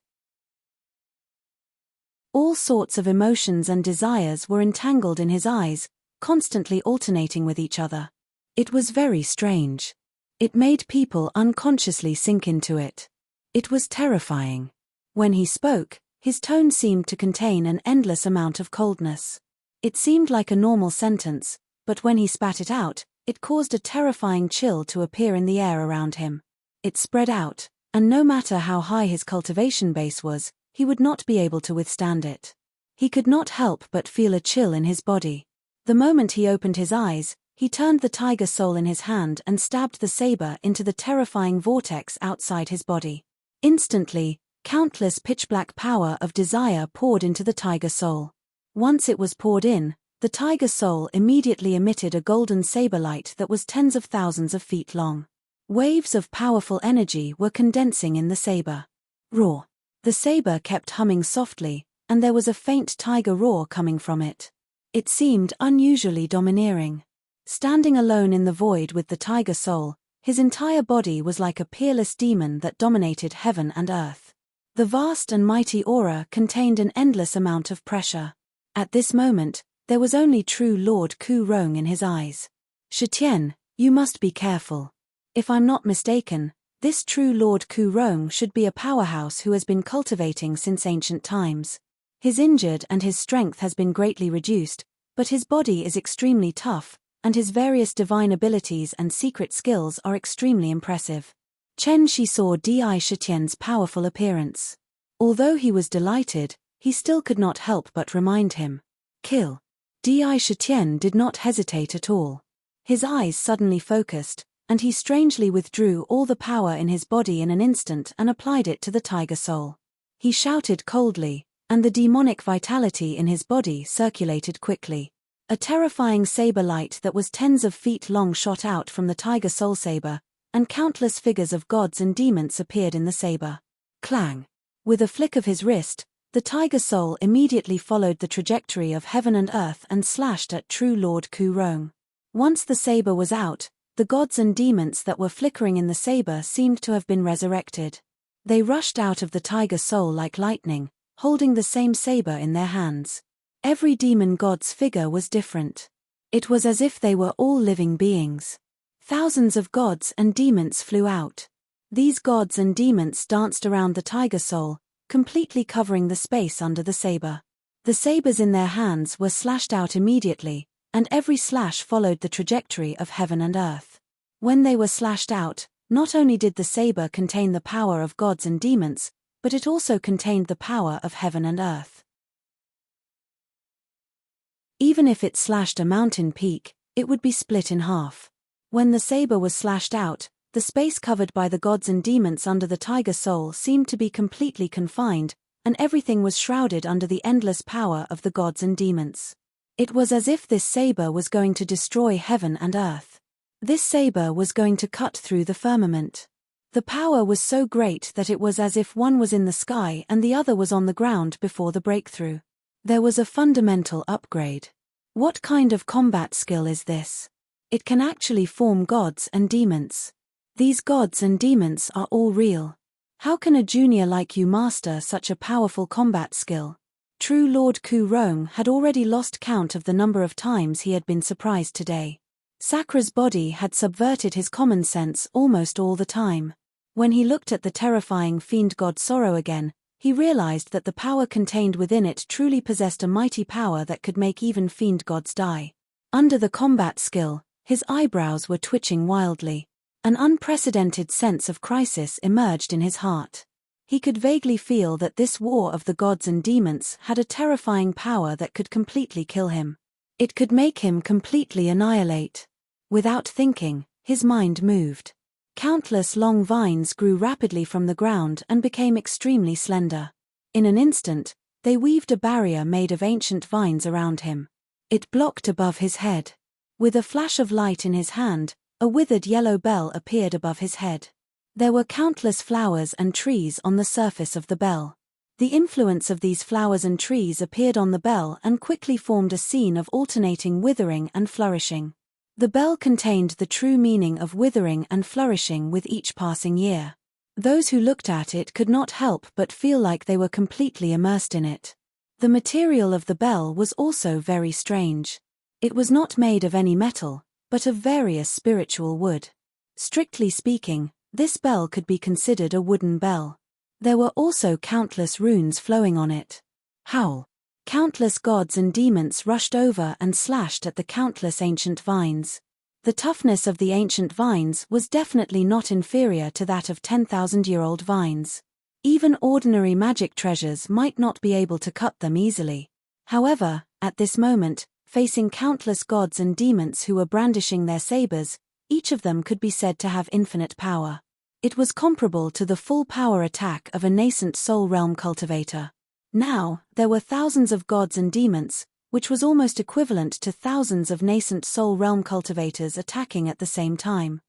All sorts of emotions and desires were entangled in his eyes, constantly alternating with each other. It was very strange. It made people unconsciously sink into it. It was terrifying. When he spoke, his tone seemed to contain an endless amount of coldness. It seemed like a normal sentence, but when he spat it out, it caused a terrifying chill to appear in the air around him. It spread out, and no matter how high his cultivation base was, he would not be able to withstand it. He could not help but feel a chill in his body. The moment he opened his eyes, he turned the tiger soul in his hand and stabbed the saber into the terrifying vortex outside his body. Instantly, countless pitch-black power of desire poured into the tiger soul. Once it was poured in, the tiger soul immediately emitted a golden saber light that was tens of thousands of feet long. Waves of powerful energy were condensing in the saber. Roar. The saber kept humming softly, and there was a faint tiger roar coming from it. It seemed unusually domineering. Standing alone in the void with the tiger soul, his entire body was like a peerless demon that dominated heaven and earth. The vast and mighty aura contained an endless amount of pressure. At this moment, there was only true Lord Ku Rong in his eyes. Shitian, you must be careful. If I'm not mistaken, this true Lord Ku Rong should be a powerhouse who has been cultivating since ancient times. His injured and his strength has been greatly reduced, but his body is extremely tough, and his various divine abilities and secret skills are extremely impressive. Chen Shi saw Di Shitian's powerful appearance. Although he was delighted, he still could not help but remind him. Kill. Di Shitian did not hesitate at all. His eyes suddenly focused, and he strangely withdrew all the power in his body in an instant and applied it to the tiger soul. He shouted coldly, and the demonic vitality in his body circulated quickly. A terrifying saber light that was tens of feet long shot out from the tiger soul saber, and countless figures of gods and demons appeared in the saber. Clang! With a flick of his wrist, the tiger soul immediately followed the trajectory of heaven and earth and slashed at true Lord Ku Rong. Once the saber was out, the gods and demons that were flickering in the saber seemed to have been resurrected. They rushed out of the tiger soul like lightning, holding the same saber in their hands. Every demon god's figure was different. It was as if they were all living beings. Thousands of gods and demons flew out. These gods and demons danced around the tiger soul, completely covering the space under the saber. The sabers in their hands were slashed out immediately, and every slash followed the trajectory of heaven and earth. When they were slashed out, not only did the saber contain the power of gods and demons, but it also contained the power of heaven and earth. Even if it slashed a mountain peak, it would be split in half. When the saber was slashed out, the space covered by the gods and demons under the tiger soul seemed to be completely confined, and everything was shrouded under the endless power of the gods and demons. It was as if this saber was going to destroy heaven and earth. This saber was going to cut through the firmament. The power was so great that it was as if one was in the sky and the other was on the ground before the breakthrough. There was a fundamental upgrade. What kind of combat skill is this? It can actually form gods and demons. These gods and demons are all real. How can a junior like you master such a powerful combat skill? True Lord Ku Rong had already lost count of the number of times he had been surprised today. Sakra's body had subverted his common sense almost all the time. When he looked at the terrifying fiend god Sorrow again, he realized that the power contained within it truly possessed a mighty power that could make even fiend gods die. Under the combat skill, his eyebrows were twitching wildly. An unprecedented sense of crisis emerged in his heart. He could vaguely feel that this war of the gods and demons had a terrifying power that could completely kill him. It could make him completely annihilate. Without thinking, his mind moved. Countless long vines grew rapidly from the ground and became extremely slender. In an instant, they weaved a barrier made of ancient vines around him. It blocked above his head. With a flash of light in his hand, a withered yellow bell appeared above his head. There were countless flowers and trees on the surface of the bell. The influence of these flowers and trees appeared on the bell and quickly formed a scene of alternating withering and flourishing. The bell contained the true meaning of withering and flourishing with each passing year. Those who looked at it could not help but feel like they were completely immersed in it. The material of the bell was also very strange. It was not made of any metal, but of various spiritual wood. Strictly speaking, this bell could be considered a wooden bell. There were also countless runes flowing on it. Howl! Countless gods and demons rushed over and slashed at the countless ancient vines. The toughness of the ancient vines was definitely not inferior to that of 10,000-year-old vines. Even ordinary magic treasures might not be able to cut them easily. However, at this moment, facing countless gods and demons who were brandishing their sabers, each of them could be said to have infinite power. It was comparable to the full power attack of a nascent soul realm cultivator. Now, there were thousands of gods and demons, which was almost equivalent to thousands of nascent soul realm cultivators attacking at the same time.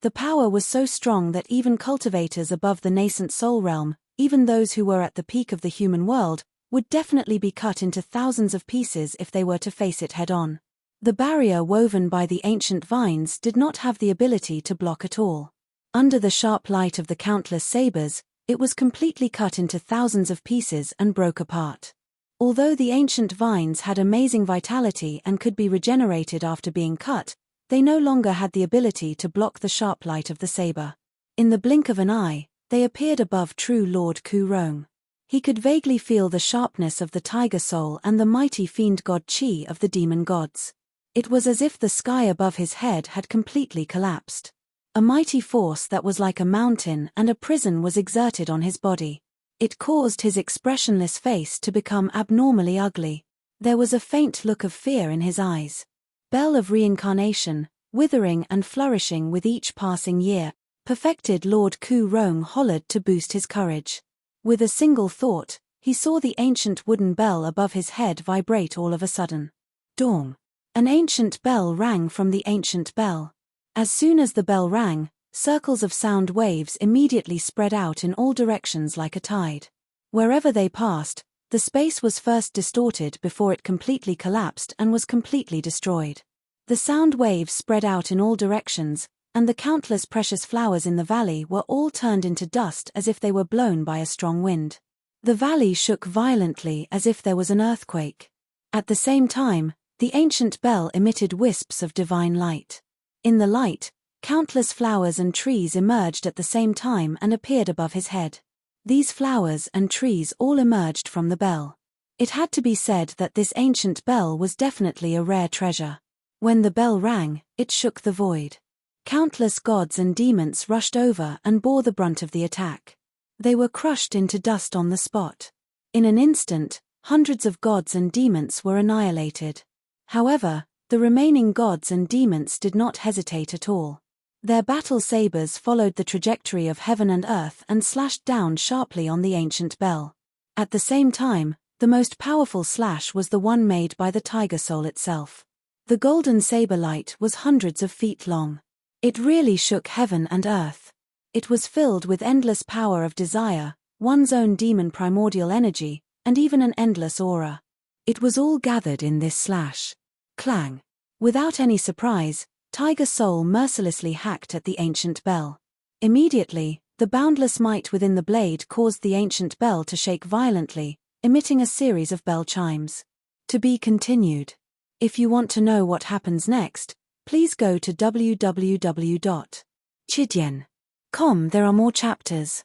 The power was so strong that even cultivators above the nascent soul realm, even those who were at the peak of the human world, would definitely be cut into thousands of pieces if they were to face it head-on. The barrier woven by the ancient vines did not have the ability to block at all. Under the sharp light of the countless sabers, it was completely cut into thousands of pieces and broke apart. Although the ancient vines had amazing vitality and could be regenerated after being cut, they no longer had the ability to block the sharp light of the saber. In the blink of an eye, they appeared above true Lord Ku Rong. He could vaguely feel the sharpness of the tiger soul and the mighty fiend god Chi of the demon gods. It was as if the sky above his head had completely collapsed. A mighty force that was like a mountain and a prison was exerted on his body. It caused his expressionless face to become abnormally ugly. There was a faint look of fear in his eyes. Bell of reincarnation, withering and flourishing with each passing year, perfected Lord Ku Rong hollered to boost his courage. With a single thought, he saw the ancient wooden bell above his head vibrate all of a sudden. Dong! An ancient bell rang from the ancient bell. As soon as the bell rang, circles of sound waves immediately spread out in all directions like a tide. Wherever they passed, The space was first distorted before it completely collapsed and was completely destroyed. The sound waves spread out in all directions, and the countless precious flowers in the valley were all turned into dust as if they were blown by a strong wind. The valley shook violently as if there was an earthquake. At the same time, the ancient bell emitted wisps of divine light. In the light, countless flowers and trees emerged at the same time and appeared above his head. These flowers and trees all emerged from the bell. It had to be said that this ancient bell was definitely a rare treasure. When the bell rang, it shook the void. Countless gods and demons rushed over and bore the brunt of the attack. They were crushed into dust on the spot. In an instant, hundreds of gods and demons were annihilated. However, the remaining gods and demons did not hesitate at all. Their battle sabers followed the trajectory of heaven and earth and slashed down sharply on the ancient bell. At the same time, the most powerful slash was the one made by the tiger soul itself. The golden saber light was hundreds of feet long. It really shook heaven and earth. It was filled with endless power of desire, one's own demon primordial energy, and even an endless aura. It was all gathered in this slash. Clang. Without any surprise, Tiger Soul mercilessly hacked at the ancient bell. Immediately, the boundless might within the blade caused the ancient bell to shake violently, emitting a series of bell chimes. To be continued. If you want to know what happens next, please go to www.chidien.com. There are more chapters.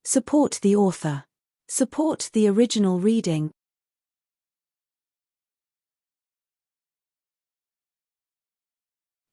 Support the author. Support the original reading.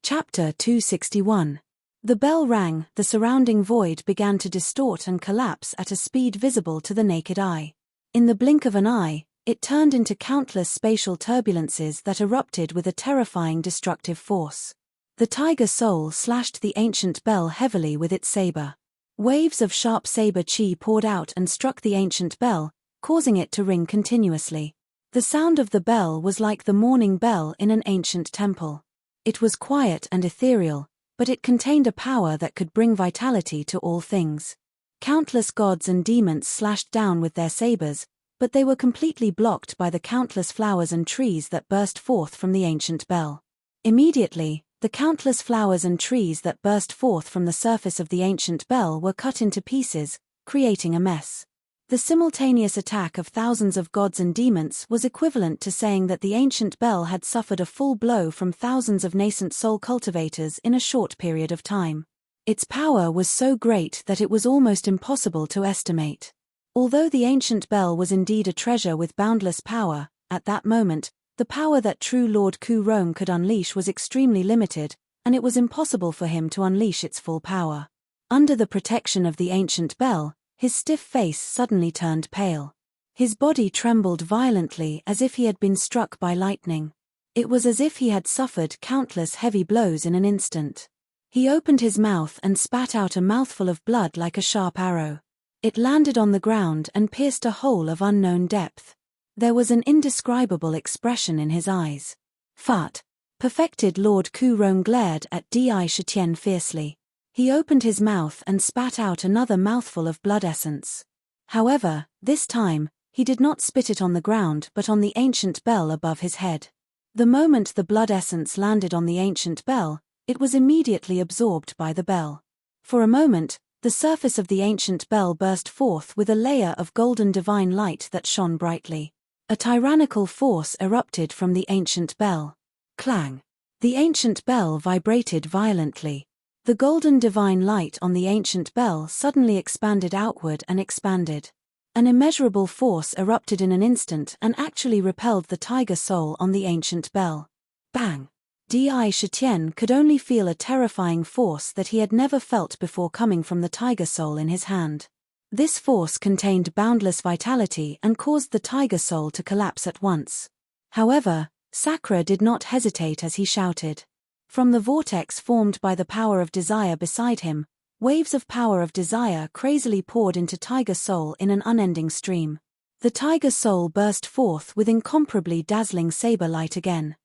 Chapter 261. The bell rang, the surrounding void began to distort and collapse at a speed visible to the naked eye. In the blink of an eye, it turned into countless spatial turbulences that erupted with a terrifying destructive force. The tiger soul slashed the ancient bell heavily with its saber. Waves of sharp saber chi poured out and struck the ancient bell, causing it to ring continuously. The sound of the bell was like the morning bell in an ancient temple. It was quiet and ethereal, but it contained a power that could bring vitality to all things. Countless gods and demons slashed down with their sabers, but they were completely blocked by the countless flowers and trees that burst forth from the ancient bell. Immediately, the countless flowers and trees that burst forth from the surface of the ancient bell were cut into pieces, creating a mess. The simultaneous attack of thousands of gods and demons was equivalent to saying that the ancient bell had suffered a full blow from thousands of nascent soul cultivators in a short period of time. Its power was so great that it was almost impossible to estimate. Although the ancient bell was indeed a treasure with boundless power, at that moment, the power that true Lord Ku Rong could unleash was extremely limited, and it was impossible for him to unleash its full power. Under the protection of the ancient bell, his stiff face suddenly turned pale. His body trembled violently as if he had been struck by lightning. It was as if he had suffered countless heavy blows in an instant. He opened his mouth and spat out a mouthful of blood like a sharp arrow. It landed on the ground and pierced a hole of unknown depth. There was an indescribable expression in his eyes. Fat. Perfected Lord Ku Rong glared at Di Shitian fiercely. He opened his mouth and spat out another mouthful of blood essence. However, this time, he did not spit it on the ground but on the ancient bell above his head. The moment the blood essence landed on the ancient bell, it was immediately absorbed by the bell. For a moment, the surface of the ancient bell burst forth with a layer of golden divine light that shone brightly. A tyrannical force erupted from the ancient bell. Clang! The ancient bell vibrated violently. The golden divine light on the ancient bell suddenly expanded outward and expanded. An immeasurable force erupted in an instant and actually repelled the tiger soul on the ancient bell. Bang! Di Shitian could only feel a terrifying force that he had never felt before coming from the tiger soul in his hand. This force contained boundless vitality and caused the tiger soul to collapse at once. However, Sakura did not hesitate as he shouted. From the vortex formed by the power of desire beside him, waves of power of desire crazily poured into Tiger Soul in an unending stream. The Tiger Soul burst forth with incomparably dazzling saber light again.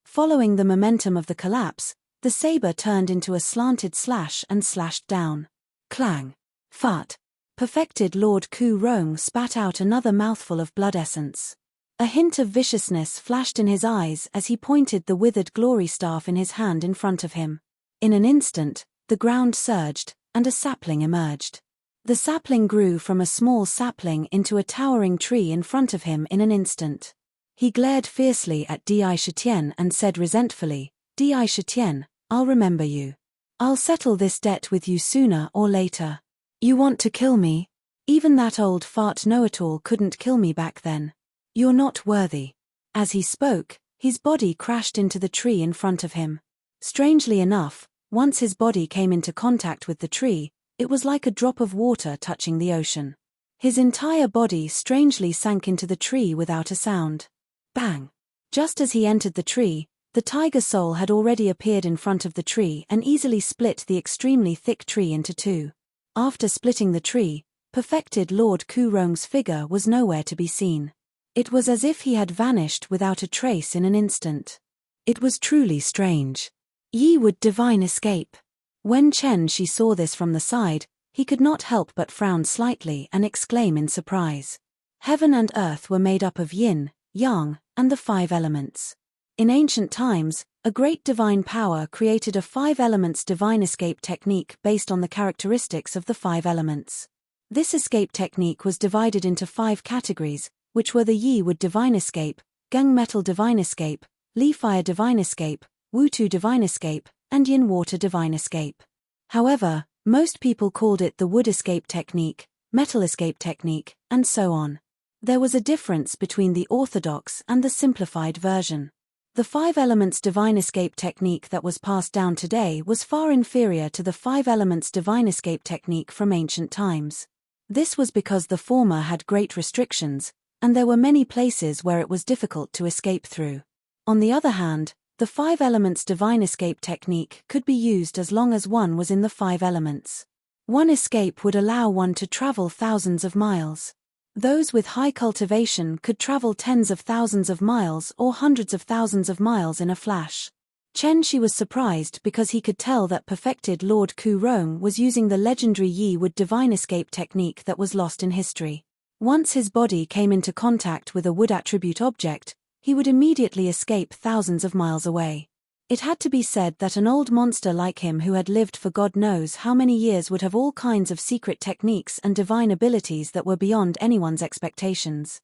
Following the momentum of the collapse, the saber turned into a slanted slash and slashed down. Clang! Fart! Perfected Lord Ku Rong spat out another mouthful of blood essence. A hint of viciousness flashed in his eyes as he pointed the withered glory staff in his hand in front of him. In an instant, the ground surged, and a sapling emerged. The sapling grew from a small sapling into a towering tree in front of him in an instant. He glared fiercely at Di Shitian and said resentfully, "Di Shitian, I'll remember you. I'll settle this debt with you sooner or later. You want to kill me? Even that old fart know-it-all couldn't kill me back then. You're not worthy." As he spoke, his body crashed into the tree in front of him. Strangely enough, once his body came into contact with the tree, it was like a drop of water touching the ocean. His entire body strangely sank into the tree without a sound. Bang! Just as he entered the tree, the tiger soul had already appeared in front of the tree and easily split the extremely thick tree into two. After splitting the tree, perfected Lord Ku Rong's figure was nowhere to be seen. It was as if he had vanished without a trace in an instant. It was truly strange. Yi would divine escape. When Chen Shi saw this from the side, he could not help but frown slightly and exclaim in surprise. Heaven and earth were made up of yin, yang, and the 5 elements. In ancient times, a great divine power created a 5 elements divine escape technique based on the characteristics of the 5 elements. This escape technique was divided into 5 categories, which were the Yi Wood divine escape, Gung Metal divine escape, Li Fire divine escape, Wu Tu divine escape, and Yin Water divine escape. However, most people called it the wood escape technique, metal escape technique, and so on. There was a difference between the orthodox and the simplified version. The 5 elements divine escape technique that was passed down today was far inferior to the 5 elements divine escape technique from ancient times. This was because the former had great restrictions, and there were many places where it was difficult to escape through. On the other hand, the 5 elements divine escape technique could be used as long as one was in the 5 elements. One escape would allow one to travel thousands of miles. Those with high cultivation could travel tens of thousands of miles or hundreds of thousands of miles in a flash. Chen Shi was surprised because he could tell that perfected Lord Ku Rong was using the legendary Yi Wood divine escape technique that was lost in history. Once his body came into contact with a wood attribute object, he would immediately escape thousands of miles away. It had to be said that an old monster like him who had lived for God knows how many years would have all kinds of secret techniques and divine abilities that were beyond anyone's expectations.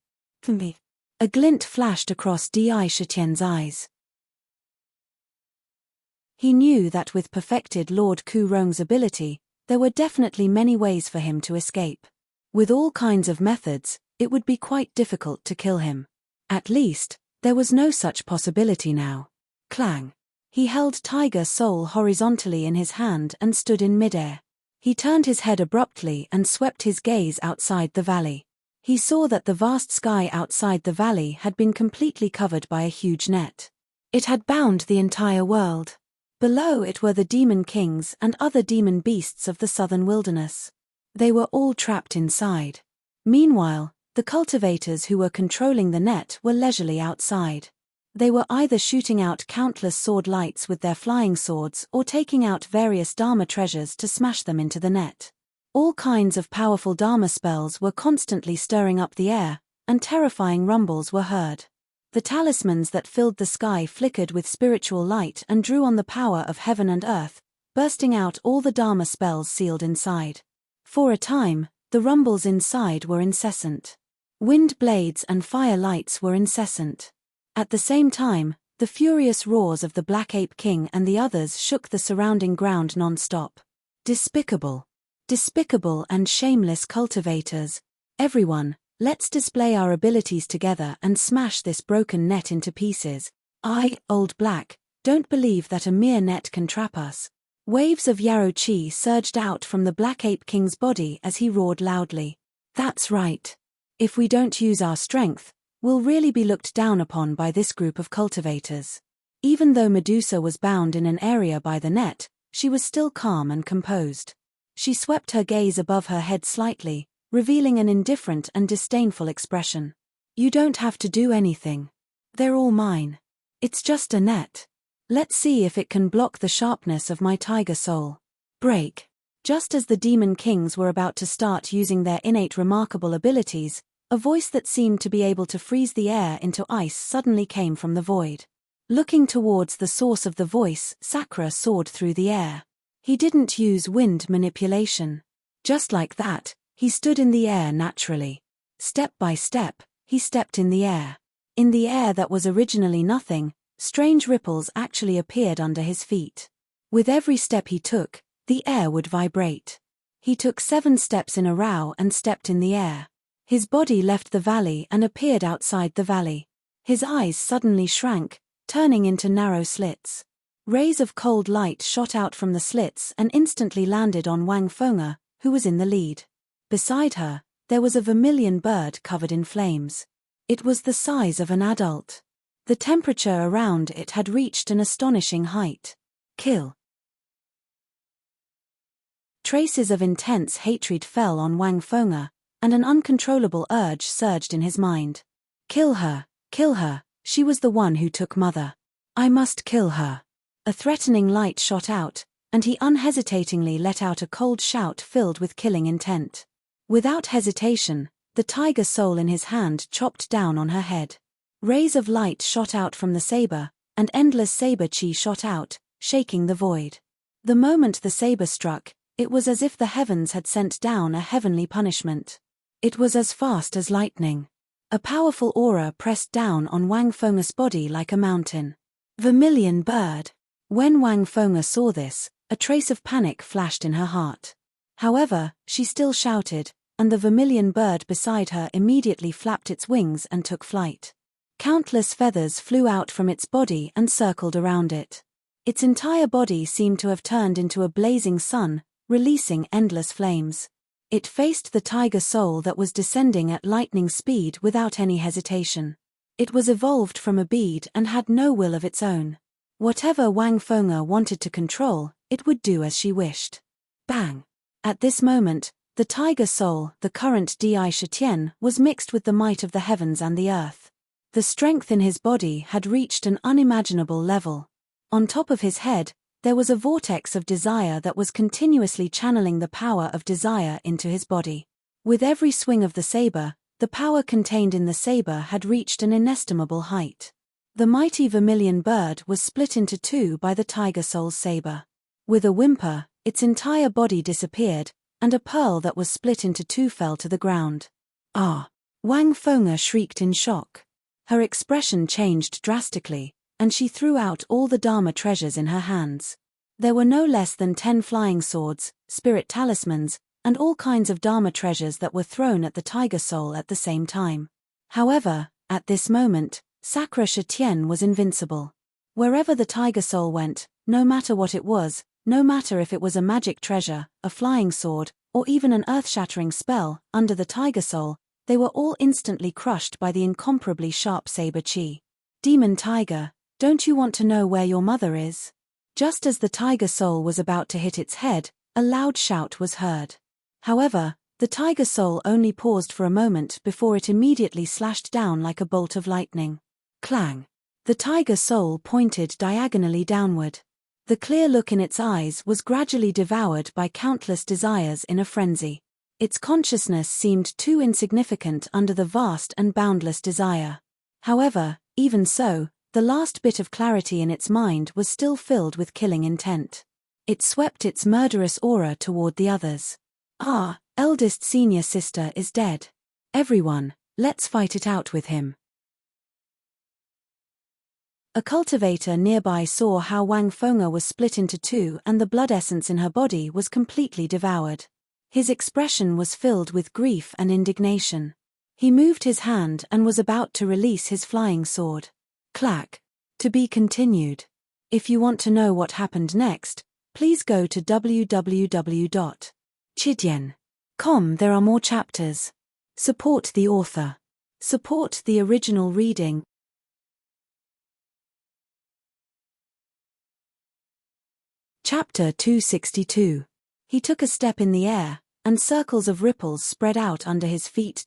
A glint flashed across Di Shitian's eyes. He knew that with perfected Lord Ku Rong's ability, there were definitely many ways for him to escape. With all kinds of methods, it would be quite difficult to kill him. At least, there was no such possibility now. Clang! He held Tiger Soul horizontally in his hand and stood in midair. He turned his head abruptly and swept his gaze outside the valley. He saw that the vast sky outside the valley had been completely covered by a huge net. It had bound the entire world. Below it were the demon kings and other demon beasts of the southern wilderness. They were all trapped inside. Meanwhile, the cultivators who were controlling the net were leisurely outside. They were either shooting out countless sword lights with their flying swords or taking out various Dharma treasures to smash them into the net. All kinds of powerful Dharma spells were constantly stirring up the air, and terrifying rumbles were heard. The talismans that filled the sky flickered with spiritual light and drew on the power of heaven and earth, bursting out all the Dharma spells sealed inside. For a time, the rumbles inside were incessant. Wind blades and fire lights were incessant. At the same time, the furious roars of the Black Ape King and the others shook the surrounding ground non-stop. Despicable. Despicable and shameless cultivators. Everyone, let's display our abilities together and smash this broken net into pieces. I, Old Black, don't believe that a mere net can trap us. Waves of yarrow chi surged out from the Black Ape King's body as he roared loudly. That's right. If we don't use our strength, we'll really be looked down upon by this group of cultivators. Even though Medusa was bound in an area by the net, she was still calm and composed. She swept her gaze above her head slightly, revealing an indifferent and disdainful expression. You don't have to do anything. They're all mine. It's just a net. Let's see if it can block the sharpness of my tiger soul. Break. Just as the demon kings were about to start using their innate remarkable abilities, a voice that seemed to be able to freeze the air into ice suddenly came from the void. Looking towards the source of the voice, Sakura soared through the air. He didn't use wind manipulation. Just like that, he stood in the air naturally. Step by step, he stepped in the air. In the air that was originally nothing, strange ripples actually appeared under his feet. With every step he took, the air would vibrate. He took 7 steps in a row and stepped in the air. His body left the valley and appeared outside the valley. His eyes suddenly shrank, turning into narrow slits. Rays of cold light shot out from the slits and instantly landed on Wang Feng'er, who was in the lead. Beside her, there was a vermilion bird covered in flames. It was the size of an adult. The temperature around it had reached an astonishing height. Kill. Traces of intense hatred fell on Wang Feng'er, and an uncontrollable urge surged in his mind. Kill her, she was the one who took Mother. I must kill her. A threatening light shot out, and he unhesitatingly let out a cold shout filled with killing intent. Without hesitation, the tiger soul in his hand chopped down on her head. Rays of light shot out from the saber, and endless saber chi shot out, shaking the void. The moment the saber struck, it was as if the heavens had sent down a heavenly punishment. It was as fast as lightning. A powerful aura pressed down on Wang Feng'er's body like a mountain. Vermilion bird. When Wang Feng'er saw this, a trace of panic flashed in her heart. However, she still shouted, and the vermilion bird beside her immediately flapped its wings and took flight. Countless feathers flew out from its body and circled around it. Its entire body seemed to have turned into a blazing sun, releasing endless flames. It faced the tiger soul that was descending at lightning speed without any hesitation. It was evolved from a bead and had no will of its own. Whatever Wang Feng'er wanted to control, it would do as she wished. Bang! At this moment, the tiger soul, the current Di Shitian, was mixed with the might of the heavens and the earth. The strength in his body had reached an unimaginable level. On top of his head, there was a vortex of desire that was continuously channeling the power of desire into his body. With every swing of the saber, the power contained in the saber had reached an inestimable height. The mighty vermilion bird was split into 2 by the tiger soul's saber. With a whimper, its entire body disappeared, and a pearl that was split into 2 fell to the ground. Ah! Wang Feng'er shrieked in shock. Her expression changed drastically, and she threw out all the Dharma treasures in her hands. There were no less than 10 flying swords, spirit talismans, and all kinds of Dharma treasures that were thrown at the tiger soul at the same time. However, at this moment, Sakura Shitian was invincible. Wherever the tiger soul went, no matter what it was, no matter if it was a magic treasure, a flying sword, or even an earth-shattering spell, under the tiger soul, they were all instantly crushed by the incomparably sharp saber chi. Demon tiger, don't you want to know where your mother is? Just as the tiger soul was about to hit its head, a loud shout was heard. However, the tiger soul only paused for a moment before it immediately slashed down like a bolt of lightning. Clang! The tiger soul pointed diagonally downward. The clear look in its eyes was gradually devoured by countless desires in a frenzy. Its consciousness seemed too insignificant under the vast and boundless desire. However, even so, the last bit of clarity in its mind was still filled with killing intent. It swept its murderous aura toward the others. Ah, eldest senior sister is dead. Everyone, let's fight it out with him. A cultivator nearby saw how Wang Feng'er was split into 2 and the blood essence in her body was completely devoured. His expression was filled with grief and indignation. He moved his hand and was about to release his flying sword. Clack. To be continued. If you want to know what happened next, please go to www.chidian.com. There are more chapters. Support the author. Support the original reading. Chapter 262. He took a step in the air, and circles of ripples spread out under his feet.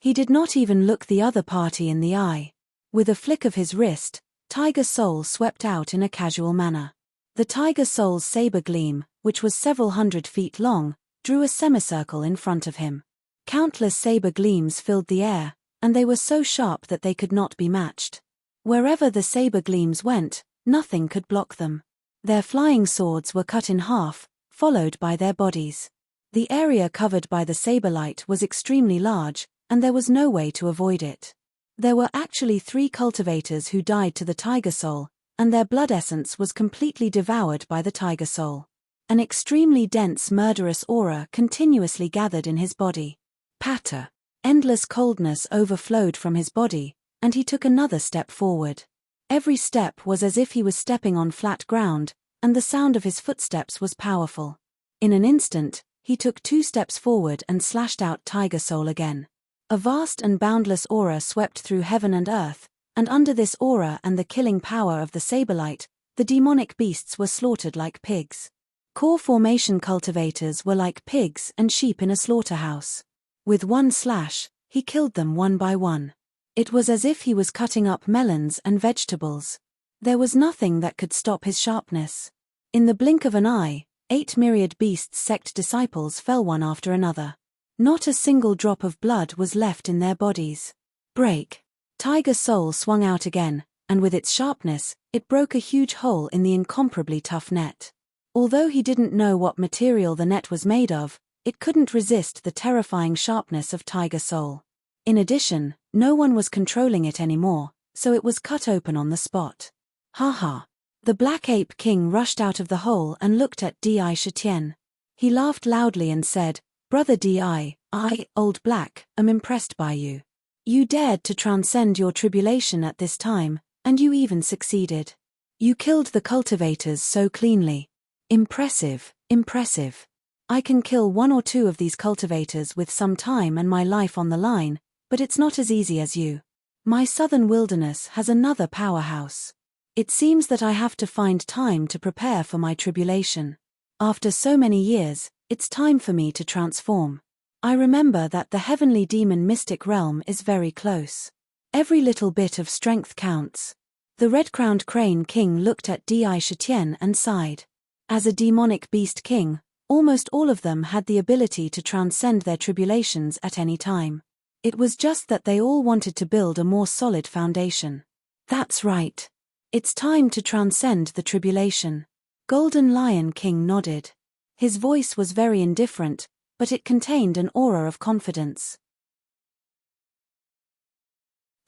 He did not even look the other party in the eye. With a flick of his wrist, Tiger Soul swept out in a casual manner. The tiger soul's saber gleam, which was several hundred feet long, drew a semicircle in front of him. Countless saber gleams filled the air, and they were so sharp that they could not be matched. Wherever the saber gleams went, nothing could block them. Their flying swords were cut in half, followed by their bodies. The area covered by the saber light was extremely large, and there was no way to avoid it. There were actually 3 cultivators who died to the tiger soul, and their blood essence was completely devoured by the tiger soul. An extremely dense murderous aura continuously gathered in his body. Patter. Endless coldness overflowed from his body, and he took another step forward. Every step was as if he was stepping on flat ground, and the sound of his footsteps was powerful. In an instant, he took 2 steps forward and slashed out tiger soul again. A vast and boundless aura swept through heaven and earth, and under this aura and the killing power of the saberlight, the demonic beasts were slaughtered like pigs. Core formation cultivators were like pigs and sheep in a slaughterhouse. With one slash, he killed them one by one. It was as if he was cutting up melons and vegetables. There was nothing that could stop his sharpness. In the blink of an eye, 8 myriad beasts' sect disciples fell one after another. Not a single drop of blood was left in their bodies. Break. Tiger soul swung out again, and with its sharpness, it broke a huge hole in the incomparably tough net. Although he didn't know what material the net was made of, it couldn't resist the terrifying sharpness of tiger soul. In addition, no one was controlling it anymore, so it was cut open on the spot. Ha ha. The Black Ape King rushed out of the hole and looked at Di Shetien. He laughed loudly and said, "Brother Di, I, Old Black, am impressed by you. You dared to transcend your tribulation at this time, and you even succeeded. You killed the cultivators so cleanly. Impressive, impressive. I can kill 1 or 2 of these cultivators with some time and my life on the line, but it's not as easy as you. My southern wilderness has another powerhouse. It seems that I have to find time to prepare for my tribulation. After so many years, it's time for me to transform. I remember that the heavenly demon mystic realm is very close. Every little bit of strength counts." The red-crowned crane king looked at Di Shetien and sighed. As a demonic beast king, almost all of them had the ability to transcend their tribulations at any time. It was just that they all wanted to build a more solid foundation. "That's right. It's time to transcend the tribulation." Golden Lion King nodded. His voice was very indifferent, but it contained an aura of confidence.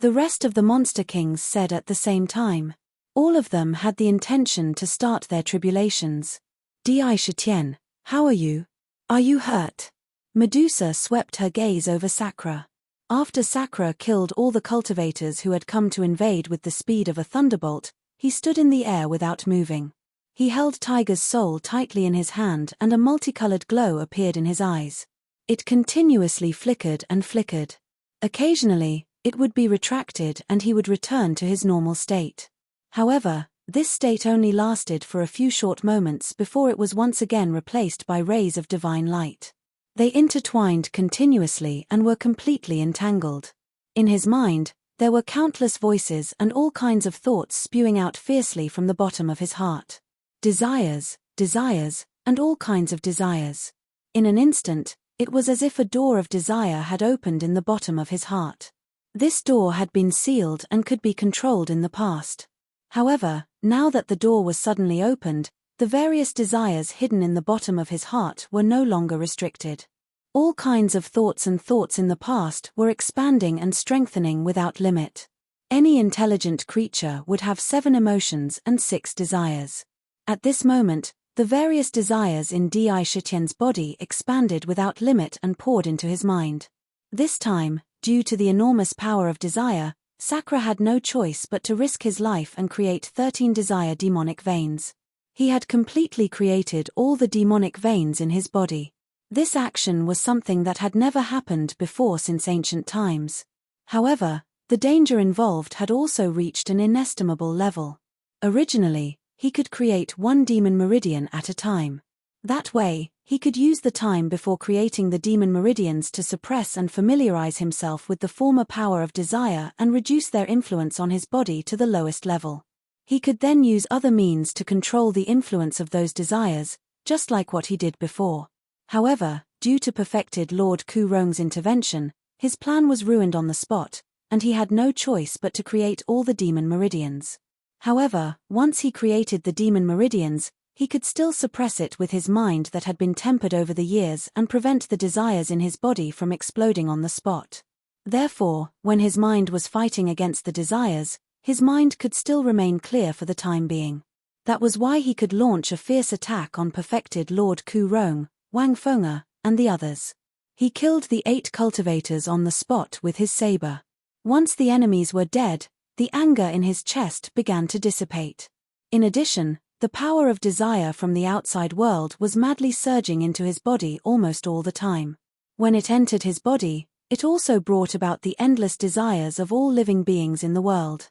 The rest of the Monster Kings said at the same time. All of them had the intention to start their tribulations. "Di Shetien, how are you? Are you hurt?" Medusa swept her gaze over Sakra. After Sakra killed all the cultivators who had come to invade with the speed of a thunderbolt, he stood in the air without moving. He held Tiger's soul tightly in his hand and a multicolored glow appeared in his eyes. It continuously flickered and flickered. Occasionally, it would be retracted and he would return to his normal state. However, this state only lasted for a few short moments before it was once again replaced by rays of divine light. They intertwined continuously and were completely entangled. In his mind, there were countless voices and all kinds of thoughts spewing out fiercely from the bottom of his heart. Desires, desires, and all kinds of desires. In an instant, it was as if a door of desire had opened in the bottom of his heart. This door had been sealed and could be controlled in the past. However, now that the door was suddenly opened, the various desires hidden in the bottom of his heart were no longer restricted. All kinds of thoughts in the past were expanding and strengthening without limit. Any intelligent creature would have 7 emotions and 6 desires. At this moment, the various desires in Di Shitien's body expanded without limit and poured into his mind. This time, due to the enormous power of desire, Sakra had no choice but to risk his life and create 13 desire demonic veins. He had completely created all the demonic veins in his body. This action was something that had never happened before since ancient times. However, the danger involved had also reached an inestimable level. Originally, he could create 1 demon meridian at a time. That way, he could use the time before creating the demon meridians to suppress and familiarize himself with the former power of desire and reduce their influence on his body to the lowest level. He could then use other means to control the influence of those desires, just like what he did before. However, due to perfected Lord Ku Rong's intervention, his plan was ruined on the spot, and he had no choice but to create all the demon meridians. However, once he created the demon meridians, he could still suppress it with his mind that had been tempered over the years and prevent the desires in his body from exploding on the spot. Therefore, when his mind was fighting against the desires, his mind could still remain clear for the time being. That was why he could launch a fierce attack on perfected Lord Ku Rong, Wang Feng'er, and the others. He killed the 8 cultivators on the spot with his saber. Once the enemies were dead, the anger in his chest began to dissipate. In addition, the power of desire from the outside world was madly surging into his body almost all the time. When it entered his body, it also brought about the endless desires of all living beings in the world.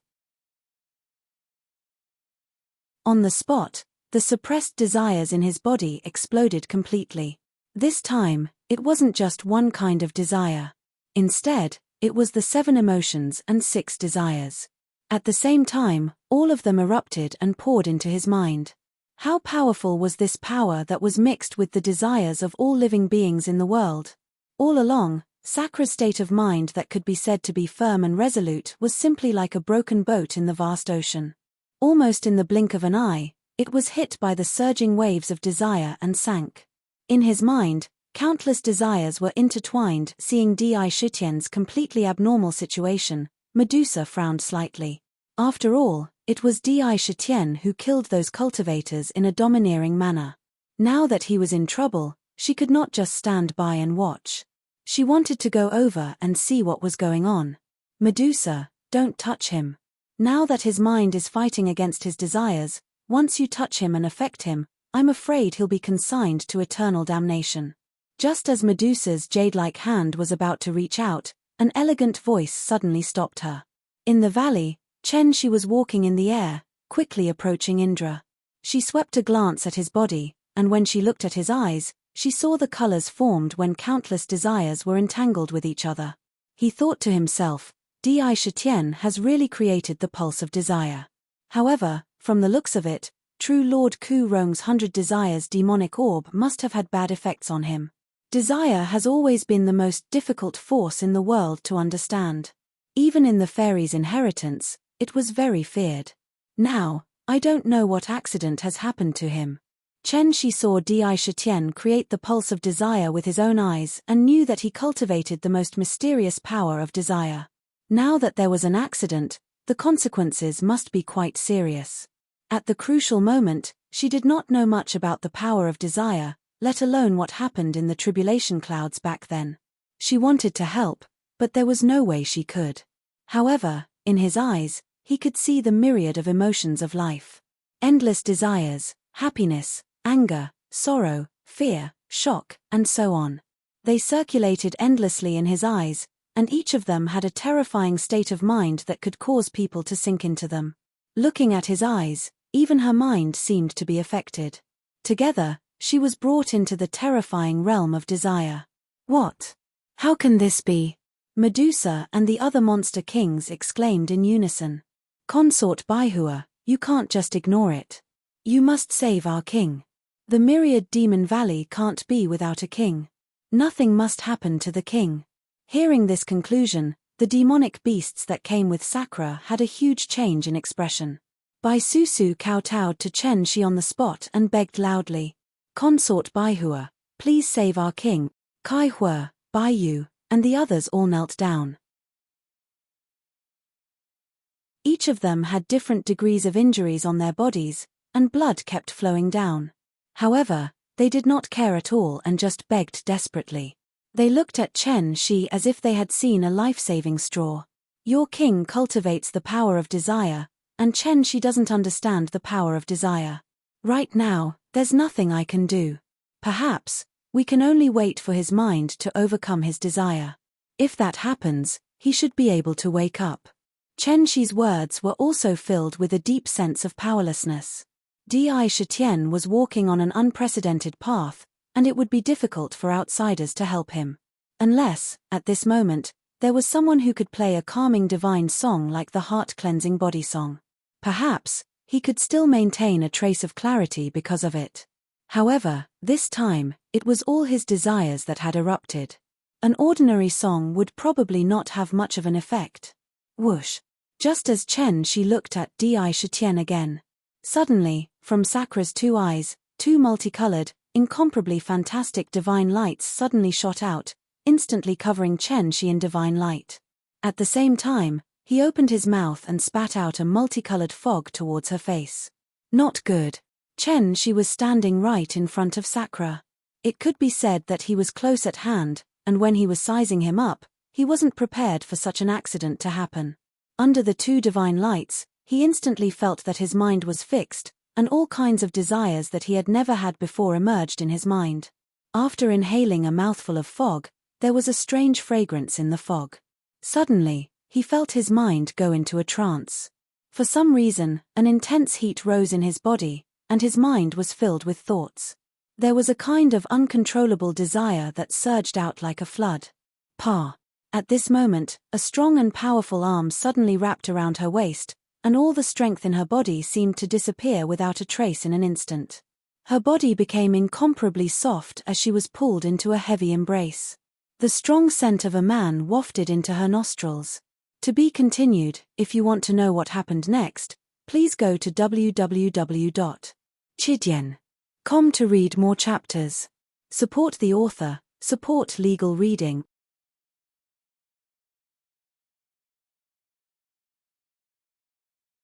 On the spot, the suppressed desires in his body exploded completely. This time, it wasn't just one kind of desire. Instead, it was the 7 emotions and 6 desires. At the same time, all of them erupted and poured into his mind. How powerful was this power that was mixed with the desires of all living beings in the world? All along, Sakra's state of mind that could be said to be firm and resolute was simply like a broken boat in the vast ocean. Almost in the blink of an eye, it was hit by the surging waves of desire and sank. In his mind, countless desires were intertwined. Seeing Di Shitian's completely abnormal situation, Medusa frowned slightly. After all, it was Di Shitian who killed those cultivators in a domineering manner. Now that he was in trouble, she could not just stand by and watch. She wanted to go over and see what was going on. Medusa, don't touch him. Now that his mind is fighting against his desires, once you touch him and affect him, I'm afraid he'll be consigned to eternal damnation. Just as Medusa's jade-like hand was about to reach out, an elegant voice suddenly stopped her. In the valley, Chen-shi was walking in the air, quickly approaching Indra. She swept a glance at his body, and when she looked at his eyes, she saw the colors formed when countless desires were entangled with each other. He thought to himself, Di Shitian has really created the pulse of desire. However, from the looks of it, true Lord Ku Rong's 100 desires demonic orb must have had bad effects on him. Desire has always been the most difficult force in the world to understand. Even in the fairies' inheritance, it was very feared. Now, I don't know what accident has happened to him. Chen-shi saw Di Shitian create the pulse of desire with his own eyes and knew that he cultivated the most mysterious power of desire. Now that there was an accident, the consequences must be quite serious. At the crucial moment, she did not know much about the power of desire, let alone what happened in the tribulation clouds back then. She wanted to help, but there was no way she could. However, in his eyes, he could see the myriad of emotions of life. Endless desires, happiness, anger, sorrow, fear, shock, and so on. They circulated endlessly in his eyes, and each of them had a terrifying state of mind that could cause people to sink into them. Looking at his eyes, even her mind seemed to be affected. Together, she was brought into the terrifying realm of desire. What? How can this be? Medusa and the other monster kings exclaimed in unison. Consort Baihua, you can't just ignore it. You must save our king. The myriad demon valley can't be without a king. Nothing must happen to the king. Hearing this conclusion, the demonic beasts that came with Sakra had a huge change in expression. Bai Susu kowtowed to Chen-shi on the spot and begged loudly. Consort Baihua, please save our king. Kai Hua, Bai Yu, and the others all knelt down. Each of them had different degrees of injuries on their bodies, and blood kept flowing down. However, they did not care at all and just begged desperately. They looked at Chen-shi as if they had seen a life-saving straw. Your king cultivates the power of desire, and Chen-shi doesn't understand the power of desire. Right now, there's nothing I can do. Perhaps, we can only wait for his mind to overcome his desire. If that happens, he should be able to wake up. Chen-shi's words were also filled with a deep sense of powerlessness. Di Shitian was walking on an unprecedented path, and it would be difficult for outsiders to help him. Unless, at this moment, there was someone who could play a calming divine song like the heart-cleansing body song. Perhaps, he could still maintain a trace of clarity because of it. However, this time, it was all his desires that had erupted. An ordinary song would probably not have much of an effect. Whoosh! Just as she looked at Di again. Suddenly, from Sakra's two eyes, two multicolored, incomparably fantastic divine lights suddenly shot out, instantly covering she in divine light. At the same time, he opened his mouth and spat out a multicolored fog towards her face. Not good. She was standing right in front of Sakra. It could be said that he was close at hand, and when he was sizing him up, he wasn't prepared for such an accident to happen. Under the two divine lights, he instantly felt that his mind was fixed, and all kinds of desires that he had never had before emerged in his mind. After inhaling a mouthful of fog, there was a strange fragrance in the fog. Suddenly, he felt his mind go into a trance. For some reason, an intense heat rose in his body, and his mind was filled with thoughts. There was a kind of uncontrollable desire that surged out like a flood. Pa! At this moment, a strong and powerful arm suddenly wrapped around her waist, and all the strength in her body seemed to disappear without a trace in an instant. Her body became incomparably soft as she was pulled into a heavy embrace. The strong scent of a man wafted into her nostrils. To be continued. If you want to know what happened next, please go to www.chidien.com to read more chapters. Support the author, support legal reading.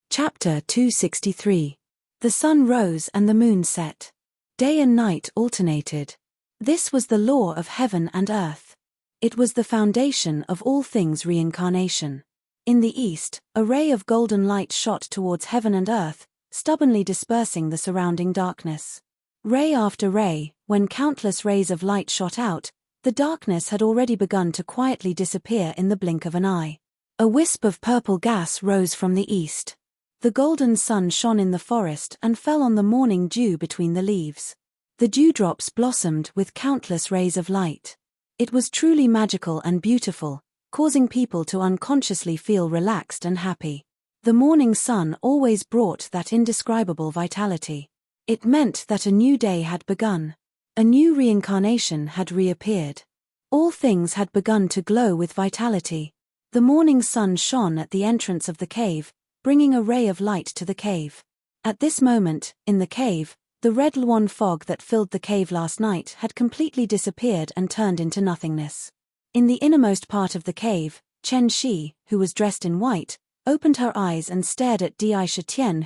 Chapter 263. The sun rose and the moon set. Day and night alternated. This was the law of heaven and earth. It was the foundation of all things reincarnation. In the east, a ray of golden light shot towards heaven and earth, stubbornly dispersing the surrounding darkness. Ray after ray, when countless rays of light shot out, the darkness had already begun to quietly disappear in the blink of an eye. A wisp of purple gas rose from the east. The golden sun shone in the forest and fell on the morning dew between the leaves. The dewdrops blossomed with countless rays of light. It was truly magical and beautiful, causing people to unconsciously feel relaxed and happy. The morning sun always brought that indescribable vitality. It meant that a new day had begun. A new reincarnation had reappeared. All things had begun to glow with vitality. The morning sun shone at the entrance of the cave, bringing a ray of light to the cave. At this moment, in the cave, the red Luan fog that filled the cave last night had completely disappeared and turned into nothingness. In the innermost part of the cave, Shi, who was dressed in white, opened her eyes and stared at Di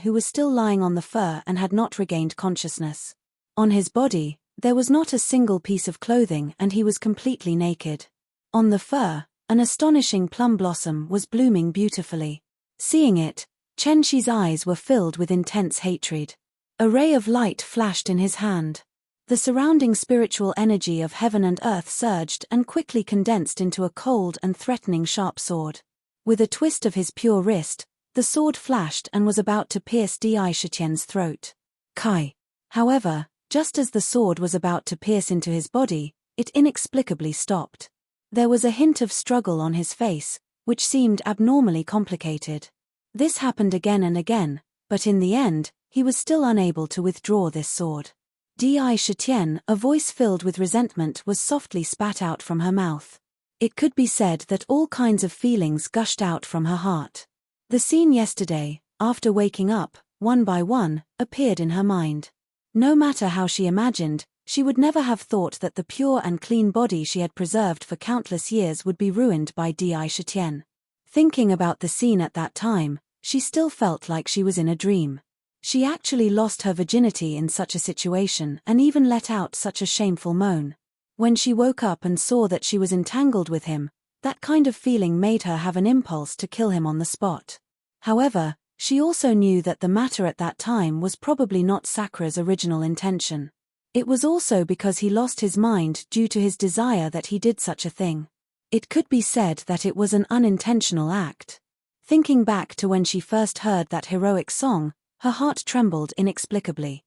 who was still lying on the fur and had not regained consciousness. On his body, there was not a single piece of clothing and he was completely naked. On the fur, an astonishing plum blossom was blooming beautifully. Seeing it, Shi's eyes were filled with intense hatred. A ray of light flashed in his hand. The surrounding spiritual energy of heaven and earth surged and quickly condensed into a cold and threatening sharp sword. With a twist of his pure wrist, the sword flashed and was about to pierce Di throat. Kai. However, just as the sword was about to pierce into his body, it inexplicably stopped. There was a hint of struggle on his face, which seemed abnormally complicated. This happened again and again, but in the end, he was still unable to withdraw this sword. Di, a voice filled with resentment was softly spat out from her mouth. It could be said that all kinds of feelings gushed out from her heart. The scene yesterday, after waking up, one by one, appeared in her mind. No matter how she imagined, she would never have thought that the pure and clean body she had preserved for countless years would be ruined by Di. Thinking about the scene at that time, she still felt like she was in a dream. She actually lost her virginity in such a situation and even let out such a shameful moan. When she woke up and saw that she was entangled with him, that kind of feeling made her have an impulse to kill him on the spot. However, she also knew that the matter at that time was probably not Sakra's original intention. It was also because he lost his mind due to his desire that he did such a thing. It could be said that it was an unintentional act. Thinking back to when she first heard that heroic song, her heart trembled inexplicably.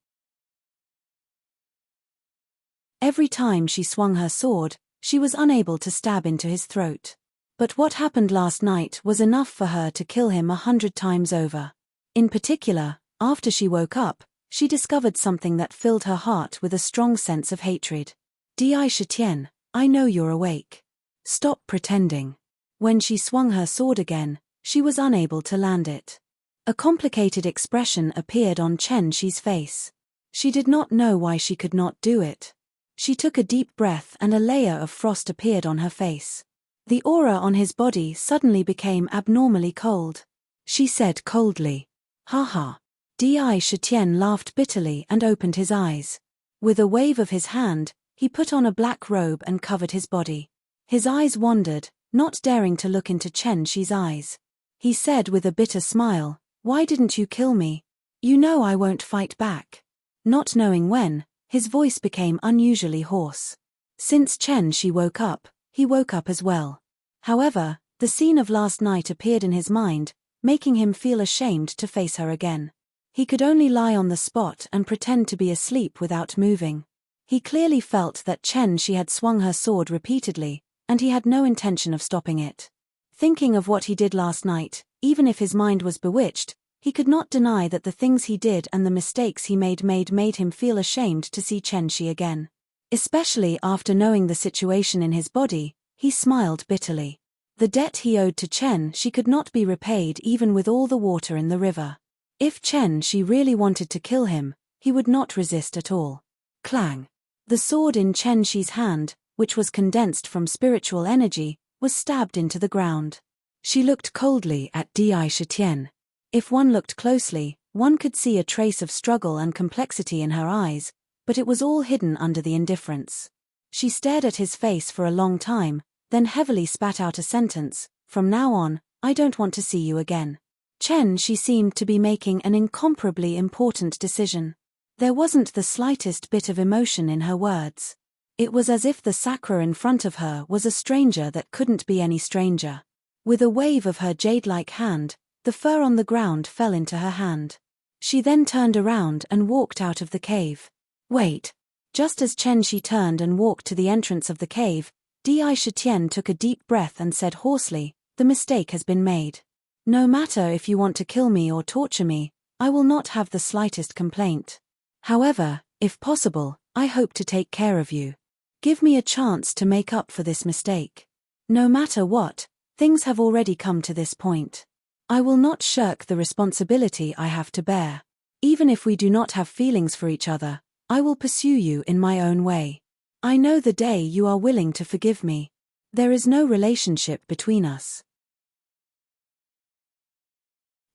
Every time she swung her sword, she was unable to stab into his throat. But what happened last night was enough for her to kill him 100 times over. In particular, After she woke up, she discovered something that filled her heart with a strong sense of hatred. Di Shitian, I know you're awake. Stop pretending. When she swung her sword again, she was unable to land it. A complicated expression appeared on Chen Shi's face. She did not know why she could not do it. She took a deep breath and a layer of frost appeared on her face. The aura on his body suddenly became abnormally cold. She said coldly, "Haha." Di Shitian laughed bitterly and opened his eyes. With a wave of his hand, he put on a black robe and covered his body. His eyes wandered, not daring to look into Chen Shi's eyes. He said with a bitter smile, "Why didn't you kill me? You know I won't fight back." Not knowing when, his voice became unusually hoarse. Since Chen Shi woke up, he woke up as well. However, the scene of last night appeared in his mind, making him feel ashamed to face her again. He could only lie on the spot and pretend to be asleep without moving. He clearly felt that Chen Shi had swung her sword repeatedly, and he had no intention of stopping it. Thinking of what he did last night, even if his mind was bewitched, he could not deny that the things he did and the mistakes he made him feel ashamed to see Chen Shi again. Especially after knowing the situation in his body, he smiled bitterly. The debt he owed to Chen Shi could not be repaid even with all the water in the river. If Chen Shi really wanted to kill him, he would not resist at all. Clang! The sword in Chen Shi's hand, which was condensed from spiritual energy, was stabbed into the ground. She looked coldly at Di Shitian. If one looked closely, one could see a trace of struggle and complexity in her eyes, but it was all hidden under the indifference. She stared at his face for a long time, then heavily spat out a sentence, "From now on, I don't want to see you again." Chen Shi seemed to be making an incomparably important decision. There wasn't the slightest bit of emotion in her words. It was as if the Sakura in front of her was a stranger that couldn't be any stranger. With a wave of her jade-like hand, the fur on the ground fell into her hand. She then turned around and walked out of the cave. Wait. Just as Chen Shi turned and walked to the entrance of the cave, Di Shitian took a deep breath and said hoarsely, "The mistake has been made. No matter if you want to kill me or torture me, I will not have the slightest complaint. However, if possible, I hope to take care of you. Give me a chance to make up for this mistake. No matter what, things have already come to this point. I will not shirk the responsibility I have to bear. Even if we do not have feelings for each other, I will pursue you in my own way. I know the day you are willing to forgive me. There is no relationship between us."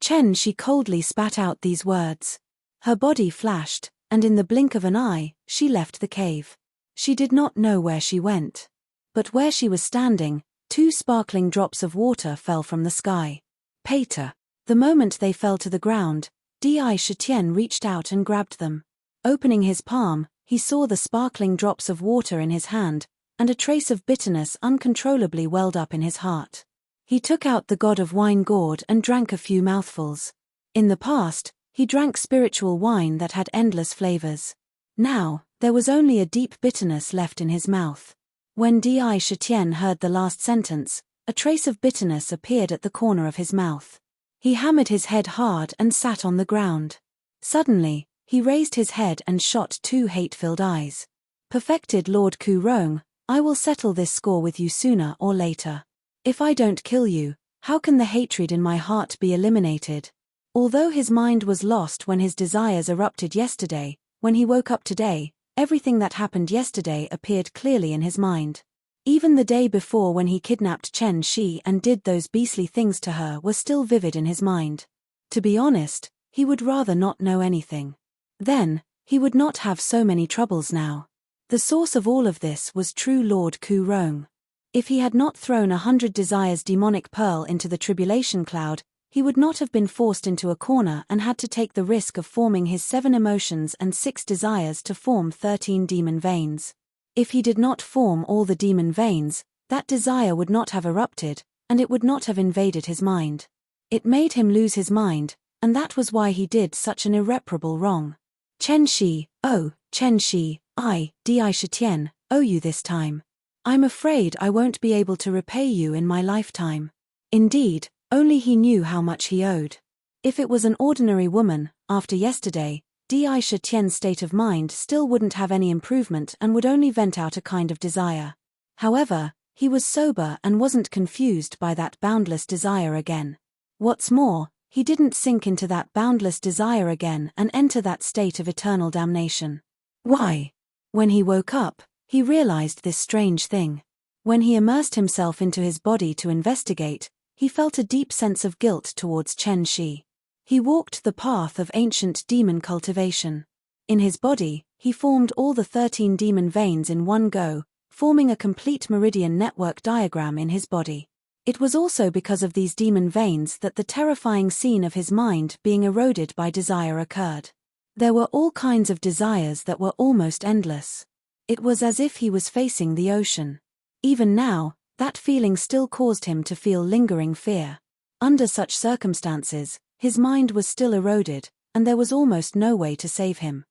Chen Shi coldly spat out these words. Her body flashed, and in the blink of an eye, she left the cave. She did not know where she went. But where she was standing, 2 sparkling drops of water fell from the sky. Pater. The moment they fell to the ground, Di Shitian reached out and grabbed them. Opening his palm, he saw the sparkling drops of water in his hand, and a trace of bitterness uncontrollably welled up in his heart. He took out the god of wine gourd and drank a few mouthfuls. In the past, he drank spiritual wine that had endless flavors. Now, there was only a deep bitterness left in his mouth. When Di Shitian heard the last sentence, a trace of bitterness appeared at the corner of his mouth. He hammered his head hard and sat on the ground. Suddenly, he raised his head and shot 2 hate-filled eyes. "Perfected Lord Kurong, I will settle this score with you sooner or later. If I don't kill you, how can the hatred in my heart be eliminated?" Although his mind was lost when his desires erupted yesterday, when he woke up today, everything that happened yesterday appeared clearly in his mind. Even the day before when he kidnapped Chen Shi and did those beastly things to her was still vivid in his mind. To be honest, he would rather not know anything. Then, he would not have so many troubles now. The source of all of this was true Lord Kurong. If he had not thrown 100 Desires demonic pearl into the tribulation cloud, he would not have been forced into a corner and had to take the risk of forming his 7 emotions and 6 desires to form 13 demon veins. If he did not form all the demon veins, that desire would not have erupted, and it would not have invaded his mind. It made him lose his mind, and that was why he did such an irreparable wrong. Chen Shi, oh, Chen Shi, I, Di Shitian, owe you this time. I'm afraid I won't be able to repay you in my lifetime. Indeed, only he knew how much he owed. If it was an ordinary woman, after yesterday, Di Shitian's state of mind still wouldn't have any improvement and would only vent out a kind of desire. However, he was sober and wasn't confused by that boundless desire again. What's more, he didn't sink into that boundless desire again and enter that state of eternal damnation. Why? When he woke up, he realized this strange thing. When he immersed himself into his body to investigate, he felt a deep sense of guilt towards Chen Shi. He walked the path of ancient demon cultivation. In his body, he formed all the 13 demon veins in one go, forming a complete meridian network diagram in his body. It was also because of these demon veins that the terrifying scene of his mind being eroded by desire occurred. There were all kinds of desires that were almost endless. It was as if he was facing the ocean. Even now, that feeling still caused him to feel lingering fear. Under such circumstances, his mind was still eroded, and there was almost no way to save him.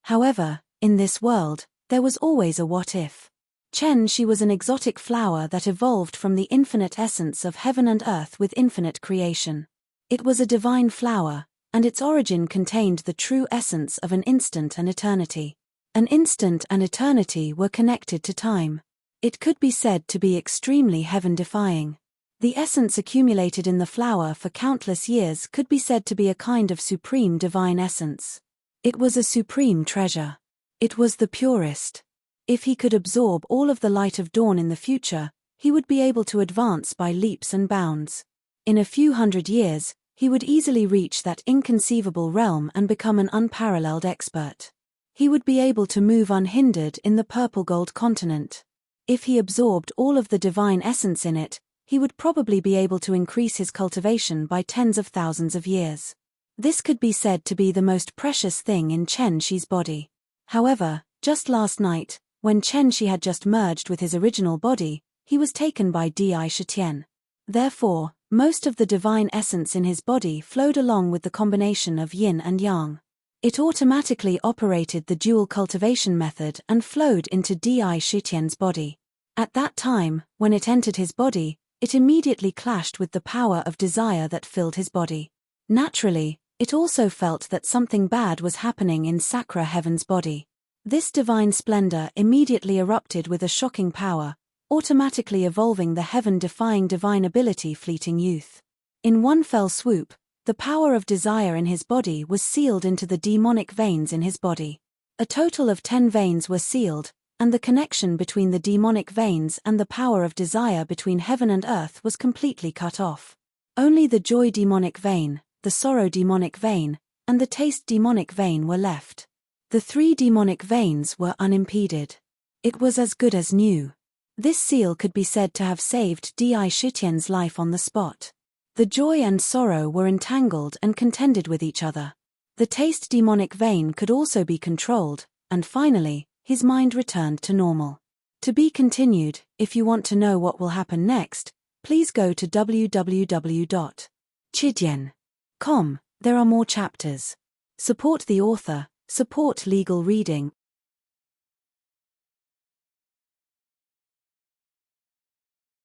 However, in this world, there was always a what-if. Chen Shi was an exotic flower that evolved from the infinite essence of heaven and earth with infinite creation. It was a divine flower, and its origin contained the true essence of an instant and eternity. An instant and eternity were connected to time. It could be said to be extremely heaven-defying. The essence accumulated in the flower for countless years could be said to be a kind of supreme divine essence. It was a supreme treasure. It was the purest. If he could absorb all of the light of dawn in the future, he would be able to advance by leaps and bounds. In a few hundred years, he would easily reach that inconceivable realm and become an unparalleled expert. He would be able to move unhindered in the purple gold continent. If he absorbed all of the divine essence in it, he would probably be able to increase his cultivation by tens of thousands of years. This could be said to be the most precious thing in Chen Shi's body. However, just last night, when Chen Shi had just merged with his original body, he was taken by Di Shitian. Therefore, most of the divine essence in his body flowed along with the combination of yin and yang. It automatically operated the dual cultivation method and flowed into Di Shitian's body. At that time, when it entered his body, it immediately clashed with the power of desire that filled his body. Naturally, it also felt that something bad was happening in Sakra Heaven's body. This divine splendor immediately erupted with a shocking power, automatically evolving the heaven-defying divine ability Fleeting Youth. In one fell swoop, the power of desire in his body was sealed into the demonic veins in his body. A total of 10 veins were sealed, and the connection between the demonic veins and the power of desire between heaven and earth was completely cut off. Only the joy demonic vein, the sorrow demonic vein, and the taste demonic vein were left. The 3 demonic veins were unimpeded. It was as good as new. This seal could be said to have saved Di Shitian's life on the spot. The joy and sorrow were entangled and contended with each other. The taste demonic vein could also be controlled, and finally, his mind returned to normal. To be continued. If you want to know what will happen next, please go to www.chidian.com. There are more chapters. Support the author, support legal reading.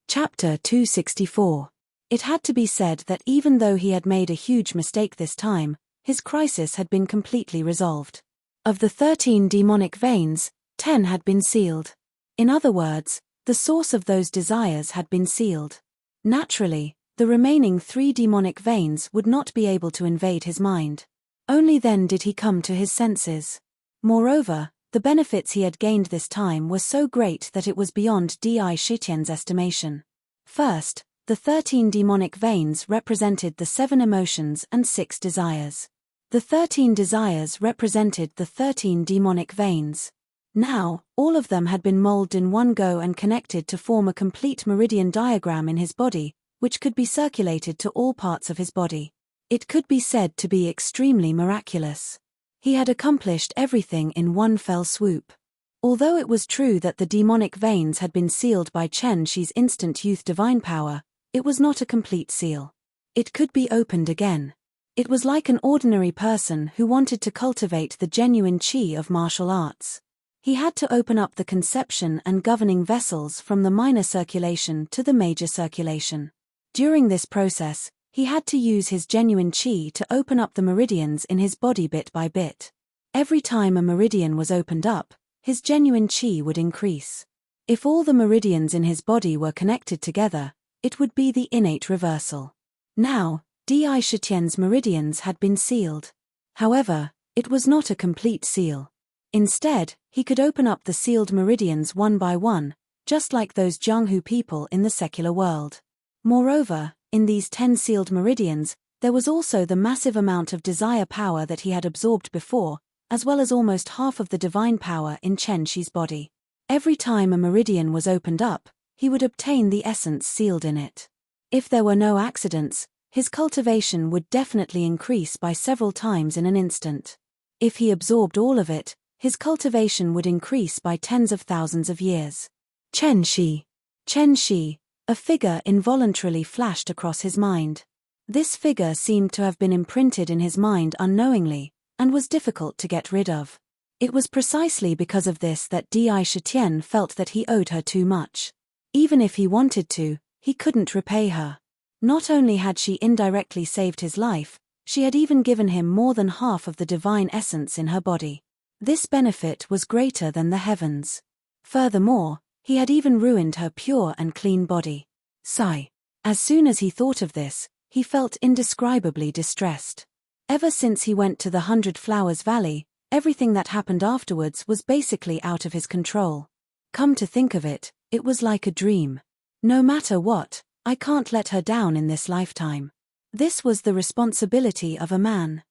Chapter 264. It had to be said that even though he had made a huge mistake this time, his crisis had been completely resolved. Of the 13 demonic veins, 10 had been sealed. In other words, the source of those desires had been sealed. Naturally, the remaining 3 demonic veins would not be able to invade his mind. Only then did he come to his senses. Moreover, the benefits he had gained this time were so great that it was beyond Di Shitian's estimation. First, the 13 demonic veins represented the 7 emotions and 6 desires. The 13 desires represented the 13 demonic veins. Now, all of them had been molded in one go and connected to form a complete meridian diagram in his body, which could be circulated to all parts of his body. It could be said to be extremely miraculous. He had accomplished everything in one fell swoop. Although it was true that the demonic veins had been sealed by Chen Shi's instant youth divine power, it was not a complete seal. It could be opened again. It was like an ordinary person who wanted to cultivate the genuine chi of martial arts. He had to open up the conception and governing vessels from the minor circulation to the major circulation. During this process, he He had to use his genuine chi to open up the meridians in his body bit by bit. Every time a meridian was opened up, his genuine chi would increase. If all the meridians in his body were connected together, it would be the innate reversal. Now, Di Shitian's meridians had been sealed. However, it was not a complete seal. Instead, he could open up the sealed meridians one by one, just like those Jianghu people in the secular world. Moreover, in these 10 sealed meridians, there was also the massive amount of desire power that he had absorbed before, as well as almost half of the divine power in Chen Shi's body. Every time a meridian was opened up, he would obtain the essence sealed in it. If there were no accidents, his cultivation would definitely increase by several times in an instant. If he absorbed all of it, his cultivation would increase by tens of thousands of years. Chen Shi. Chen Shi, a figure involuntarily flashed across his mind. This figure seemed to have been imprinted in his mind unknowingly, and was difficult to get rid of. It was precisely because of this that Di Shitian felt that he owed her too much. Even if he wanted to, he couldn't repay her. Not only had she indirectly saved his life, she had even given him more than half of the divine essence in her body. This benefit was greater than the heavens. Furthermore, he had even ruined her pure and clean body. Sigh. As soon as he thought of this, he felt indescribably distressed. Ever since he went to the 100 Flowers Valley, everything that happened afterwards was basically out of his control. Come to think of it, it was like a dream. No matter what, I can't let her down in this lifetime. This was the responsibility of a man.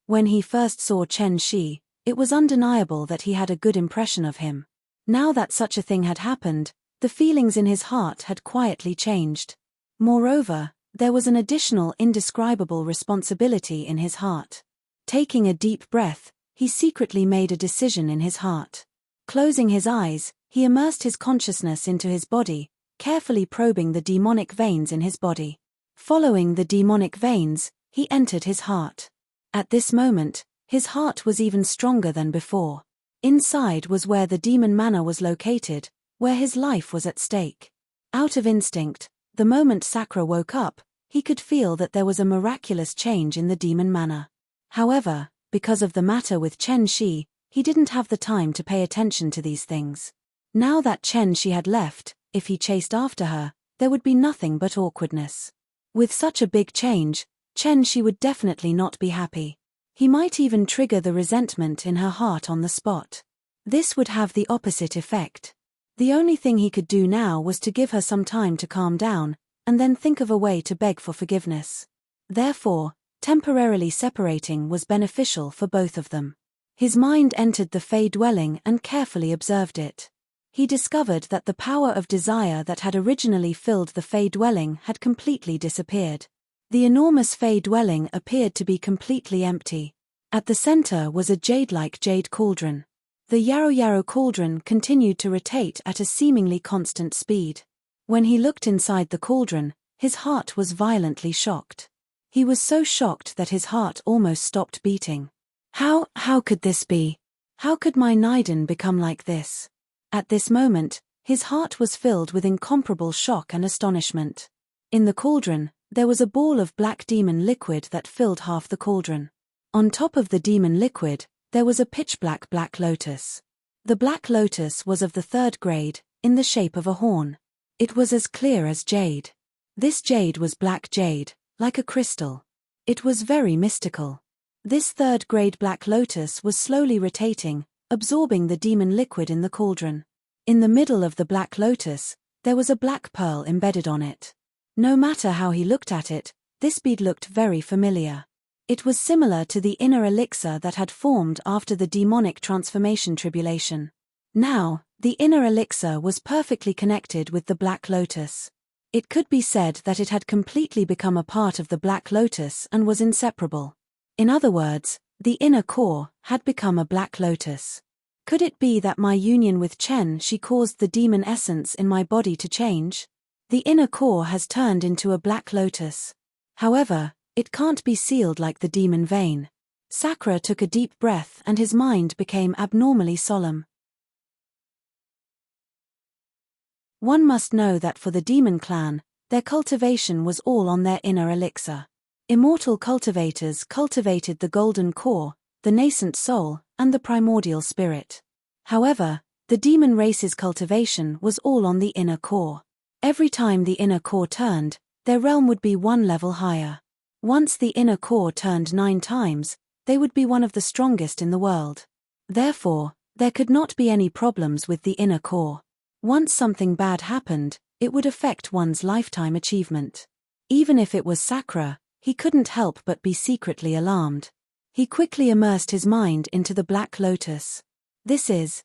When he first saw Chen Shi, it was undeniable that he had a good impression of him. Now that such a thing had happened, the feelings in his heart had quietly changed. Moreover, there was an additional indescribable responsibility in his heart. Taking a deep breath, he secretly made a decision in his heart. Closing his eyes, he immersed his consciousness into his body, carefully probing the demonic veins in his body. Following the demonic veins, he entered his heart. At this moment, his heart was even stronger than before. Inside was where the demon mana was located, where his life was at stake. Out of instinct, the moment Sakura woke up, he could feel that there was a miraculous change in the demon mana. However, because of the matter with Chen Shi, he didn't have the time to pay attention to these things. Now that Chen Shi had left, if he chased after her, there would be nothing but awkwardness. With such a big change, Chen Shi would definitely not be happy. He might even trigger the resentment in her heart on the spot. This would have the opposite effect. The only thing he could do now was to give her some time to calm down, and then think of a way to beg for forgiveness. Therefore, temporarily separating was beneficial for both of them. His mind entered the Fey dwelling and carefully observed it. He discovered that the power of desire that had originally filled the Fey dwelling had completely disappeared. The enormous Fey dwelling appeared to be completely empty. At the center was a jade-like jade cauldron. The Yarrow cauldron continued to rotate at a seemingly constant speed. When he looked inside the cauldron, his heart was violently shocked. He was so shocked that his heart almost stopped beating. How could this be? How could my Naiden become like this? At this moment, his heart was filled with incomparable shock and astonishment. In the cauldron, there was a ball of black demon liquid that filled half the cauldron. On top of the demon liquid, there was a pitch-black black lotus. The black lotus was of the 3rd grade, in the shape of a horn. It was as clear as jade. This jade was black jade, like a crystal. It was very mystical. This 3rd grade black lotus was slowly rotating, absorbing the demon liquid in the cauldron. In the middle of the black lotus, there was a black pearl embedded on it. No matter how he looked at it, this bead looked very familiar. It was similar to the inner elixir that had formed after the demonic transformation tribulation. Now, the inner elixir was perfectly connected with the black lotus. It could be said that it had completely become a part of the black lotus and was inseparable. In other words, the inner core had become a black lotus. Could it be that my union with Chen Shi caused the demon essence in my body to change? The inner core has turned into a black lotus. However, it can't be sealed like the demon vein. Sakura took a deep breath and his mind became abnormally solemn. One must know that for the demon clan, Their cultivation was all on their inner elixir. Immortal cultivators cultivated the golden core, the nascent soul, and the primordial spirit. However, the demon race's cultivation was all on the inner core. Every time the inner core turned, their realm would be one level higher. Once the inner core turned 9 times, they would be one of the strongest in the world. Therefore, there could not be any problems with the inner core. Once something bad happened, it would affect one's lifetime achievement. Even if it was Sakura, he couldn't help but be secretly alarmed. He quickly immersed his mind into the Black Lotus. This is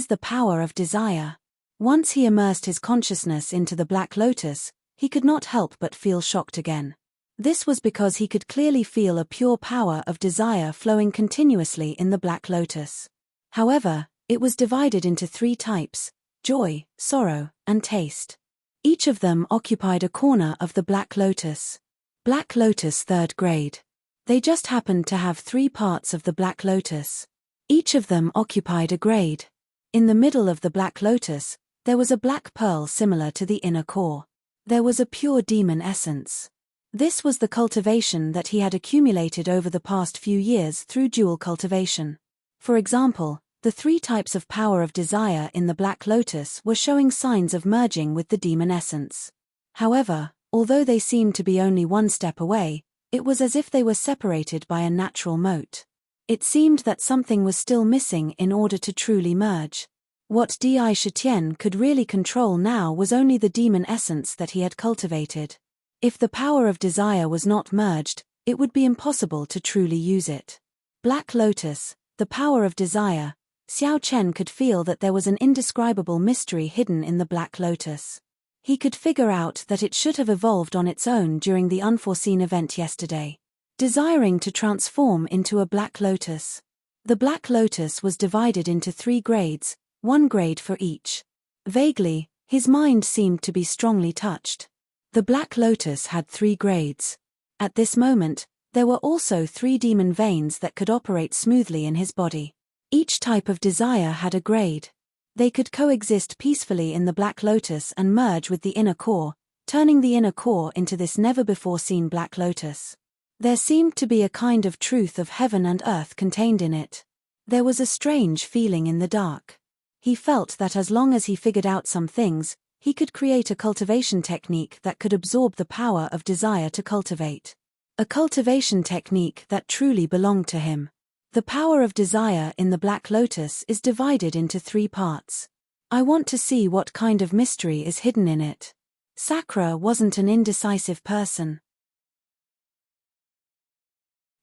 the power of desire. Once he immersed his consciousness into the Black Lotus, he could not help but feel shocked again. This was because he could clearly feel a pure power of desire flowing continuously in the Black Lotus. However, it was divided into 3 types: joy, sorrow, and taste. Each of them occupied a corner of the Black Lotus. Black Lotus 3rd grade. They just happened to have 3 parts of the Black Lotus. Each of them occupied a grade. In the middle of the Black Lotus, there was a black pearl similar to the inner core. There was a pure demon essence. This was the cultivation that he had accumulated over the past few years through dual cultivation. For example, the 3 types of power of desire in the Black Lotus were showing signs of merging with the demon essence. However, although they seemed to be only 1 step away, it was as if they were separated by a natural moat. It seemed that something was still missing in order to truly merge. What Di Shitian could really control now was only the demon essence that he had cultivated. If the power of desire was not merged, it would be impossible to truly use it. Black Lotus, the power of desire. Xiao Chen could feel that there was an indescribable mystery hidden in the Black Lotus. He could figure out that it should have evolved on its own during the unforeseen event yesterday. Desiring to transform into a Black Lotus. The Black Lotus was divided into 3 grades, 1 grade for each. Vaguely, his mind seemed to be strongly touched. The Black Lotus had 3 grades. At this moment, there were also 3 demon veins that could operate smoothly in his body. Each type of desire had a grade. They could coexist peacefully in the Black Lotus and merge with the inner core, turning the inner core into this never-before-seen Black Lotus. There seemed to be a kind of truth of heaven and earth contained in it. There was a strange feeling in the dark. He felt that as long as he figured out some things, he could create a cultivation technique that could absorb the power of desire to cultivate. A cultivation technique that truly belonged to him. The power of desire in the Black Lotus is divided into 3 parts. I want to see what kind of mystery is hidden in it. Sakura wasn't an indecisive person.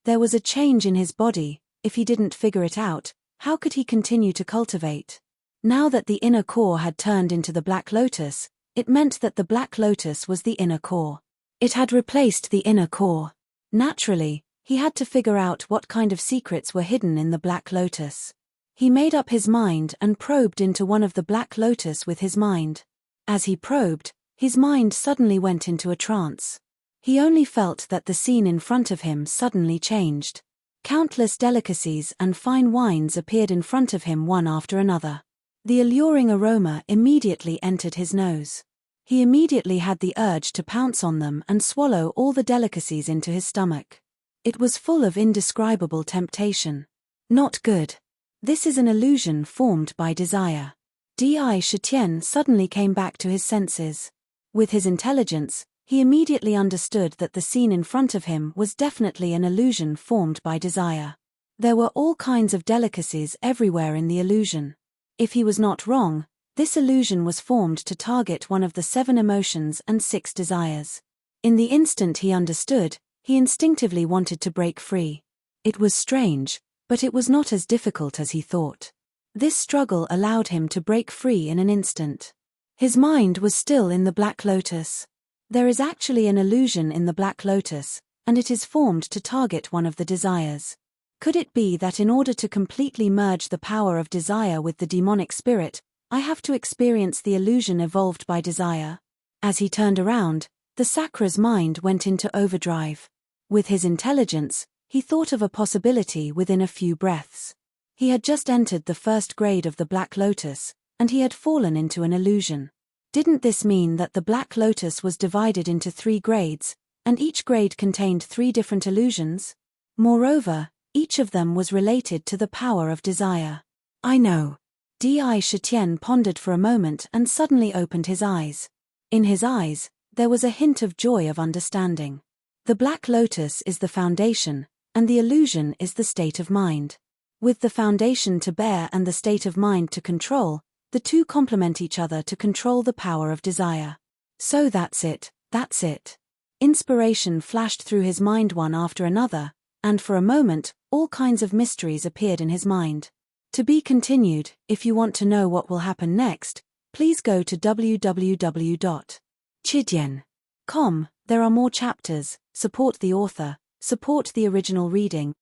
There was a change in his body. If he didn't figure it out, how could he continue to cultivate? Now that the inner core had turned into the Black Lotus, it meant that the Black Lotus was the inner core. It had replaced the inner core. Naturally, he had to figure out what kind of secrets were hidden in the Black Lotus. He made up his mind and probed into one of the Black Lotus with his mind. As he probed, his mind suddenly went into a trance. He only felt that the scene in front of him suddenly changed. Countless delicacies and fine wines appeared in front of him one after another. The alluring aroma immediately entered his nose. He immediately had the urge to pounce on them and swallow all the delicacies into his stomach. It was full of indescribable temptation. Not good. This is an illusion formed by desire. Di Shitian suddenly came back to his senses. With his intelligence, he immediately understood that the scene in front of him was definitely an illusion formed by desire. There were all kinds of delicacies everywhere in the illusion. If he was not wrong, this illusion was formed to target one of the 7 emotions and 6 desires. In the instant he understood, he instinctively wanted to break free. It was strange, but it was not as difficult as he thought. This struggle allowed him to break free in an instant. His mind was still in the Black Lotus. There is actually an illusion in the Black Lotus, and it is formed to target one of the desires. Could it be that in order to completely merge the power of desire with the demonic spirit, I have to experience the illusion evolved by desire? As he turned around, the Sakura's mind went into overdrive. With his intelligence, he thought of a possibility within a few breaths. He had just entered the 1st grade of the Black Lotus, and he had fallen into an illusion. Didn't this mean that the Black Lotus was divided into 3 grades, and each grade contained 3 different illusions? Moreover, each of them was related to the power of desire. I know. Di Shitian pondered for a moment and suddenly opened his eyes. In his eyes, there was a hint of joy of understanding. The Black Lotus is the foundation, and the illusion is the state of mind. With the foundation to bear and the state of mind to control, the two complement each other to control the power of desire. So that's it. Inspiration flashed through his mind one after another, and for a moment, all kinds of mysteries appeared in his mind. To be continued. If you want to know what will happen next, please go to www.chidian.com. There are more chapters. Support the author. Support the original reading.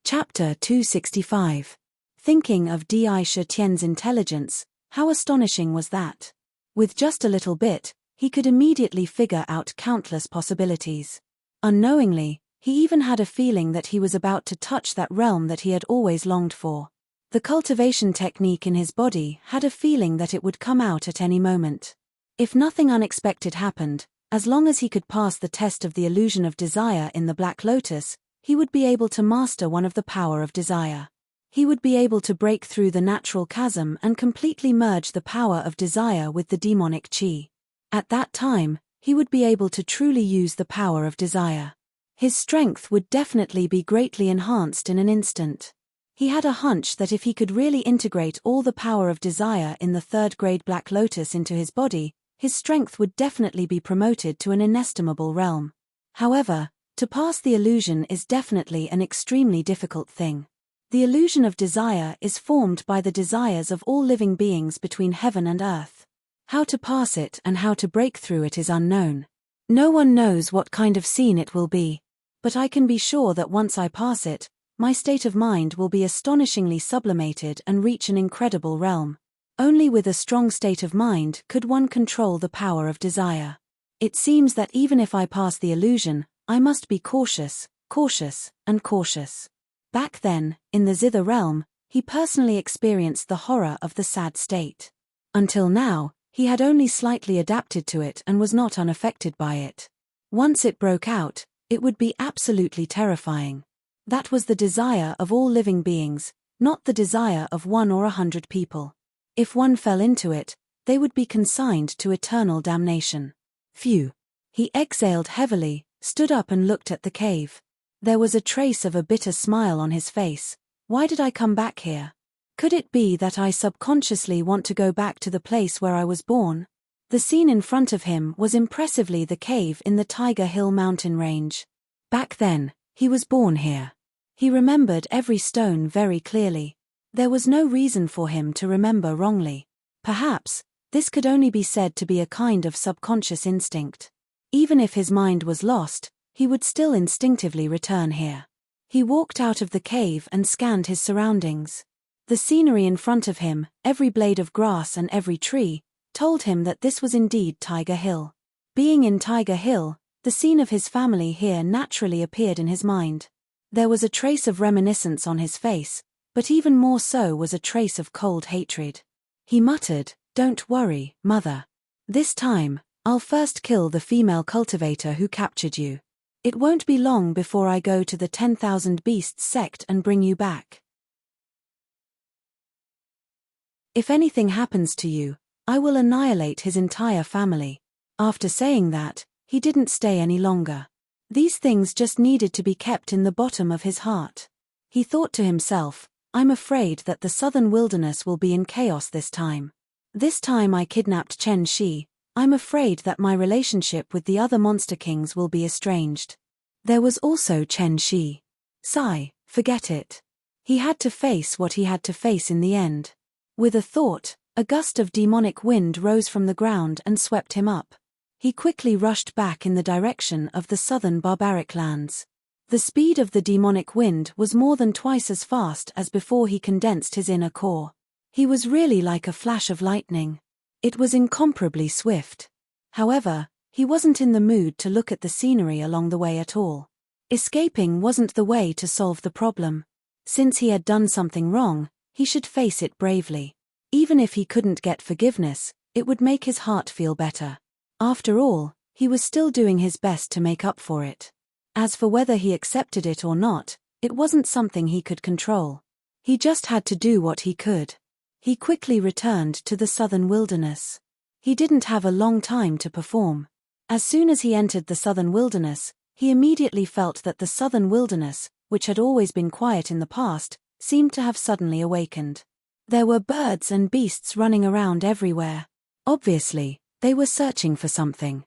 Chapter 265. Thinking of Di Shitian's intelligence, how astonishing was that? With just a little bit, he could immediately figure out countless possibilities. Unknowingly, he even had a feeling that he was about to touch that realm that he had always longed for. The cultivation technique in his body had a feeling that it would come out at any moment. If nothing unexpected happened, as long as he could pass the test of the illusion of desire in the Black Lotus, he would be able to master one of the power of desire. He would be able to break through the natural chasm and completely merge the power of desire with the demonic chi. At that time, he would be able to truly use the power of desire. His strength would definitely be greatly enhanced in an instant. He had a hunch that if he could really integrate all the power of desire in the 3rd grade Black Lotus into his body, his strength would definitely be promoted to an inestimable realm. However, to pass the illusion is definitely an extremely difficult thing. The illusion of desire is formed by the desires of all living beings between heaven and earth. How to pass it and how to break through it is unknown. No one knows what kind of scene it will be. But I can be sure that once I pass it, my state of mind will be astonishingly sublimated and reach an incredible realm. Only with a strong state of mind could one control the power of desire. It seems that even if I pass the illusion, I must be cautious. Back then, in the Zither realm, he personally experienced the horror of the sad state. Until now, he had only slightly adapted to it and was not unaffected by it. Once it broke out, it would be absolutely terrifying. That was the desire of all living beings, not the desire of 1 or 100 people. If one fell into it, they would be consigned to eternal damnation. Phew. He exhaled heavily, stood up and looked at the cave. There was a trace of a bitter smile on his face. Why did I come back here? Could it be that I subconsciously want to go back to the place where I was born? The scene in front of him was impressively the cave in the Tiger Hill mountain range. Back then, he was born here. He remembered every stone very clearly. There was no reason for him to remember wrongly. Perhaps, this could only be said to be a kind of subconscious instinct. Even if his mind was lost, he would still instinctively return here. He walked out of the cave and scanned his surroundings. The scenery in front of him, every blade of grass and every tree, told him that this was indeed Tiger Hill. Being in Tiger Hill, the scene of his family here naturally appeared in his mind. There was a trace of reminiscence on his face, but even more so was a trace of cold hatred. He muttered, "Don't worry, mother. This time, I'll first kill the female cultivator who captured you. It won't be long before I go to the 10,000 Beasts sect and bring you back. If anything happens to you, I will annihilate his entire family." After saying that, he didn't stay any longer. These things just needed to be kept in the bottom of his heart. He thought to himself, "I'm afraid that the southern wilderness will be in chaos this time. This time I kidnapped Chen Shi, I'm afraid that my relationship with the other monster kings will be estranged." There was also Chen Shi. Sigh, forget it. He had to face what he had to face in the end. With a thought, a gust of demonic wind rose from the ground and swept him up. He quickly rushed back in the direction of the southern barbaric lands. The speed of the demonic wind was more than twice as fast as before he condensed his inner core. He was really like a flash of lightning. It was incomparably swift. However, he wasn't in the mood to look at the scenery along the way at all. Escaping wasn't the way to solve the problem. Since he had done something wrong, he should face it bravely. Even if he couldn't get forgiveness, it would make his heart feel better. After all, he was still doing his best to make up for it. As for whether he accepted it or not, it wasn't something he could control. He just had to do what he could. He quickly returned to the southern wilderness. He didn't have a long time to perform. As soon as he entered the southern wilderness, he immediately felt that the southern wilderness, which had always been quiet in the past, seemed to have suddenly awakened. There were birds and beasts running around everywhere. Obviously, they were searching for something.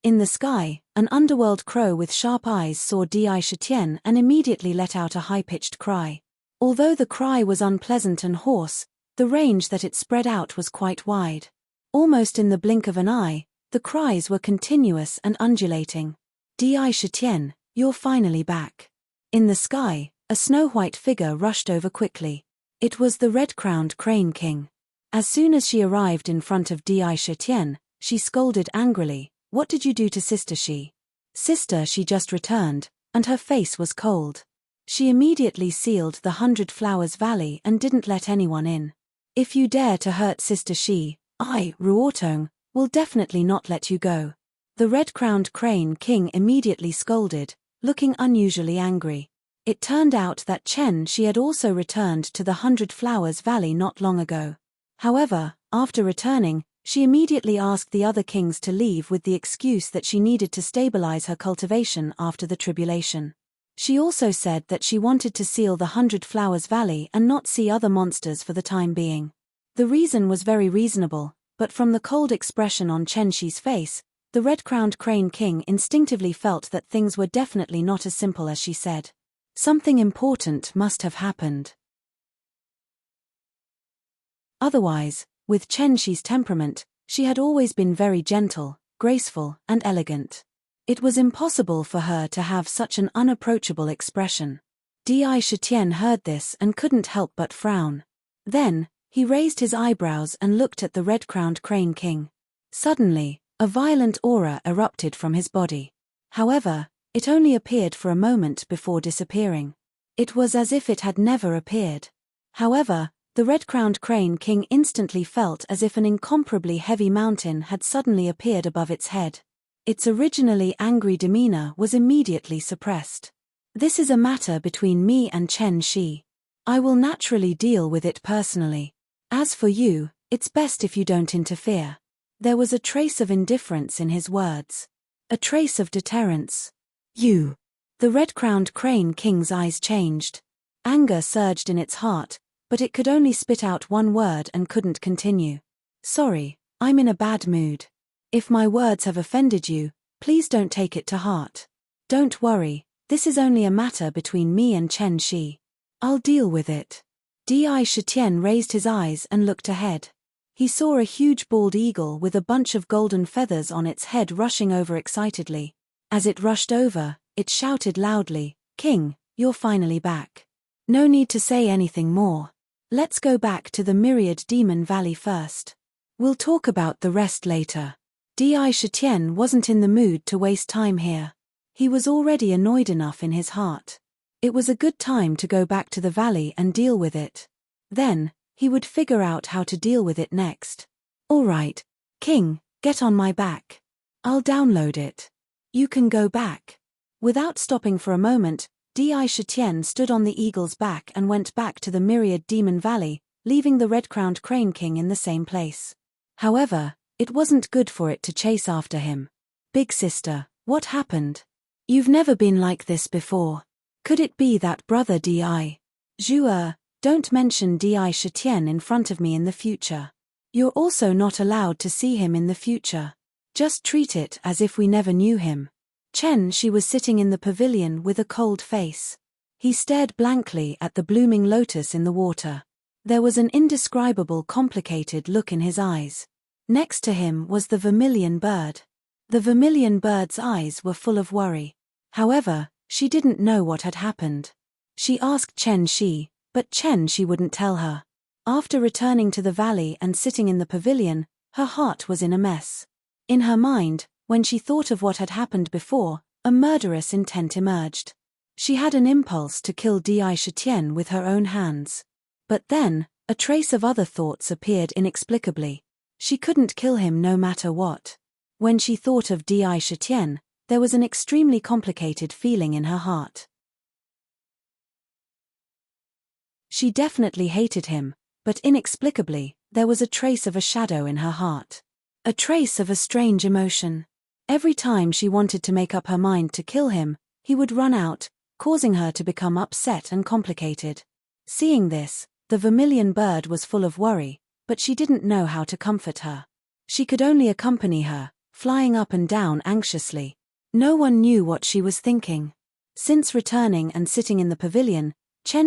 In the sky, an underworld crow with sharp eyes saw Shitian and immediately let out a high-pitched cry. Although the cry was unpleasant and hoarse, the range that it spread out was quite wide. Almost in the blink of an eye, the cries were continuous and undulating. Shitian, you're finally back. In the sky, a snow-white figure rushed over quickly. It was the red-crowned crane king. As soon as she arrived in front of Shitian, she scolded angrily, "What did you do to Sister Shi?" Sister Shi just returned, and her face was cold. She immediately sealed the 100 Flowers Valley and didn't let anyone in. "If you dare to hurt Sister Shi, I, Ruotong, will definitely not let you go." The red-crowned crane king immediately scolded, looking unusually angry. It turned out that Chen Shi had also returned to the 100 Flowers Valley not long ago. However, after returning, she immediately asked the other kings to leave with the excuse that she needed to stabilize her cultivation after the tribulation. She also said that she wanted to seal the 100 Flowers Valley and not see other monsters for the time being. The reason was very reasonable, but from the cold expression on Chen Shi's face, the red-crowned crane king instinctively felt that things were definitely not as simple as she said. Something important must have happened. Otherwise, with Chen Shi's temperament, she had always been very gentle, graceful, and elegant. It was impossible for her to have such an unapproachable expression. Shitian heard this and couldn't help but frown. Then, he raised his eyebrows and looked at the red-crowned crane king. Suddenly, a violent aura erupted from his body. However, it only appeared for a moment before disappearing. It was as if it had never appeared. However, the red-crowned crane king instantly felt as if an incomparably heavy mountain had suddenly appeared above its head. Its originally angry demeanor was immediately suppressed. "This is a matter between me and Chen Shi. I will naturally deal with it personally. As for you, it's best if you don't interfere." There was a trace of indifference in his words. A trace of deterrence. "You." The red-crowned crane king's eyes changed. Anger surged in its heart, but it could only spit out one word and couldn't continue. "Sorry, I'm in a bad mood. If my words have offended you, please don't take it to heart. Don't worry, this is only a matter between me and Chen Shi. I'll deal with it." Shitian raised his eyes and looked ahead. He saw a huge bald eagle with a bunch of golden feathers on its head rushing over excitedly. As it rushed over, it shouted loudly, "King, you're finally back. No need to say anything more. Let's go back to the Myriad Demon Valley first. We'll talk about the rest later." Shitian wasn't in the mood to waste time here. He was already annoyed enough in his heart. It was a good time to go back to the valley and deal with it. Then, he would figure out how to deal with it next. "All right, King, get on my back. I'll download it. You can go back." Without stopping for a moment, Shitian stood on the eagle's back and went back to the Myriad Demon Valley, leaving the red-crowned crane king in the same place. However, it wasn't good for it to chase after him. "Big sister, what happened? You've never been like this before. Could it be that brother Zhuer, don't mention Shitian in front of me in the future. You're also not allowed to see him in the future. Just treat it as if we never knew him." Chen Shi was sitting in the pavilion with a cold face. He stared blankly at the blooming lotus in the water. There was an indescribable complicated look in his eyes. Next to him was the vermilion bird. The vermilion bird's eyes were full of worry. However, she didn't know what had happened. She asked Chen Shi, but Chen Shi wouldn't tell her. After returning to the valley and sitting in the pavilion, her heart was in a mess. In her mind, when she thought of what had happened before, a murderous intent emerged. She had an impulse to kill Di Shetien with her own hands. But then, a trace of other thoughts appeared inexplicably. She couldn't kill him no matter what. When she thought of Di Shetien, there was an extremely complicated feeling in her heart. She definitely hated him, but inexplicably, there was a trace of a shadow in her heart. A trace of a strange emotion. Every time she wanted to make up her mind to kill him, he would run out, causing her to become upset and complicated. Seeing this, the vermilion bird was full of worry, but she didn't know how to comfort her. She could only accompany her, flying up and down anxiously. No one knew what she was thinking. Since returning and sitting in the pavilion,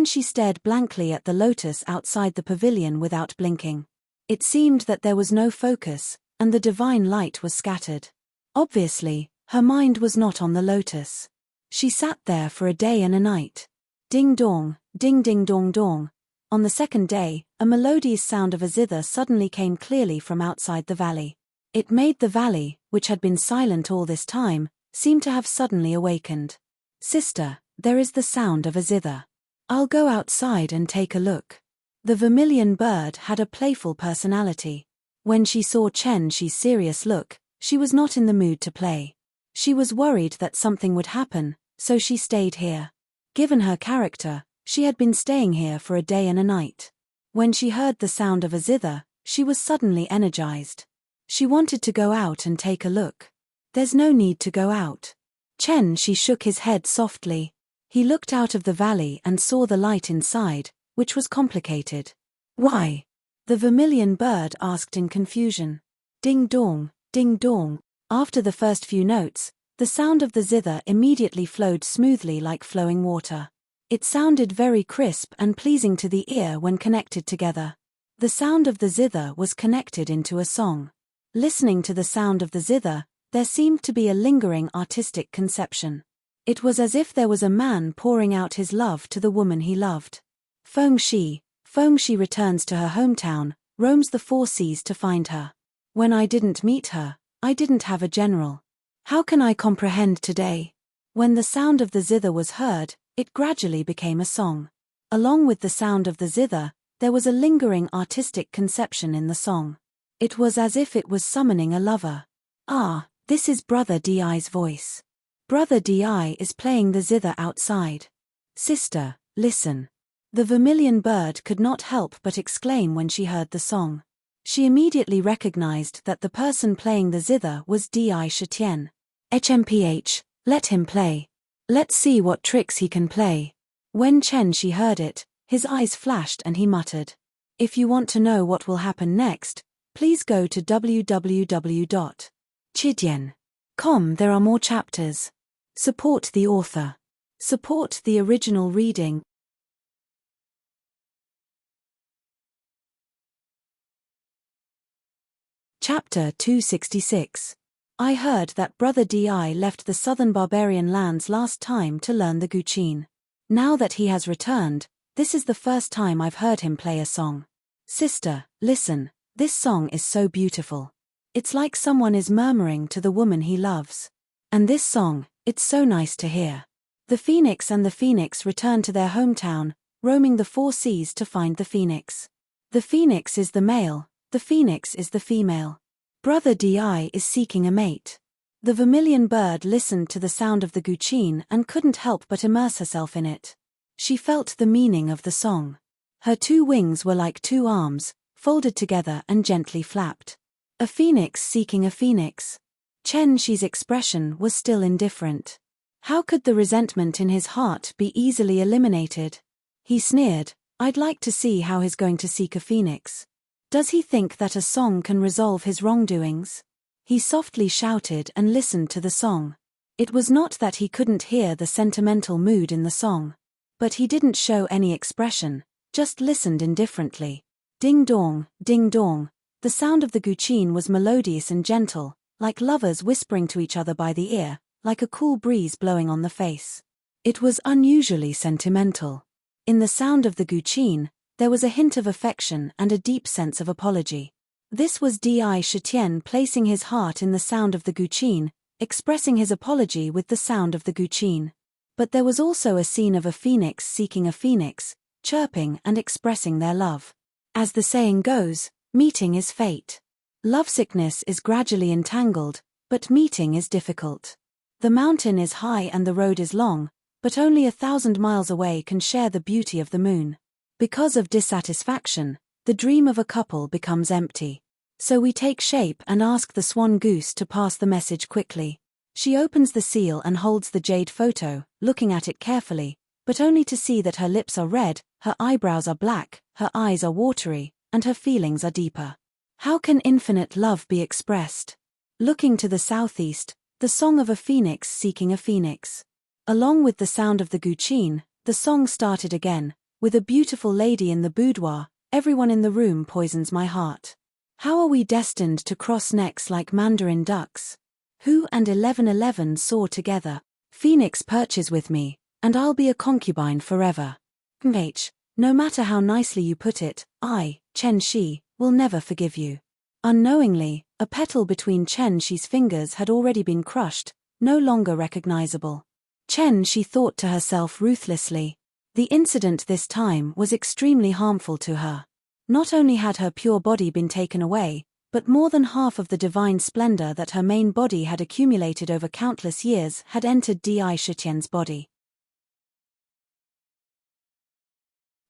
she stared blankly at the lotus outside the pavilion without blinking. It seemed that there was no focus, and the divine light was scattered. Obviously, her mind was not on the lotus. She sat there for a day and a night. Ding dong, ding ding dong dong. On the second day, a melodious sound of a zither suddenly came clearly from outside the valley. It made the valley, which had been silent all this time, seem to have suddenly awakened. Sister, there is the sound of a zither. I'll go outside and take a look. The vermilion bird had a playful personality. When she saw Chen's serious look, she was not in the mood to play. She was worried that something would happen, so she stayed here. Given her character, she had been staying here for a day and a night. When she heard the sound of a zither, she was suddenly energized. She wanted to go out and take a look. There's no need to go out. She shook his head softly. He looked out of the valley and saw the light inside, which was complicated. Why? The vermilion bird asked in confusion. Ding dong, ding dong. After the first few notes, the sound of the zither immediately flowed smoothly like flowing water. It sounded very crisp and pleasing to the ear when connected together. The sound of the zither was connected into a song. Listening to the sound of the zither, there seemed to be a lingering artistic conception. It was as if there was a man pouring out his love to the woman he loved. Fengxi returns to her hometown, roams the four seas to find her. When I didn't meet her, I didn't have a general. How can I comprehend today? When the sound of the zither was heard, it gradually became a song. Along with the sound of the zither, there was a lingering artistic conception in the song. It was as if it was summoning a lover. Ah, this is Brother Di's voice. Brother Di is playing the zither outside. Sister, listen. The vermilion bird could not help but exclaim when she heard the song. She immediately recognized that the person playing the zither was Di Shetien. HMPH, let him play. Let's see what tricks he can play. When she heard it, his eyes flashed and he muttered. If you want to know what will happen next, please go to www.chidian.com. There are more chapters. Support the author. Support the original reading. Chapter 266. I heard that Brother Di left the southern barbarian lands last time to learn the Guqin. Now that he has returned, this is the first time I've heard him play a song. Sister, listen, this song is so beautiful. It's like someone is murmuring to the woman he loves. And this song, it's so nice to hear. The phoenix and the phoenix return to their hometown, roaming the four seas to find the phoenix. The phoenix is the male, the phoenix is the female. Brother Di is seeking a mate. The vermilion bird listened to the sound of the Guqin and couldn't help but immerse herself in it. She felt the meaning of the song. Her two wings were like two arms, folded together and gently flapped. A phoenix seeking a phoenix. Chen's expression was still indifferent. How could the resentment in his heart be easily eliminated? He sneered, I'd like to see how he's going to seek a phoenix. Does he think that a song can resolve his wrongdoings? He softly shouted and listened to the song. It was not that he couldn't hear the sentimental mood in the song. But he didn't show any expression, just listened indifferently. Ding dong, ding dong. The sound of the Guqin was melodious and gentle, like lovers whispering to each other by the ear, like a cool breeze blowing on the face. It was unusually sentimental. In the sound of the Guqin, there was a hint of affection and a deep sense of apology. This was Di Shetien placing his heart in the sound of the Guqin, expressing his apology with the sound of the Guqin. But there was also a scene of a phoenix seeking a phoenix, chirping and expressing their love. As the saying goes, meeting is fate. Lovesickness is gradually entangled, but meeting is difficult. The mountain is high and the road is long, but only 1,000 miles away can share the beauty of the moon. Because of dissatisfaction, the dream of a couple becomes empty. So we take shape and ask the swan goose to pass the message quickly. She opens the seal and holds the jade photo, looking at it carefully, but only to see that her lips are red, her eyebrows are black, her eyes are watery, and her feelings are deeper. How can infinite love be expressed? Looking to the southeast, the song of a phoenix seeking a phoenix. Along with the sound of the guqin, the song started again, with a beautiful lady in the boudoir, everyone in the room poisons my heart. How are we destined to cross necks like mandarin ducks? Who and 1111 soar together. Phoenix perches with me, and I'll be a concubine forever. No matter how nicely you put it, I, Chen Shi, will never forgive you. Unknowingly, a petal between Chen Shi's fingers had already been crushed, no longer recognizable. Chen Shi thought to herself ruthlessly. The incident this time was extremely harmful to her. Not only had her pure body been taken away, but more than half of the divine splendor that her main body had accumulated over countless years had entered Di Shitian's body.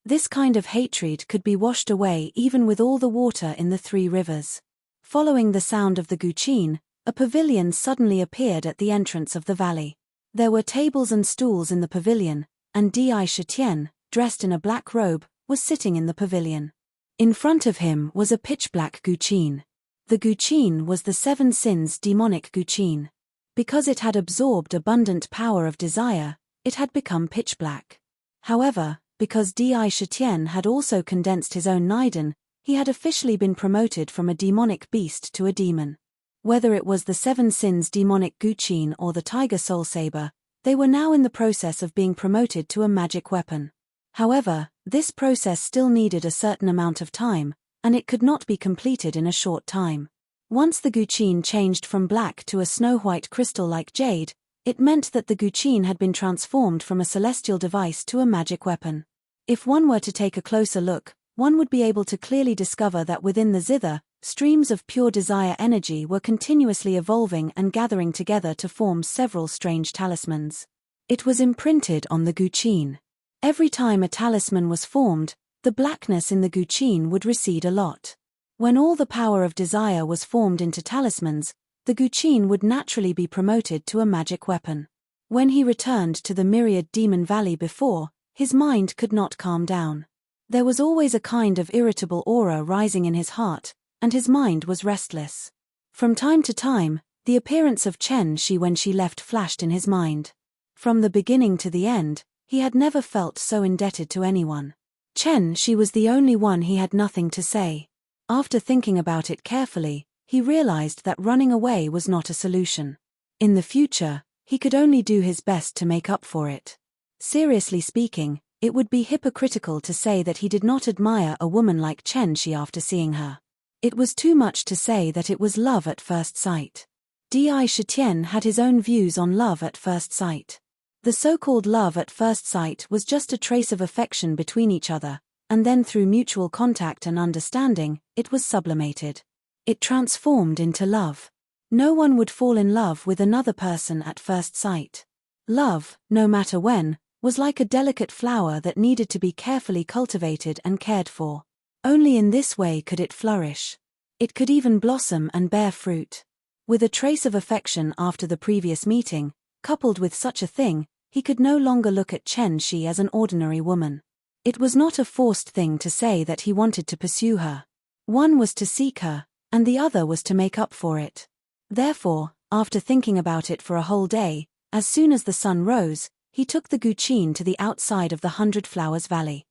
This kind of hatred could be washed away even with all the water in the 3 rivers. Following the sound of the guqin, a pavilion suddenly appeared at the entrance of the valley. There were tables and stools in the pavilion, and Di Shitian, dressed in a black robe, was sitting in the pavilion. In front of him was a pitch-black guqin. The guqin was the 7 sins demonic guqin. Because it had absorbed abundant power of desire, it had become pitch-black. However, because Di Shitian had also condensed his own Niden, he had officially been promoted from a demonic beast to a demon. Whether it was the 7 sins demonic guqin or the tiger soul saber, they were now in the process of being promoted to a magic weapon. However, this process still needed a certain amount of time, and it could not be completed in a short time. Once the guqin changed from black to a snow-white crystal-like jade, it meant that the guqin had been transformed from a celestial device to a magic weapon. If one were to take a closer look, one would be able to clearly discover that within the zither, streams of pure desire energy were continuously evolving and gathering together to form several strange talismans. It was imprinted on the guqin. Every time a talisman was formed, the blackness in the guqin would recede a lot. When all the power of desire was formed into talismans, the guqin would naturally be promoted to a magic weapon. When he returned to the myriad demon valley before, his mind could not calm down. There was always a kind of irritable aura rising in his heart, and his mind was restless. From time to time, the appearance of Chen Shi when she left flashed in his mind. From the beginning to the end, he had never felt so indebted to anyone. Chen Shi was the only one he had nothing to say. After thinking about it carefully, he realized that running away was not a solution. In the future, he could only do his best to make up for it. Seriously speaking, it would be hypocritical to say that he did not admire a woman like Chen Shi after seeing her. It was too much to say that it was love at first sight. Di Shitian had his own views on love at first sight. The so-called love at first sight was just a trace of affection between each other, and then through mutual contact and understanding, it was sublimated. It transformed into love. No one would fall in love with another person at first sight. Love, no matter when, was like a delicate flower that needed to be carefully cultivated and cared for. Only in this way could it flourish. It could even blossom and bear fruit. With a trace of affection after the previous meeting, coupled with such a thing, he could no longer look at Chen Shi as an ordinary woman. It was not a forced thing to say that he wanted to pursue her. One was to seek her, and the other was to make up for it. Therefore, after thinking about it for a whole day, as soon as the sun rose, he took the guqin to the outside of the 100 Flowers Valley.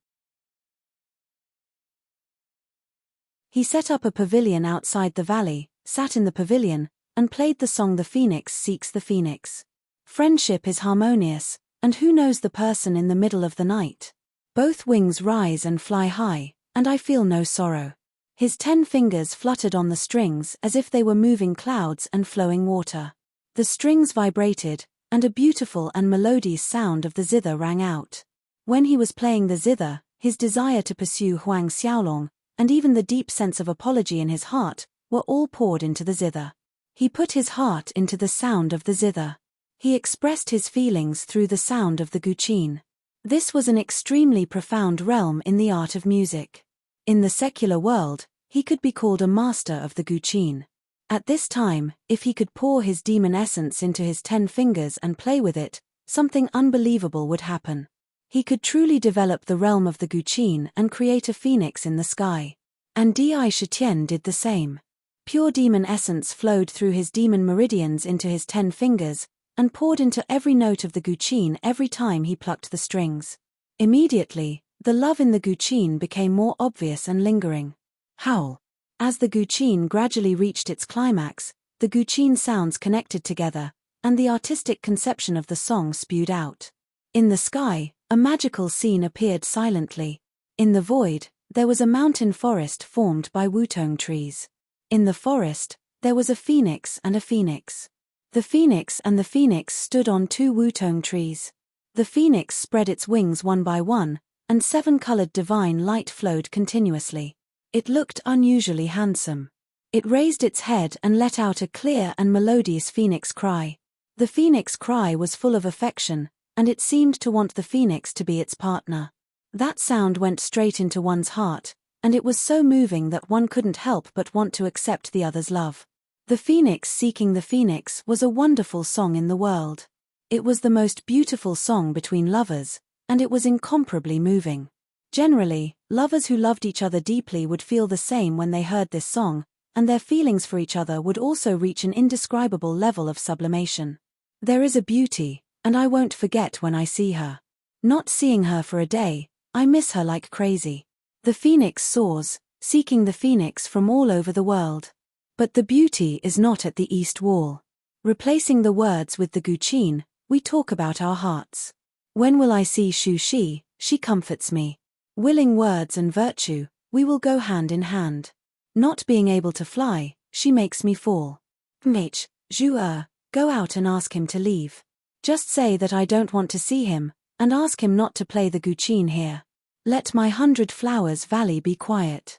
He set up a pavilion outside the valley, sat in the pavilion, and played the song The Phoenix Seeks the Phoenix. Friendship is harmonious, and who knows the person in the middle of the night? Both wings rise and fly high, and I feel no sorrow. His 10 fingers fluttered on the strings as if they were moving clouds and flowing water. The strings vibrated, and a beautiful and melodious sound of the zither rang out. When he was playing the zither, his desire to pursue Huang Xiaolong, and even the deep sense of apology in his heart, were all poured into the zither. He put his heart into the sound of the zither. He expressed his feelings through the sound of the guqin. This was an extremely profound realm in the art of music. In the secular world, he could be called a master of the guqin. At this time, if he could pour his demon essence into his 10 fingers and play with it, something unbelievable would happen. He could truly develop the realm of the guqin and create a phoenix in the sky. And Di Shitian did the same. Pure demon essence flowed through his demon meridians into his 10 fingers, and poured into every note of the guqin every time he plucked the strings. Immediately, the love in the guqin became more obvious and lingering. Howl. As the guqin gradually reached its climax, the guqin sounds connected together, and the artistic conception of the song spewed out. In the sky, a magical scene appeared silently. In the void, there was a mountain forest formed by wutong trees. In the forest, there was a phoenix and a phoenix. The phoenix and the phoenix stood on 2 wutong trees. The phoenix spread its wings one by one, and 7-colored divine light flowed continuously. It looked unusually handsome. It raised its head and let out a clear and melodious phoenix cry. The phoenix cry was full of affection, and it seemed to want the phoenix to be its partner. That sound went straight into one's heart, and it was so moving that one couldn't help but want to accept the other's love. The Phoenix Seeking the Phoenix was a wonderful song in the world. It was the most beautiful song between lovers, and it was incomparably moving. Generally, lovers who loved each other deeply would feel the same when they heard this song, and their feelings for each other would also reach an indescribable level of sublimation. There is a beauty, and I won't forget when I see her. Not seeing her for a day, I miss her like crazy. The phoenix soars, seeking the phoenix from all over the world. But the beauty is not at the east wall. Replacing the words with the guqin, we talk about our hearts. When will I see Shu Shi? She comforts me. Willing words and virtue, we will go hand in hand. Not being able to fly, she makes me fall. Mh, Zhu go out and ask him to leave. Just say that I don't want to see him, and ask him not to play the guqin here. Let my 100 flowers valley be quiet.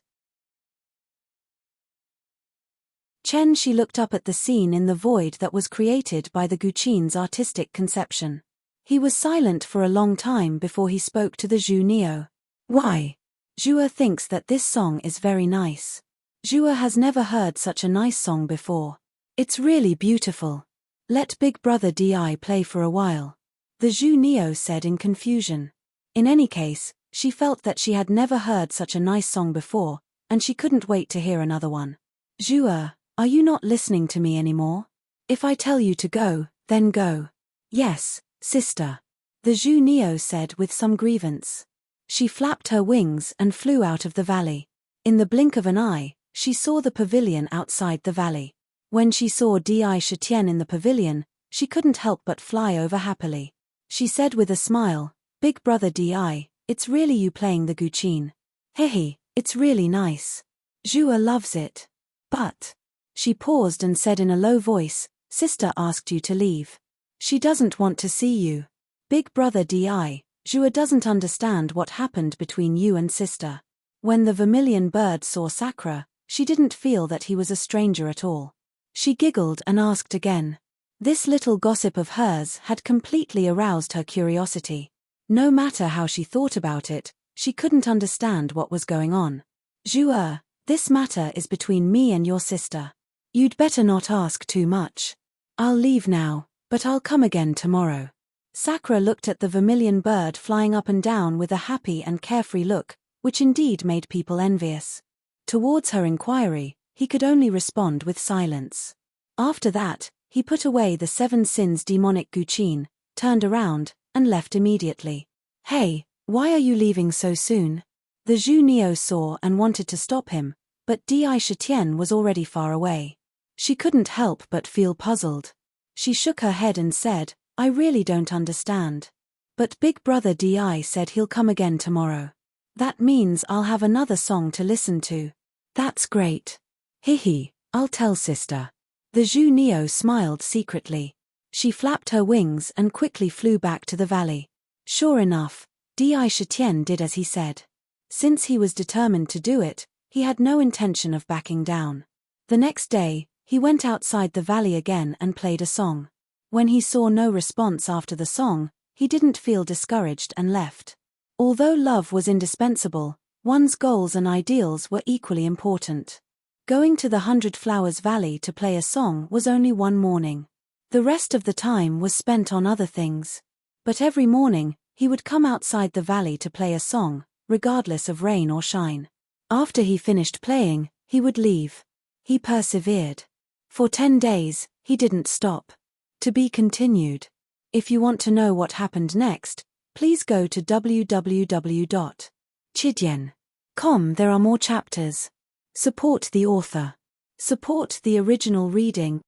Chen Shi looked up at the scene in the void that was created by the guqin's artistic conception. He was silent for a long time before he spoke to the Zhu Neo. Why? Zhu thinks that this song is very nice. Zhu has never heard such a nice song before. It's really beautiful. Let Big Brother Di play for a while. The Zhu Neo said in confusion. In any case, she felt that she had never heard such a nice song before, and she couldn't wait to hear another one. Zhu, are you not listening to me anymore? If I tell you to go, then go. Yes, sister. The Zhu Neo said with some grievance. She flapped her wings and flew out of the valley. In the blink of an eye, she saw the pavilion outside the valley. When she saw Di Shitian in the pavilion, she couldn't help but fly over happily. She said with a smile, Big Brother Di, it's really you playing the guqin. Hehe, it's really nice. Zhu loves it. But. She paused and said in a low voice, Sister asked you to leave. She doesn't want to see you. Big Brother Di, Zhu doesn't understand what happened between you and sister. When the vermilion bird saw Sakura, she didn't feel that he was a stranger at all. She giggled and asked again. This little gossip of hers had completely aroused her curiosity. No matter how she thought about it, she couldn't understand what was going on. Zhu, this matter is between me and your sister. You'd better not ask too much. I'll leave now, but I'll come again tomorrow. Sakura looked at the vermilion bird flying up and down with a happy and carefree look, which indeed made people envious. Towards her inquiry, he could only respond with silence. After that, he put away the 7 sins demonic guqin, turned around, and left immediately. Hey, why are you leaving so soon? The Zhu Neo saw and wanted to stop him, but Di Shitian was already far away. She couldn't help but feel puzzled. She shook her head and said, I really don't understand. But Big Brother Di said he'll come again tomorrow. That means I'll have another song to listen to. That's great. Hihi, I'll tell sister. The Zhu Neo smiled secretly. She flapped her wings and quickly flew back to the valley. Sure enough, Chetienne did as he said. Since he was determined to do it, he had no intention of backing down. The next day, he went outside the valley again and played a song. When he saw no response after the song, he didn't feel discouraged and left. Although love was indispensable, one's goals and ideals were equally important. Going to the 100 Flowers Valley to play a song was only one morning. The rest of the time was spent on other things. But every morning, he would come outside the valley to play a song, regardless of rain or shine. After he finished playing, he would leave. He persevered. For 10 days, he didn't stop. To be continued. If you want to know what happened next, please go to www.chidien.com. There are more chapters. Support the author. Support the original reading.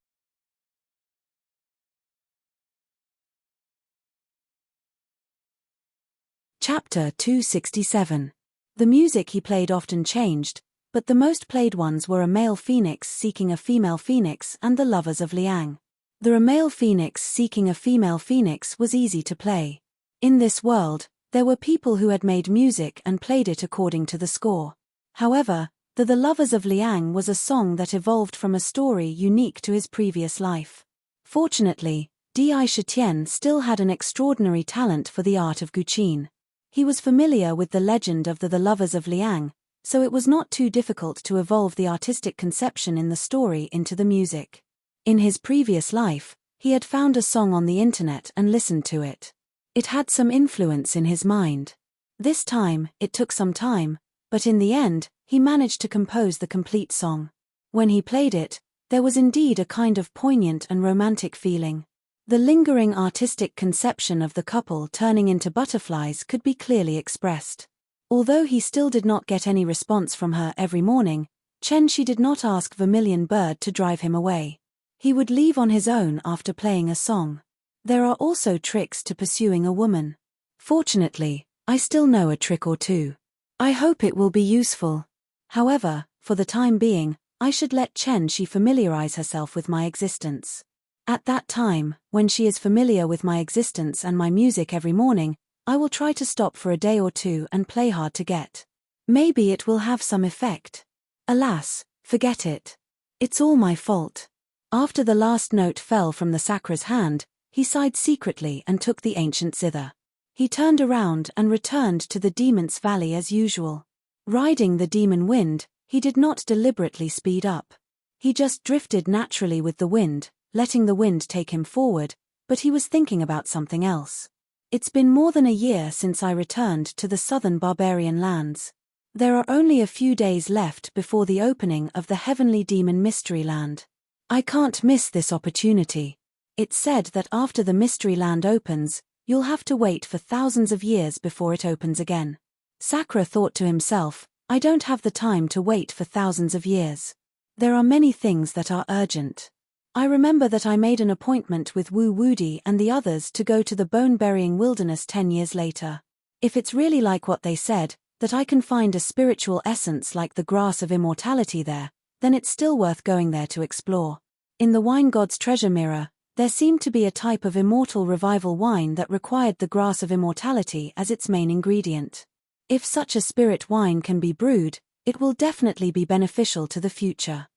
Chapter 267. The music he played often changed, but the most played ones were a male phoenix seeking a female phoenix and the lovers of Liang. The male phoenix seeking a female phoenix was easy to play. In this world, there were people who had made music and played it according to the score. However, the lovers of Liang was a song that evolved from a story unique to his previous life. Fortunately, Chetienne still had an extraordinary talent for the art of guqin. He was familiar with the legend of the lovers of Liang, so it was not too difficult to evolve the artistic conception in the story into the music. In his previous life, he had found a song on the internet and listened to it. It had some influence in his mind. This time, it took some time, but in the end, he managed to compose the complete song. When he played it, there was indeed a kind of poignant and romantic feeling. The lingering artistic conception of the couple turning into butterflies could be clearly expressed. Although he still did not get any response from her every morning, She did not ask Vermilion Bird to drive him away. He would leave on his own after playing a song. There are also tricks to pursuing a woman. Fortunately, I still know a trick or two. I hope it will be useful. However, for the time being, I should let she familiarize herself with my existence. At that time, when she is familiar with my existence and my music every morning, I will try to stop for a day or two and play hard to get. Maybe it will have some effect. Alas, forget it. It's all my fault. After the last note fell from the Sakra's hand, he sighed secretly and took the ancient zither. He turned around and returned to the Demon's Valley as usual. Riding the demon wind, he did not deliberately speed up. He just drifted naturally with the wind, letting the wind take him forward, but he was thinking about something else. It's been more than a year since I returned to the southern barbarian lands. There are only a few days left before the opening of the Heavenly Demon Mystery Land. I can't miss this opportunity. It's said that after the Mystery Land opens, you'll have to wait for thousands of years before it opens again. Sakra thought to himself, I don't have the time to wait for thousands of years. There are many things that are urgent. I remember that I made an appointment with Wu Wudi and the others to go to the bone-burying wilderness 10 years later. If it's really like what they said, that I can find a spiritual essence like the grass of immortality there, then it's still worth going there to explore. In the wine god's treasure mirror, there seemed to be a type of immortal revival wine that required the grass of immortality as its main ingredient. If such a spirit wine can be brewed, it will definitely be beneficial to the future.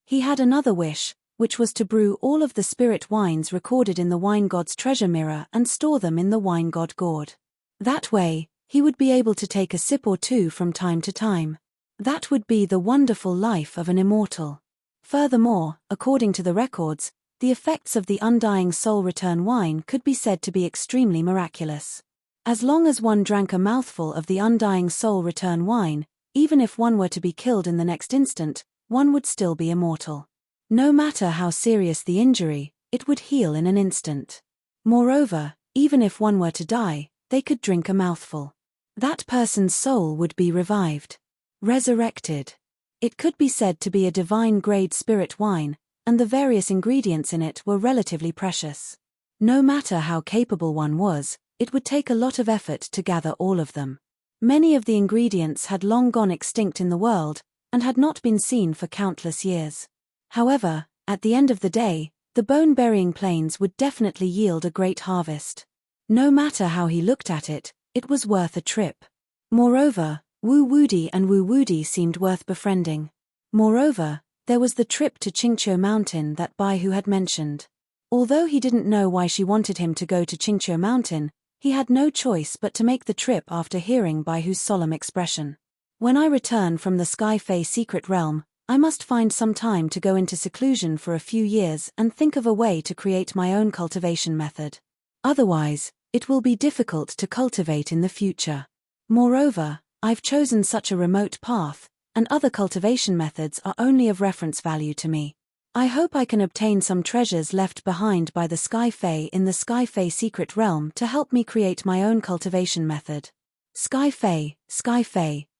He had another wish, which was to brew all of the spirit wines recorded in the wine god's treasure mirror and store them in the wine god gourd. That way, he would be able to take a sip or two from time to time. That would be the wonderful life of an immortal. Furthermore, according to the records, the effects of the undying soul return wine could be said to be extremely miraculous. As long as one drank a mouthful of the undying soul return wine, even if one were to be killed in the next instant, one would still be immortal. No matter how serious the injury, it would heal in an instant. Moreover, even if one were to die, they could drink a mouthful. That person's soul would be revived. Resurrected. It could be said to be a divine-grade spirit wine, and the various ingredients in it were relatively precious. No matter how capable one was, it would take a lot of effort to gather all of them. Many of the ingredients had long gone extinct in the world, and had not been seen for countless years. However, At the end of the day, the bone-burying plains would definitely yield a great harvest. No matter how he looked at it, it was worth a trip. Moreover, Wu Wudi and Wu Wudi seemed worth befriending. Moreover, there was the trip to Qingqiu Mountain that Baihu had mentioned. Although he didn't know why she wanted him to go to Qingqiu Mountain, he had no choice but to make the trip after hearing Baihu's solemn expression. When I return from the Sky Fae secret realm, I must find some time to go into seclusion for a few years and think of a way to create my own cultivation method. Otherwise, it will be difficult to cultivate in the future. Moreover, I've chosen such a remote path, and other cultivation methods are only of reference value to me. I hope I can obtain some treasures left behind by the Sky Fae in the Sky Fae secret realm to help me create my own cultivation method. Sky Fae,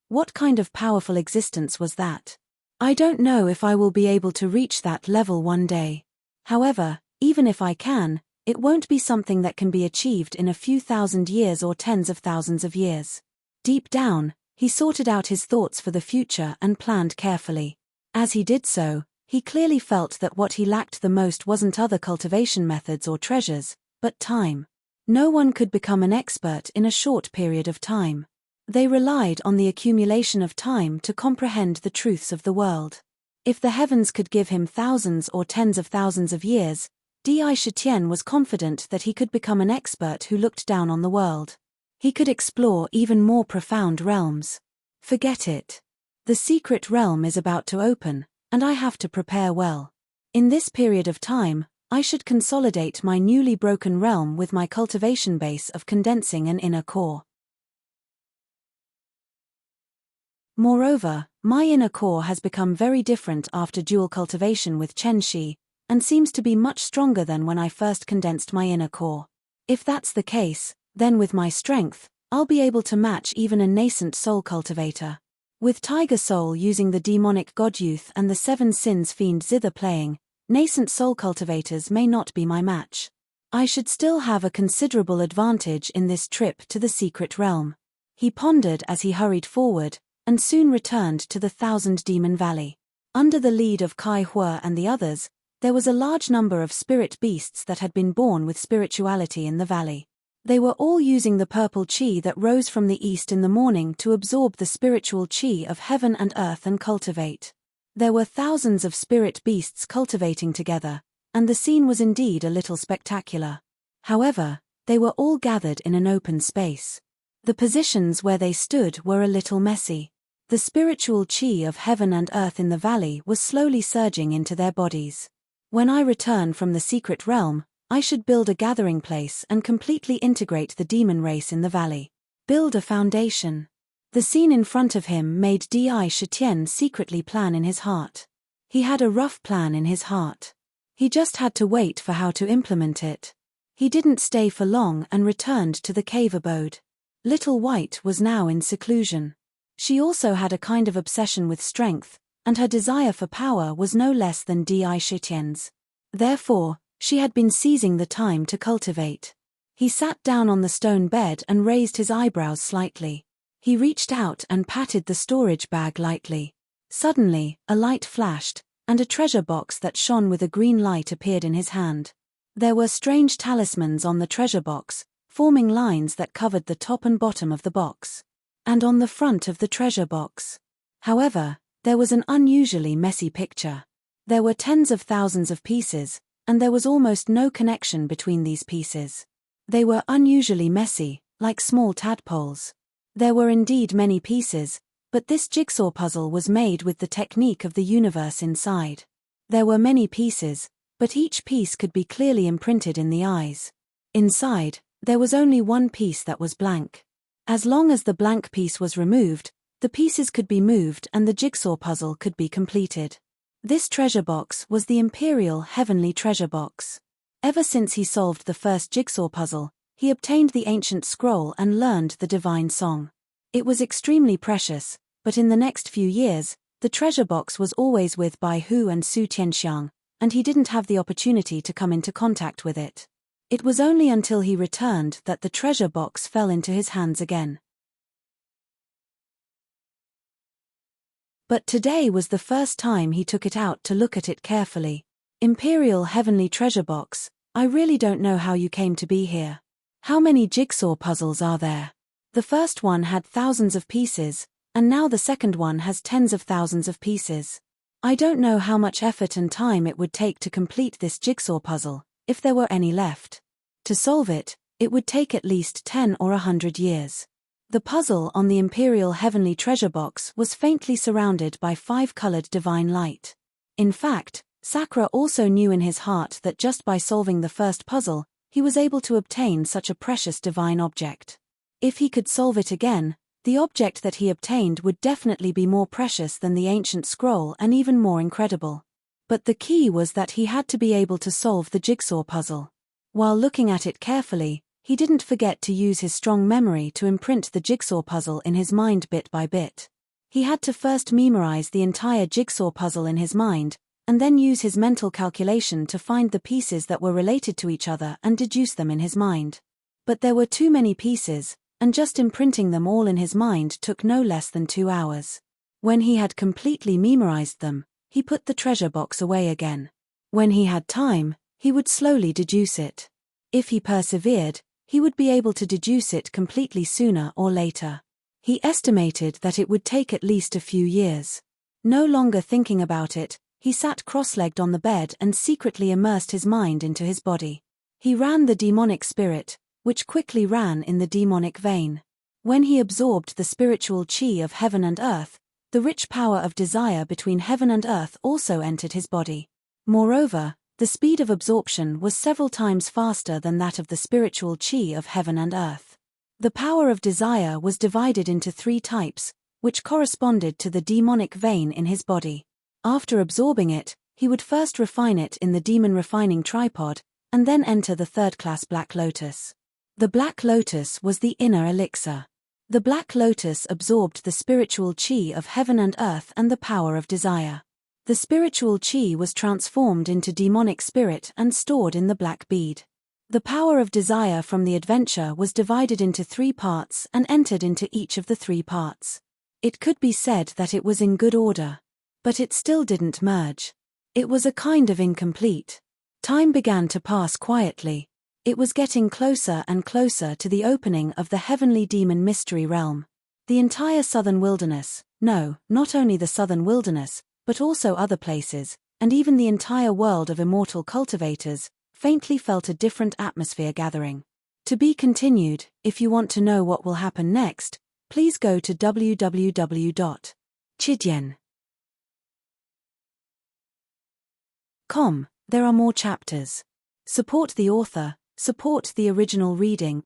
what kind of powerful existence was that? I don't know if I will be able to reach that level one day. However, even if I can, it won't be something that can be achieved in a few thousand years or tens of thousands of years. Deep down, he sorted out his thoughts for the future and planned carefully. As he did so, he clearly felt that what he lacked the most wasn't other cultivation methods or treasures, but time. No one could become an expert in a short period of time. They relied on the accumulation of time to comprehend the truths of the world. If the heavens could give him thousands or tens of thousands of years, Di Shitian was confident that he could become an expert who looked down on the world. He could explore even more profound realms. Forget it. The secret realm is about to open, and I have to prepare well. In this period of time, I should consolidate my newly broken realm with my cultivation base of condensing an inner core. Moreover, my inner core has become very different after dual cultivation with Chen Shi, and seems to be much stronger than when I first condensed my inner core. If that's the case, then with my strength, I'll be able to match even a nascent soul cultivator. With Tiger Soul using the demonic god youth and the Seven Sins fiend Zither playing, nascent soul cultivators may not be my match. I should still have a considerable advantage in this trip to the secret realm. He pondered as he hurried forward, and soon returned to the Thousand Demon Valley. Under the lead of Kai Hua and the others, there was a large number of spirit beasts that had been born with spirituality in the valley. They were all using the purple qi that rose from the east in the morning to absorb the spiritual qi of heaven and earth and cultivate. There were thousands of spirit beasts cultivating together, and the scene was indeed a little spectacular. However, they were all gathered in an open space. The positions where they stood were a little messy. The spiritual qi of heaven and earth in the valley was slowly surging into their bodies. When I return from the secret realm, I should build a gathering place and completely integrate the demon race in the valley. Build a foundation. The scene in front of him made Di Shitian secretly plan in his heart. He had a rough plan in his heart. He just had to wait for how to implement it. He didn't stay for long and returned to the cave abode. Little White was now in seclusion. She also had a kind of obsession with strength, and her desire for power was no less than Di Shitian's. Therefore, she had been seizing the time to cultivate. He sat down on the stone bed and raised his eyebrows slightly. He reached out and patted the storage bag lightly. Suddenly, a light flashed, and a treasure box that shone with a green light appeared in his hand. There were strange talismans on the treasure box, forming lines that covered the top and bottom of the box. And on the front of the treasure box. However, there was an unusually messy picture. There were tens of thousands of pieces, and there was almost no connection between these pieces. They were unusually messy, like small tadpoles. There were indeed many pieces, but this jigsaw puzzle was made with the technique of the universe inside. There were many pieces, but each piece could be clearly imprinted in the eyes. Inside, there was only one piece that was blank. As long as the blank piece was removed, the pieces could be moved and the jigsaw puzzle could be completed. This treasure box was the Imperial Heavenly Treasure Box. Ever since he solved the first jigsaw puzzle, he obtained the ancient scroll and learned the divine song. It was extremely precious, but in the next few years, the treasure box was always with Baihu and Su Tianxiang, and he didn't have the opportunity to come into contact with it. It was only until he returned that the treasure box fell into his hands again. But today was the first time he took it out to look at it carefully. Imperial Heavenly Treasure Box, I really don't know how you came to be here. How many jigsaw puzzles are there? The first one had thousands of pieces, and now the second one has tens of thousands of pieces. I don't know how much effort and time it would take to complete this jigsaw puzzle, if there were any left. To solve it, it would take at least 10 or 100 years. The puzzle on the Imperial Heavenly Treasure Box was faintly surrounded by 5-colored divine light. In fact, Sakura also knew in his heart that just by solving the first puzzle, he was able to obtain such a precious divine object. If he could solve it again, the object that he obtained would definitely be more precious than the ancient scroll and even more incredible. But the key was that he had to be able to solve the jigsaw puzzle. While looking at it carefully, he didn't forget to use his strong memory to imprint the jigsaw puzzle in his mind bit by bit. He had to first memorize the entire jigsaw puzzle in his mind, and then use his mental calculation to find the pieces that were related to each other and deduce them in his mind. But there were too many pieces, and just imprinting them all in his mind took no less than 2 hours. When he had completely memorized them, he put the treasure box away again. When he had time, he would slowly deduce it. If he persevered, he would be able to deduce it completely sooner or later. He estimated that it would take at least a few years. No longer thinking about it, he sat cross-legged on the bed and secretly immersed his mind into his body. He ran the demonic spirit, which quickly ran in the demonic vein. When he absorbed the spiritual chi of heaven and earth, the rich power of desire between heaven and earth also entered his body. Moreover, the speed of absorption was several times faster than that of the spiritual chi of heaven and earth. The power of desire was divided into 3 types, which corresponded to the demonic vein in his body. After absorbing it, he would first refine it in the demon refining tripod, and then enter the 3rd-class Black Lotus. The Black Lotus was the inner elixir. The Black Lotus absorbed the spiritual chi of heaven and earth and the power of desire. The spiritual chi was transformed into demonic spirit and stored in the black bead. The power of desire from the adventure was divided into 3 parts and entered into each of the 3 parts. It could be said that it was in good order. But it still didn't merge. It was a kind of incomplete. Time began to pass quietly. It was getting closer and closer to the opening of the heavenly demon mystery realm. The entire southern wilderness, no, not only the southern wilderness, but also other places, and even the entire world of immortal cultivators, faintly felt a different atmosphere gathering. To be continued. If you want to know what will happen next, please go to www.chidyen.com. There are more chapters. Support the author, support the original reading.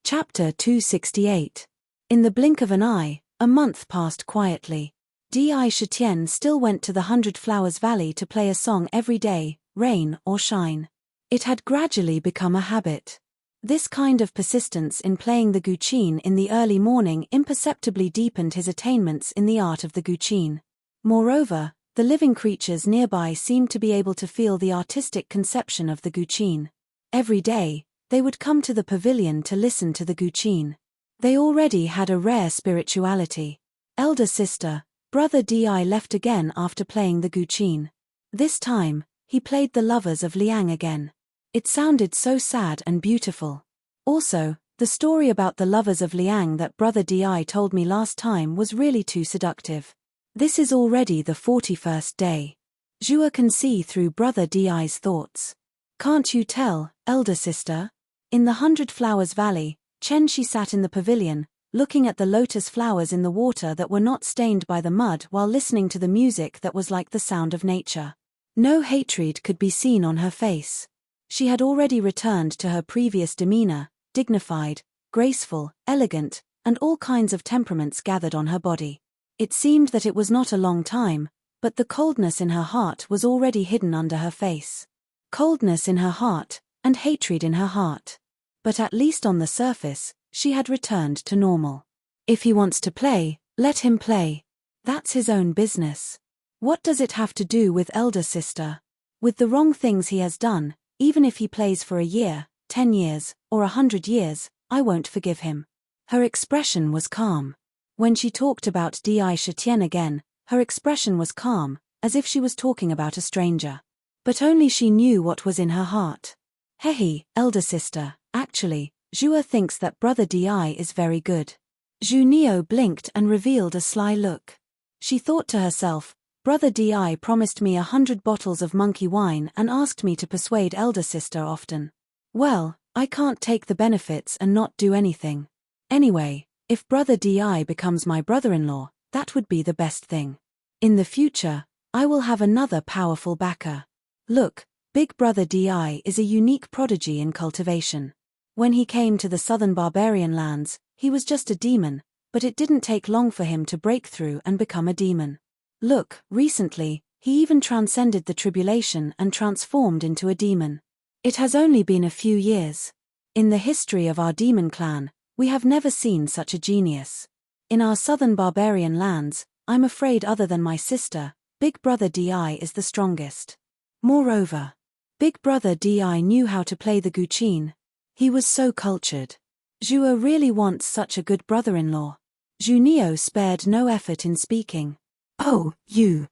Chapter 268. In the blink of an eye, a month passed quietly. Di Shitian still went to the 100 Flowers Valley to play a song every day, rain or shine. It had gradually become a habit. This kind of persistence in playing the guqin in the early morning imperceptibly deepened his attainments in the art of the guqin. Moreover, the living creatures nearby seemed to be able to feel the artistic conception of the guqin. Every day, they would come to the pavilion to listen to the guqin. They already had a rare spirituality. Elder sister, brother Di left again after playing the guqin. This time, he played the lovers of Liang again. It sounded so sad and beautiful. Also, the story about the lovers of Liang that brother Di told me last time was really too seductive. This is already the 41st day. Zhua can see through brother Di's thoughts. Can't you tell, elder sister? In the 100 Flowers Valley, Chen-Shi sat in the pavilion, looking at the lotus flowers in the water that were not stained by the mud while listening to the music that was like the sound of nature. No hatred could be seen on her face. She had already returned to her previous demeanor, dignified, graceful, elegant, and all kinds of temperaments gathered on her body. It seemed that it was not a long time, but the coldness in her heart was already hidden under her face. Coldness in her heart, and hatred in her heart. But at least on the surface, she had returned to normal. If he wants to play, let him play. That's his own business. What does it have to do with elder sister? With the wrong things he has done, even if he plays for a year, 10 years, or 100 years, I won't forgive him. Her expression was calm. When she talked about Di Shitian again, her expression was calm, as if she was talking about a stranger. But only she knew what was in her heart. Hehe, elder sister, actually, Zhua thinks that brother Di is very good. Zhu Neo blinked and revealed a sly look. She thought to herself, brother Di promised me 100 bottles of monkey wine and asked me to persuade elder sister often. Well, I can't take the benefits and not do anything. Anyway, if brother Di becomes my brother-in-law, that would be the best thing. In the future, I will have another powerful backer. Look, big brother Di is a unique prodigy in cultivation. When he came to the southern barbarian lands, he was just a demon, but it didn't take long for him to break through and become a demon. Look, recently, he even transcended the tribulation and transformed into a demon. It has only been a few years. In the history of our demon clan, we have never seen such a genius. In our southern barbarian lands, I'm afraid other than my sister, big brother Di is the strongest. Moreover, big brother Di knew how to play the guqin. He was so cultured. Zhua really wants such a good brother-in-law. Zhu Neo spared no effort in speaking. Oh, you.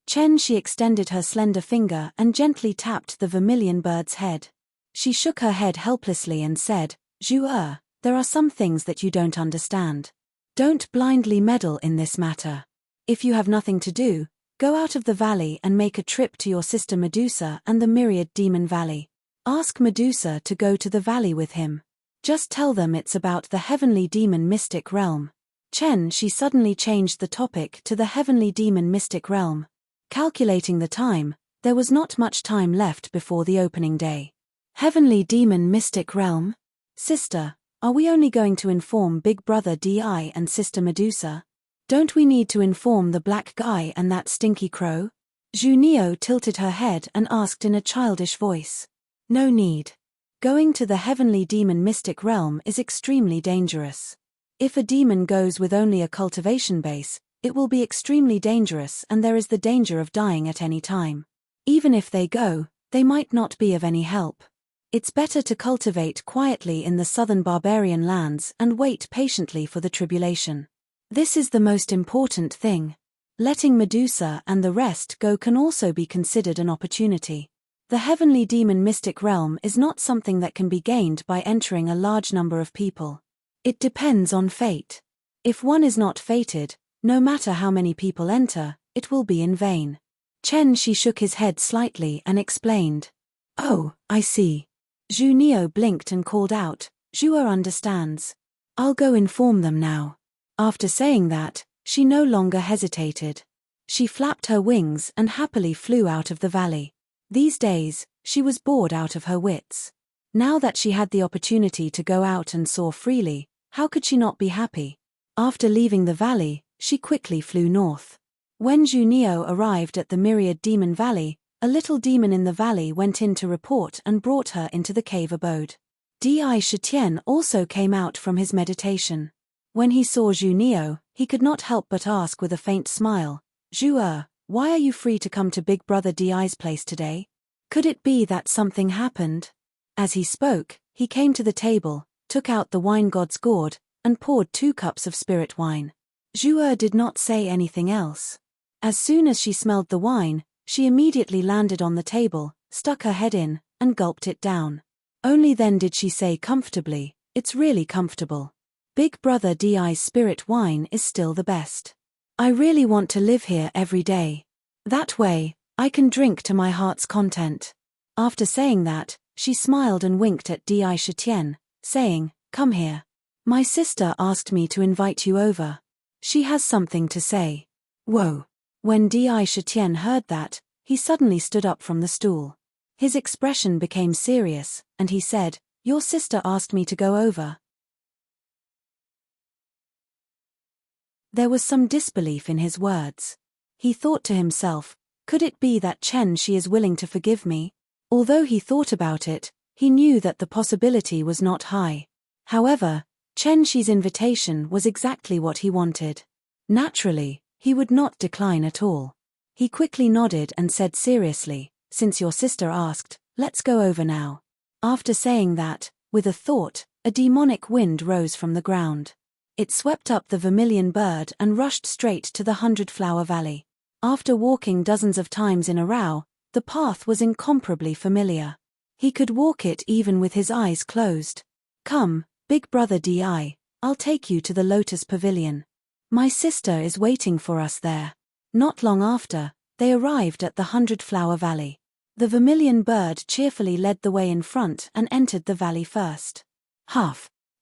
Chen Shi extended her slender finger and gently tapped the vermilion bird's head. She shook her head helplessly and said, Zhu, there are some things that you don't understand. Don't blindly meddle in this matter. If you have nothing to do, go out of the valley and make a trip to your sister Medusa and the Myriad Demon Valley. Ask Medusa to go to the valley with him. Just tell them it's about the heavenly demon mystic realm. Chen Shi suddenly changed the topic to the heavenly demon mystic realm. Calculating the time, there was not much time left before the opening day. Heavenly demon mystic realm? Sister, are we only going to inform big brother Di and sister Medusa? Don't we need to inform the black guy and that stinky crow? Zhu Neo tilted her head and asked in a childish voice. No need. Going to the heavenly demon mystic realm is extremely dangerous. If a demon goes with only a cultivation base, it will be extremely dangerous and there is the danger of dying at any time. Even if they go, they might not be of any help. It's better to cultivate quietly in the southern barbarian lands and wait patiently for the tribulation. This is the most important thing. Letting Medusa and the rest go can also be considered an opportunity. The heavenly demon mystic realm is not something that can be gained by entering a large number of people. It depends on fate. If one is not fated, no matter how many people enter, it will be in vain. Chen Shi shook his head slightly and explained. Oh, I see. Zhu Neo blinked and called out, Zhua understands. I'll go inform them now. After saying that, she no longer hesitated. She flapped her wings and happily flew out of the valley. These days, she was bored out of her wits. Now that she had the opportunity to go out and soar freely, how could she not be happy? After leaving the valley, she quickly flew north. When Zhu Neo arrived at the Myriad Demon Valley, a little demon in the valley went in to report and brought her into the cave abode. Di Shitian also came out from his meditation. When he saw Zhu Neo, he could not help but ask with a faint smile, Zhu, why are you free to come to big brother Di's place today? Could it be that something happened? As he spoke, he came to the table, took out the wine god's gourd, and poured 2 cups of spirit wine. Zhu did not say anything else. As soon as she smelled the wine, she immediately landed on the table, stuck her head in, and gulped it down. Only then did she say comfortably, it's really comfortable. Big brother Di's spirit wine is still the best. I really want to live here every day. That way, I can drink to my heart's content. After saying that, she smiled and winked at Di Shitian, saying, come here. My sister asked me to invite you over. She has something to say. Whoa. When Di Shitian heard that, he suddenly stood up from the stool. His expression became serious, and he said, your sister asked me to go over. There was some disbelief in his words. He thought to himself, could it be that Chen Shi is willing to forgive me? Although he thought about it, he knew that the possibility was not high. However, Chen Shi's invitation was exactly what he wanted. Naturally, he would not decline at all. He quickly nodded and said seriously, since your sister asked, let's go over now. After saying that, with a thought, A demonic wind rose from the ground. It swept up the vermilion bird and rushed straight to the 100-flower valley. After walking dozens of times in a row, the path was incomparably familiar. He could walk it even with his eyes closed. "Come, big brother Di, I'll take you to the Lotus Pavilion. My sister is waiting for us there." Not long after, they arrived at the 100-flower valley. The vermilion bird cheerfully led the way in front and entered the valley first.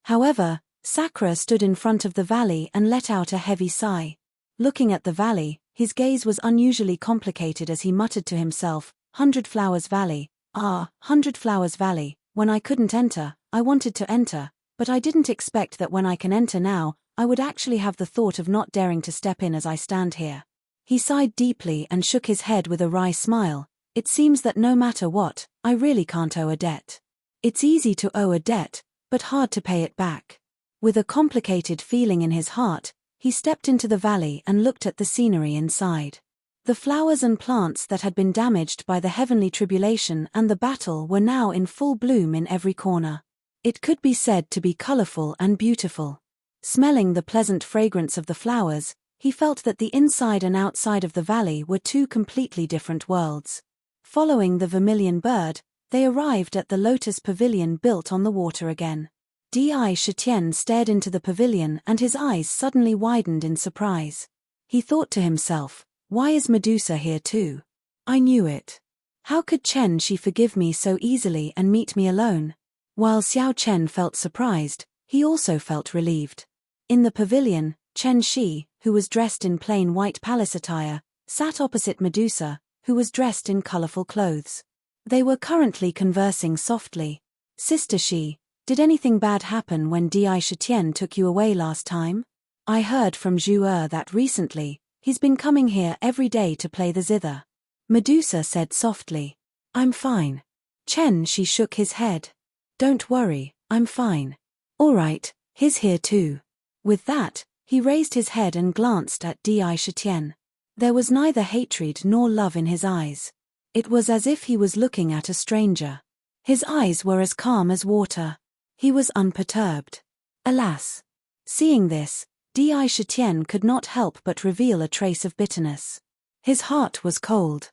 However, Sakura stood in front of the valley and let out a heavy sigh. Looking at the valley, his gaze was unusually complicated as he muttered to himself, "100 Flowers Valley, 100 Flowers Valley, when I couldn't enter, I wanted to enter, but I didn't expect that when I can enter now, I would actually have the thought of not daring to step in as I stand here." He sighed deeply and shook his head with a wry smile. "It seems that no matter what, I really can't owe a debt. It's easy to owe a debt, but hard to pay it back." With a complicated feeling in his heart, he stepped into the valley and looked at the scenery inside. The flowers and plants that had been damaged by the heavenly tribulation and the battle were now in full bloom in every corner. It could be said to be colorful and beautiful. Smelling the pleasant fragrance of the flowers, he felt that the inside and outside of the valley were two completely different worlds. Following the vermilion bird, they arrived at the Lotus Pavilion built on the water again. Di Shitian stared into the pavilion and his eyes suddenly widened in surprise. He thought to himself, "Why is Medusa here too? I knew it. How could Chen Shi forgive me so easily and meet me alone?" While Xiao Chen felt surprised, he also felt relieved. In the pavilion, Chen Shi, who was dressed in plain white palace attire, sat opposite Medusa, who was dressed in colorful clothes. They were currently conversing softly. "Sister Shi, did anything bad happen when Di Shitian took you away last time? I heard from Zhu that recently, he's been coming here every day to play the zither." Medusa said softly. "I'm fine." Chen Shi shook his head. "Don't worry, I'm fine." "All right, he's here too." With that, he raised his head and glanced at Di Shitian. There was neither hatred nor love in his eyes. It was as if he was looking at a stranger. His eyes were as calm as water. He was unperturbed. Alas! Seeing this, Di Shitian could not help but reveal a trace of bitterness. His heart was cold.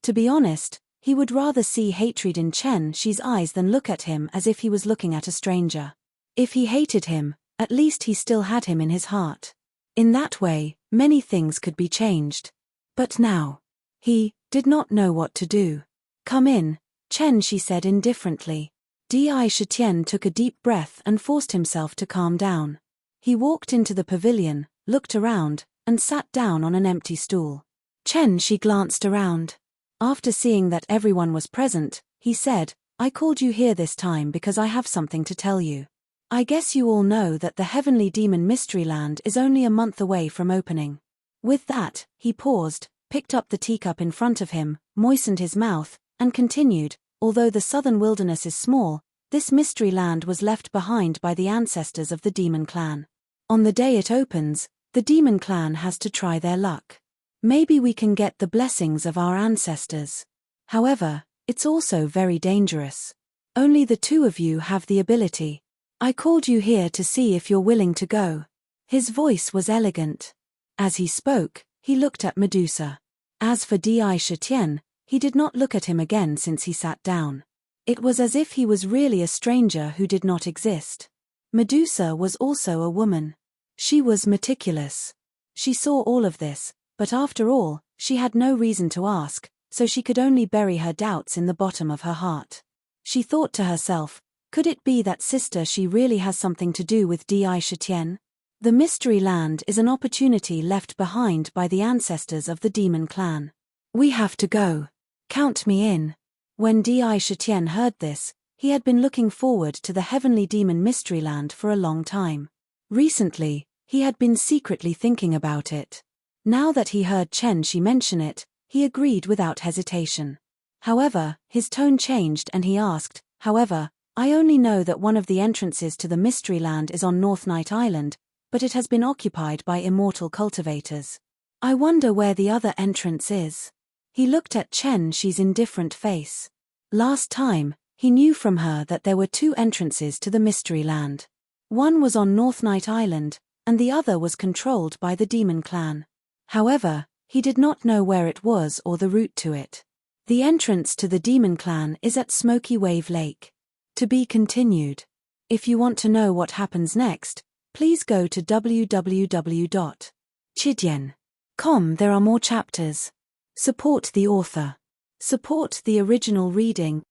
To be honest, he would rather see hatred in Chen Shi's eyes than look at him as if he was looking at a stranger. If he hated him, at least he still had him in his heart. In that way, many things could be changed. But now, he did not know what to do. "Come in," Chen Shi said indifferently. Di Shitian took a deep breath and forced himself to calm down. He walked into the pavilion, looked around, and sat down on an empty stool. Chen Shi glanced around. After seeing that everyone was present, he said, "I called you here this time because I have something to tell you. I guess you all know that the Heavenly Demon Mystery Land is only a month away from opening." With that, he paused, picked up the teacup in front of him, moistened his mouth, and continued, "Although the southern wilderness is small, this mystery land was left behind by the ancestors of the Demon Clan. On the day it opens, the Demon Clan has to try their luck. Maybe we can get the blessings of our ancestors. However, it's also very dangerous. Only the two of you have the ability. I called you here to see if you're willing to go." His voice was elegant. As he spoke, he looked at Medusa. As for Di Shitian, he did not look at him again since he sat down. It was as if he was really a stranger who did not exist. Medusa was also a woman. She was meticulous. She saw all of this, but after all, she had no reason to ask, so she could only bury her doubts in the bottom of her heart. She thought to herself, could it be that Sister She really has something to do with Di Shitian? The Mystery Land is an opportunity left behind by the ancestors of the Demon Clan. We have to go. Count me in. When Di Shitian heard this, he had been looking forward to the Heavenly Demon Mystery Land for a long time. Recently, he had been secretly thinking about it. Now that he heard Chen Shi mention it, he agreed without hesitation. However, his tone changed and he asked, "However, I only know that one of the entrances to the Mystery Land is on North Night Island, but it has been occupied by immortal cultivators. I wonder where the other entrance is." He looked at Chen Shi's indifferent face. Last time, He knew from her that there were two entrances to the Mystery Land. One was on North Night Island, and the other was controlled by the Demon Clan. However, he did not know where it was or the route to it. The entrance to the Demon Clan is at Smoky Wave Lake. To be continued. If you want to know what happens next, please go to www.chidyen.com. There are more chapters. Support the author. Support the original reading.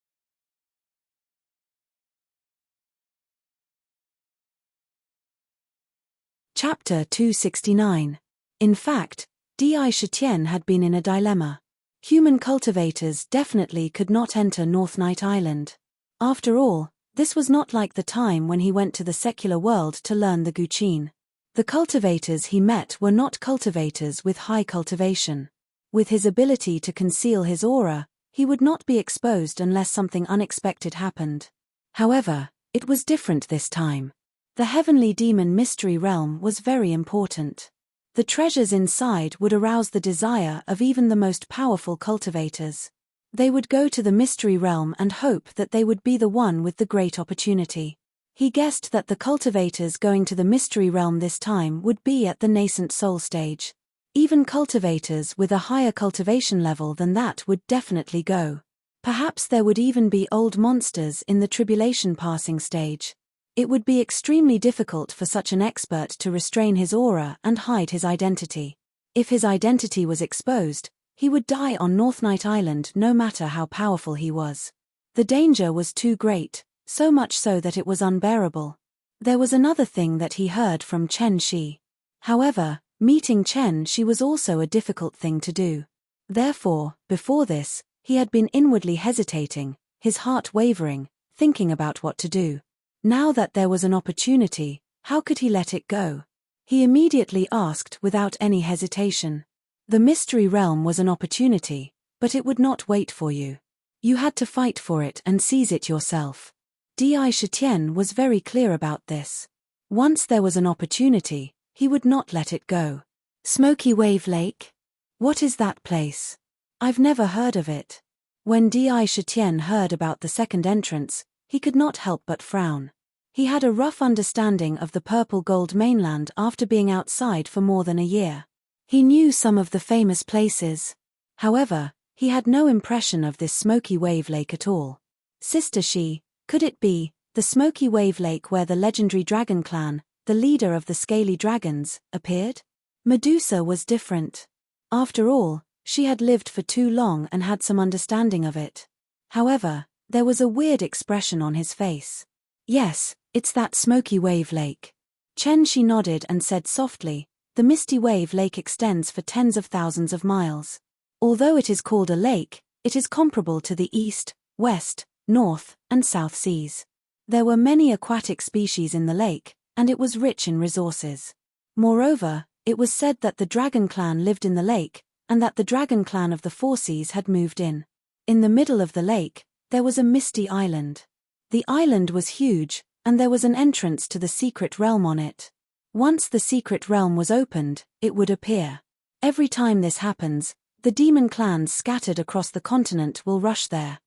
Chapter 269. In fact, Di Shitian had been in a dilemma. Human cultivators definitely could not enter North Night Island. After all, this was not like the time when he went to the secular world to learn the Guqin. The cultivators he met were not cultivators with high cultivation. With his ability to conceal his aura, he would not be exposed unless something unexpected happened. However, it was different this time. The Heavenly Demon Mystery Realm was very important. The treasures inside would arouse the desire of even the most powerful cultivators. They would go to the Mystery Realm and hope that they would be the one with the great opportunity. He guessed that the cultivators going to the Mystery Realm this time would be at the nascent soul stage. Even cultivators with a higher cultivation level than that would definitely go. Perhaps there would even be old monsters in the tribulation passing stage. It would be extremely difficult for such an expert to restrain his aura and hide his identity. If his identity was exposed, he would die on North Night Island no matter how powerful he was. The danger was too great, so much so that it was unbearable. There was another thing that he heard from Chen Shi. However, meeting Chen Shi was also a difficult thing to do. Therefore, before this, he had been inwardly hesitating, his heart wavering, thinking about what to do. Now that there was an opportunity, how could he let it go? He immediately asked without any hesitation. The Mystery Realm was an opportunity, but it would not wait for you. You had to fight for it and seize it yourself. Di Shitian was very clear about this. Once there was an opportunity, he would not let it go. Smoky Wave Lake? What is that place? I've never heard of it. When Di Shitian heard about the second entrance, he could not help but frown. He had a rough understanding of the purple gold mainland after being outside for more than a year. He knew some of the famous places. However, he had no impression of this Smoky Wave Lake at all. Sister Shi, could it be the Smoky Wave Lake where the legendary dragon clan, the leader of the scaly dragons, appeared? Medusa was different. After all, she had lived for too long and had some understanding of it. However, there was a weird expression on his face. Yes, it's that Smoky Wave Lake. Chen Shi nodded and said softly, the Misty Wave Lake extends for tens of thousands of miles. Although it is called a lake, it is comparable to the east, west, north, and south seas. There were many aquatic species in the lake, and it was rich in resources. Moreover, it was said that the Dragon Clan lived in the lake, and that the Dragon Clan of the Four Seas had moved in. In the middle of the lake, there was a misty island. The island was huge, and there was an entrance to the secret realm on it. Once the secret realm was opened, it would appear. Every time this happens, the demon clans scattered across the continent will rush there.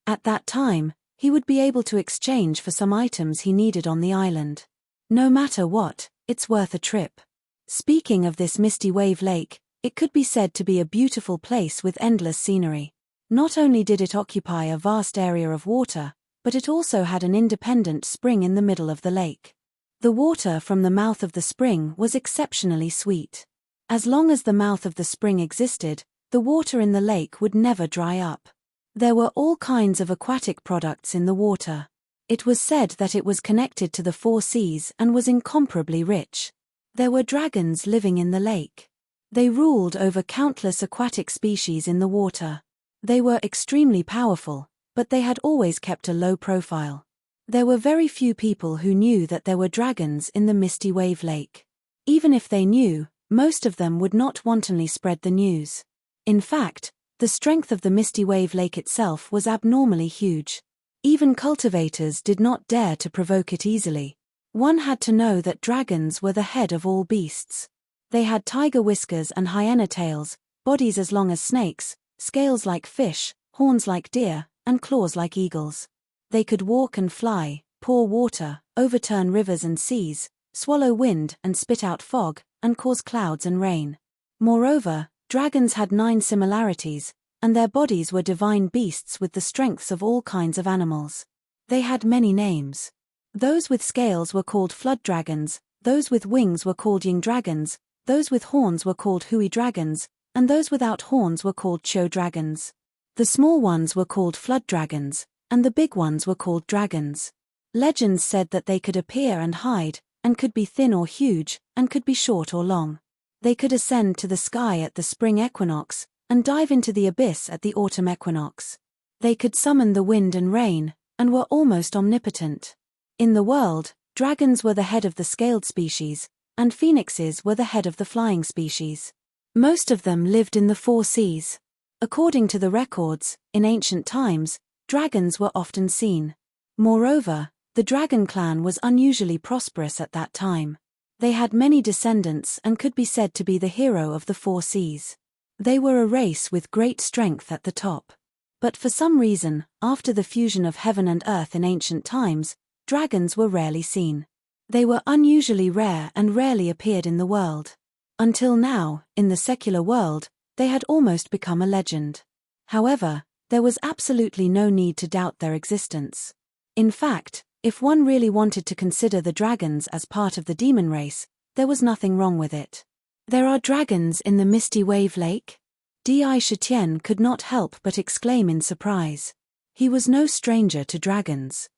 At that time, he would be able to exchange for some items he needed on the island. No matter what, it's worth a trip. Speaking of this Misty Wave Lake, it could be said to be a beautiful place with endless scenery. Not only did it occupy a vast area of water, but it also had an independent spring in the middle of the lake. The water from the mouth of the spring was exceptionally sweet. As long as the mouth of the spring existed, the water in the lake would never dry up. There were all kinds of aquatic products in the water. It was said that it was connected to the Four Seas and was incomparably rich. There were dragons living in the lake. They ruled over countless aquatic species in the water. They were extremely powerful, but they had always kept a low profile. There were very few people who knew that there were dragons in the Misty Wave Lake. Even if they knew, most of them would not wantonly spread the news. In fact, the strength of the Misty Wave Lake itself was abnormally huge. Even cultivators did not dare to provoke it easily. One had to know that dragons were the head of all beasts. They had tiger whiskers and hyena tails, bodies as long as snakes, scales like fish, horns like deer, and claws like eagles. They could walk and fly, pour water, overturn rivers and seas, swallow wind and spit out fog, and cause clouds and rain. Moreover, dragons had 9 similarities, and their bodies were divine beasts with the strengths of all kinds of animals. They had many names. Those with scales were called flood dragons, those with wings were called yin dragons, those with horns were called hui dragons, and those without horns were called cho dragons. The small ones were called flood dragons, and the big ones were called dragons. Legends said that they could appear and hide, and could be thin or huge, and could be short or long. They could ascend to the sky at the spring equinox, and dive into the abyss at the autumn equinox. They could summon the wind and rain, and were almost omnipotent. In the world, dragons were the head of the scaled species, and phoenixes were the head of the flying species. Most of them lived in the 4 seas. According to the records, in ancient times, dragons were often seen. Moreover, the dragon clan was unusually prosperous at that time. They had many descendants and could be said to be the hero of the 4 seas. They were a race with great strength at the top. But for some reason, after the fusion of heaven and earth in ancient times, dragons were rarely seen. They were unusually rare and rarely appeared in the world. Until now, in the secular world, they had almost become a legend. However, there was absolutely no need to doubt their existence. In fact, if one really wanted to consider the dragons as part of the demon race, there was nothing wrong with it. There are dragons in the misty wave lake? Di Shitian could not help but exclaim in surprise. He was no stranger to dragons.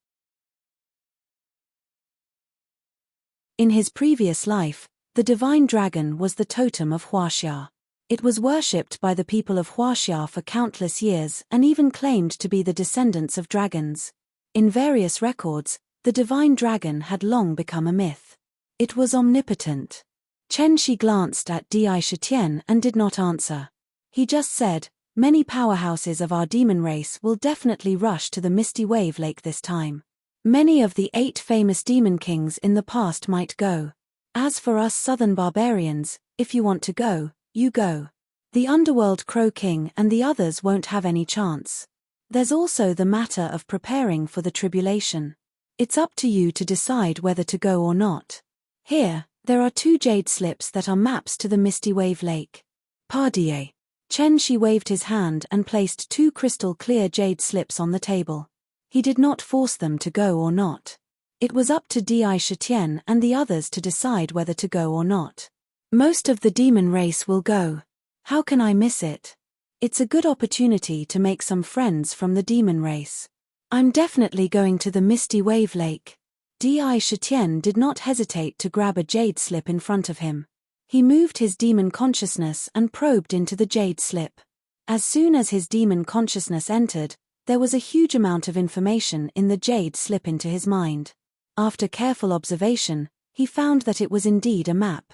In his previous life, the divine dragon was the totem of Huaxia. It was worshipped by the people of Huaxia for countless years and even claimed to be the descendants of dragons. In various records, the divine dragon had long become a myth. It was omnipotent. Chen Shi glanced at Di Shitian and did not answer. He just said, "Many powerhouses of our demon race will definitely rush to the misty wave lake this time. Many of the 8 famous demon kings in the past might go. As for us southern barbarians, if you want to go, you go. The underworld Crow King and the others won't have any chance. There's also the matter of preparing for the tribulation. It's up to you to decide whether to go or not. Here, there are 2 jade slips that are maps to the misty wave lake. Pardie." Chen Shi waved his hand and placed 2 crystal clear jade slips on the table. He did not force them to go or not. It was up to Di Shitian and the others to decide whether to go or not. Most of the demon race will go. How can I miss it? It's a good opportunity to make some friends from the demon race. I'm definitely going to the misty wave lake. Di Shitian did not hesitate to grab a jade slip in front of him. He moved his demon consciousness and probed into the jade slip. As soon as his demon consciousness entered, there was a huge amount of information in the jade slip into his mind. After careful observation, he found that it was indeed a map.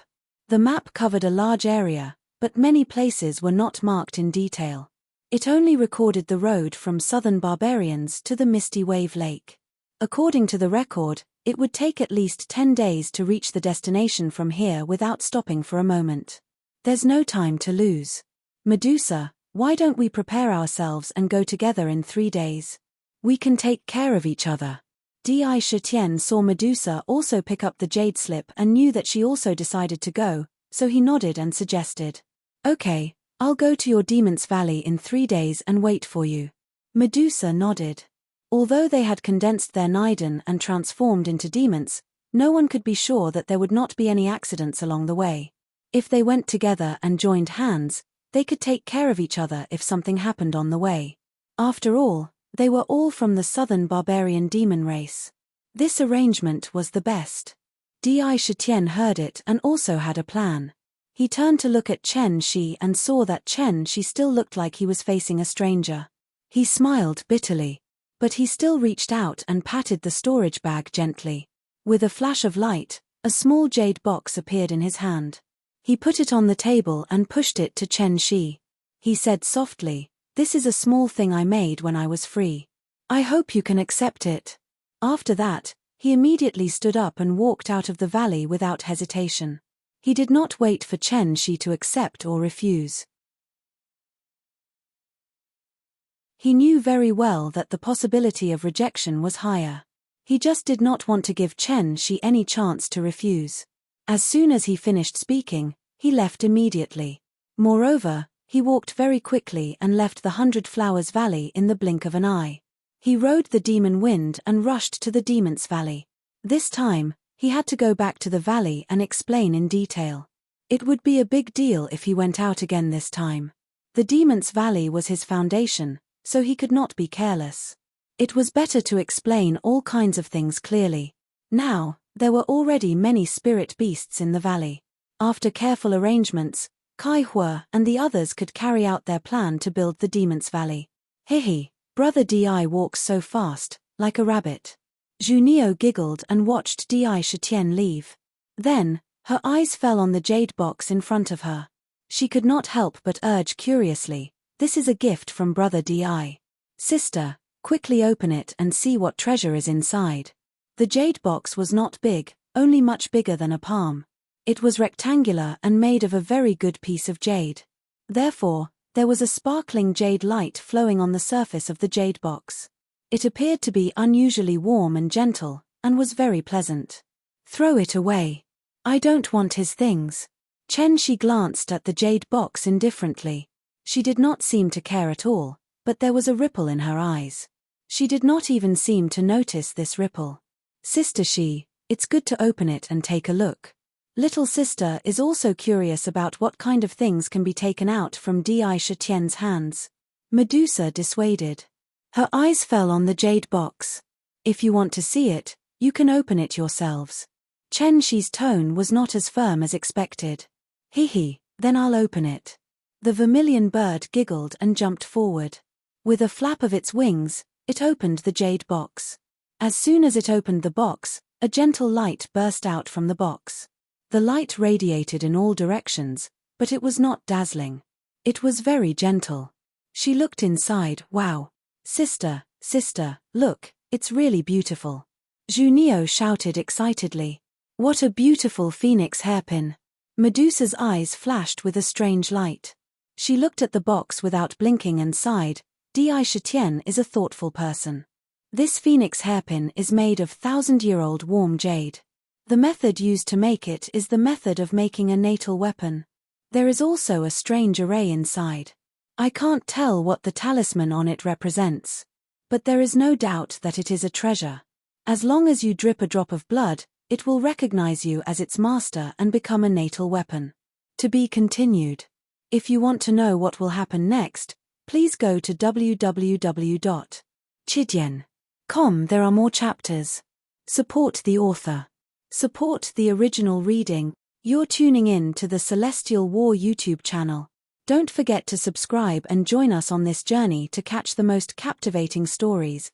The map covered a large area, but many places were not marked in detail. It only recorded the road from southern barbarians to the misty wave lake. According to the record, it would take at least 10 days to reach the destination from here without stopping for a moment. There's no time to lose. Medusa, why don't we prepare ourselves and go together in 3 days? We can take care of each other. Di Shitian saw Medusa also pick up the jade slip and knew that she also decided to go, so he nodded and suggested, "Okay, I'll go to your Demon's Valley in 3 days and wait for you." Medusa nodded. Although they had condensed their Niden and transformed into demons, no one could be sure that there would not be any accidents along the way. If they went together and joined hands, they could take care of each other if something happened on the way. After all, they were all from the southern barbarian demon race. This arrangement was the best. Di Shitian heard it and also had a plan. He turned to look at Chen Shi and saw that Chen Shi still looked like he was facing a stranger. He smiled bitterly. But he still reached out and patted the storage bag gently. With a flash of light, a small jade box appeared in his hand. He put it on the table and pushed it to Chen Shi. He said softly, "This is a small thing I made when I was free. I hope you can accept it." After that, he immediately stood up and walked out of the valley without hesitation. He did not wait for Chen Shi to accept or refuse. He knew very well that the possibility of rejection was higher. He just did not want to give Chen Shi any chance to refuse. As soon as he finished speaking, he left immediately. Moreover, he walked very quickly and left the 100 Flowers Valley in the blink of an eye. He rode the demon wind and rushed to the Demon's Valley. This time, he had to go back to the valley and explain in detail. It would be a big deal if he went out again this time. The Demon's Valley was his foundation, so he could not be careless. It was better to explain all kinds of things clearly. Now, there were already many spirit beasts in the valley. After careful arrangements, Kai Hua and the others could carry out their plan to build the Demon's Valley. Hihi, Brother Di walks so fast, like a rabbit. Junio giggled and watched Di Shitian leave. Then, her eyes fell on the jade box in front of her. She could not help but urge curiously, "This is a gift from Brother Di. Sister, quickly open it and see what treasure is inside." The jade box was not big, only much bigger than a palm. It was rectangular and made of a very good piece of jade. Therefore, there was a sparkling jade light flowing on the surface of the jade box. It appeared to be unusually warm and gentle, and was very pleasant. "Throw it away. I don't want his things." Chen Shi glanced at the jade box indifferently. She did not seem to care at all, but there was a ripple in her eyes. She did not even seem to notice this ripple. "Sister Shi, it's good to open it and take a look." Little sister is also curious about what kind of things can be taken out from Di Shitian's hands. Medusa dissuaded. Her eyes fell on the jade box. "If you want to see it, you can open it yourselves." Chen Shi's tone was not as firm as expected. "Hihi, then I'll open it." The vermilion bird giggled and jumped forward. With a flap of its wings, it opened the jade box. As soon as it opened the box, a gentle light burst out from the box. The light radiated in all directions, but it was not dazzling. It was very gentle. She looked inside. "Wow. Sister, look, it's really beautiful." Junio shouted excitedly. "What a beautiful phoenix hairpin." Medusa's eyes flashed with a strange light. She looked at the box without blinking and sighed. Di Shitian is a thoughtful person. "This phoenix hairpin is made of 1,000-year-old warm jade. The method used to make it is the method of making a natal weapon. There is also a strange array inside. I can't tell what the talisman on it represents. But there is no doubt that it is a treasure. As long as you drip a drop of blood, it will recognize you as its master and become a natal weapon." To be continued. If you want to know what will happen next, please go to www.chidian.com. There are more chapters. Support the author. Support the original reading. You're tuning in to the Celestial War YouTube channel. Don't forget to subscribe and join us on this journey to catch the most captivating stories.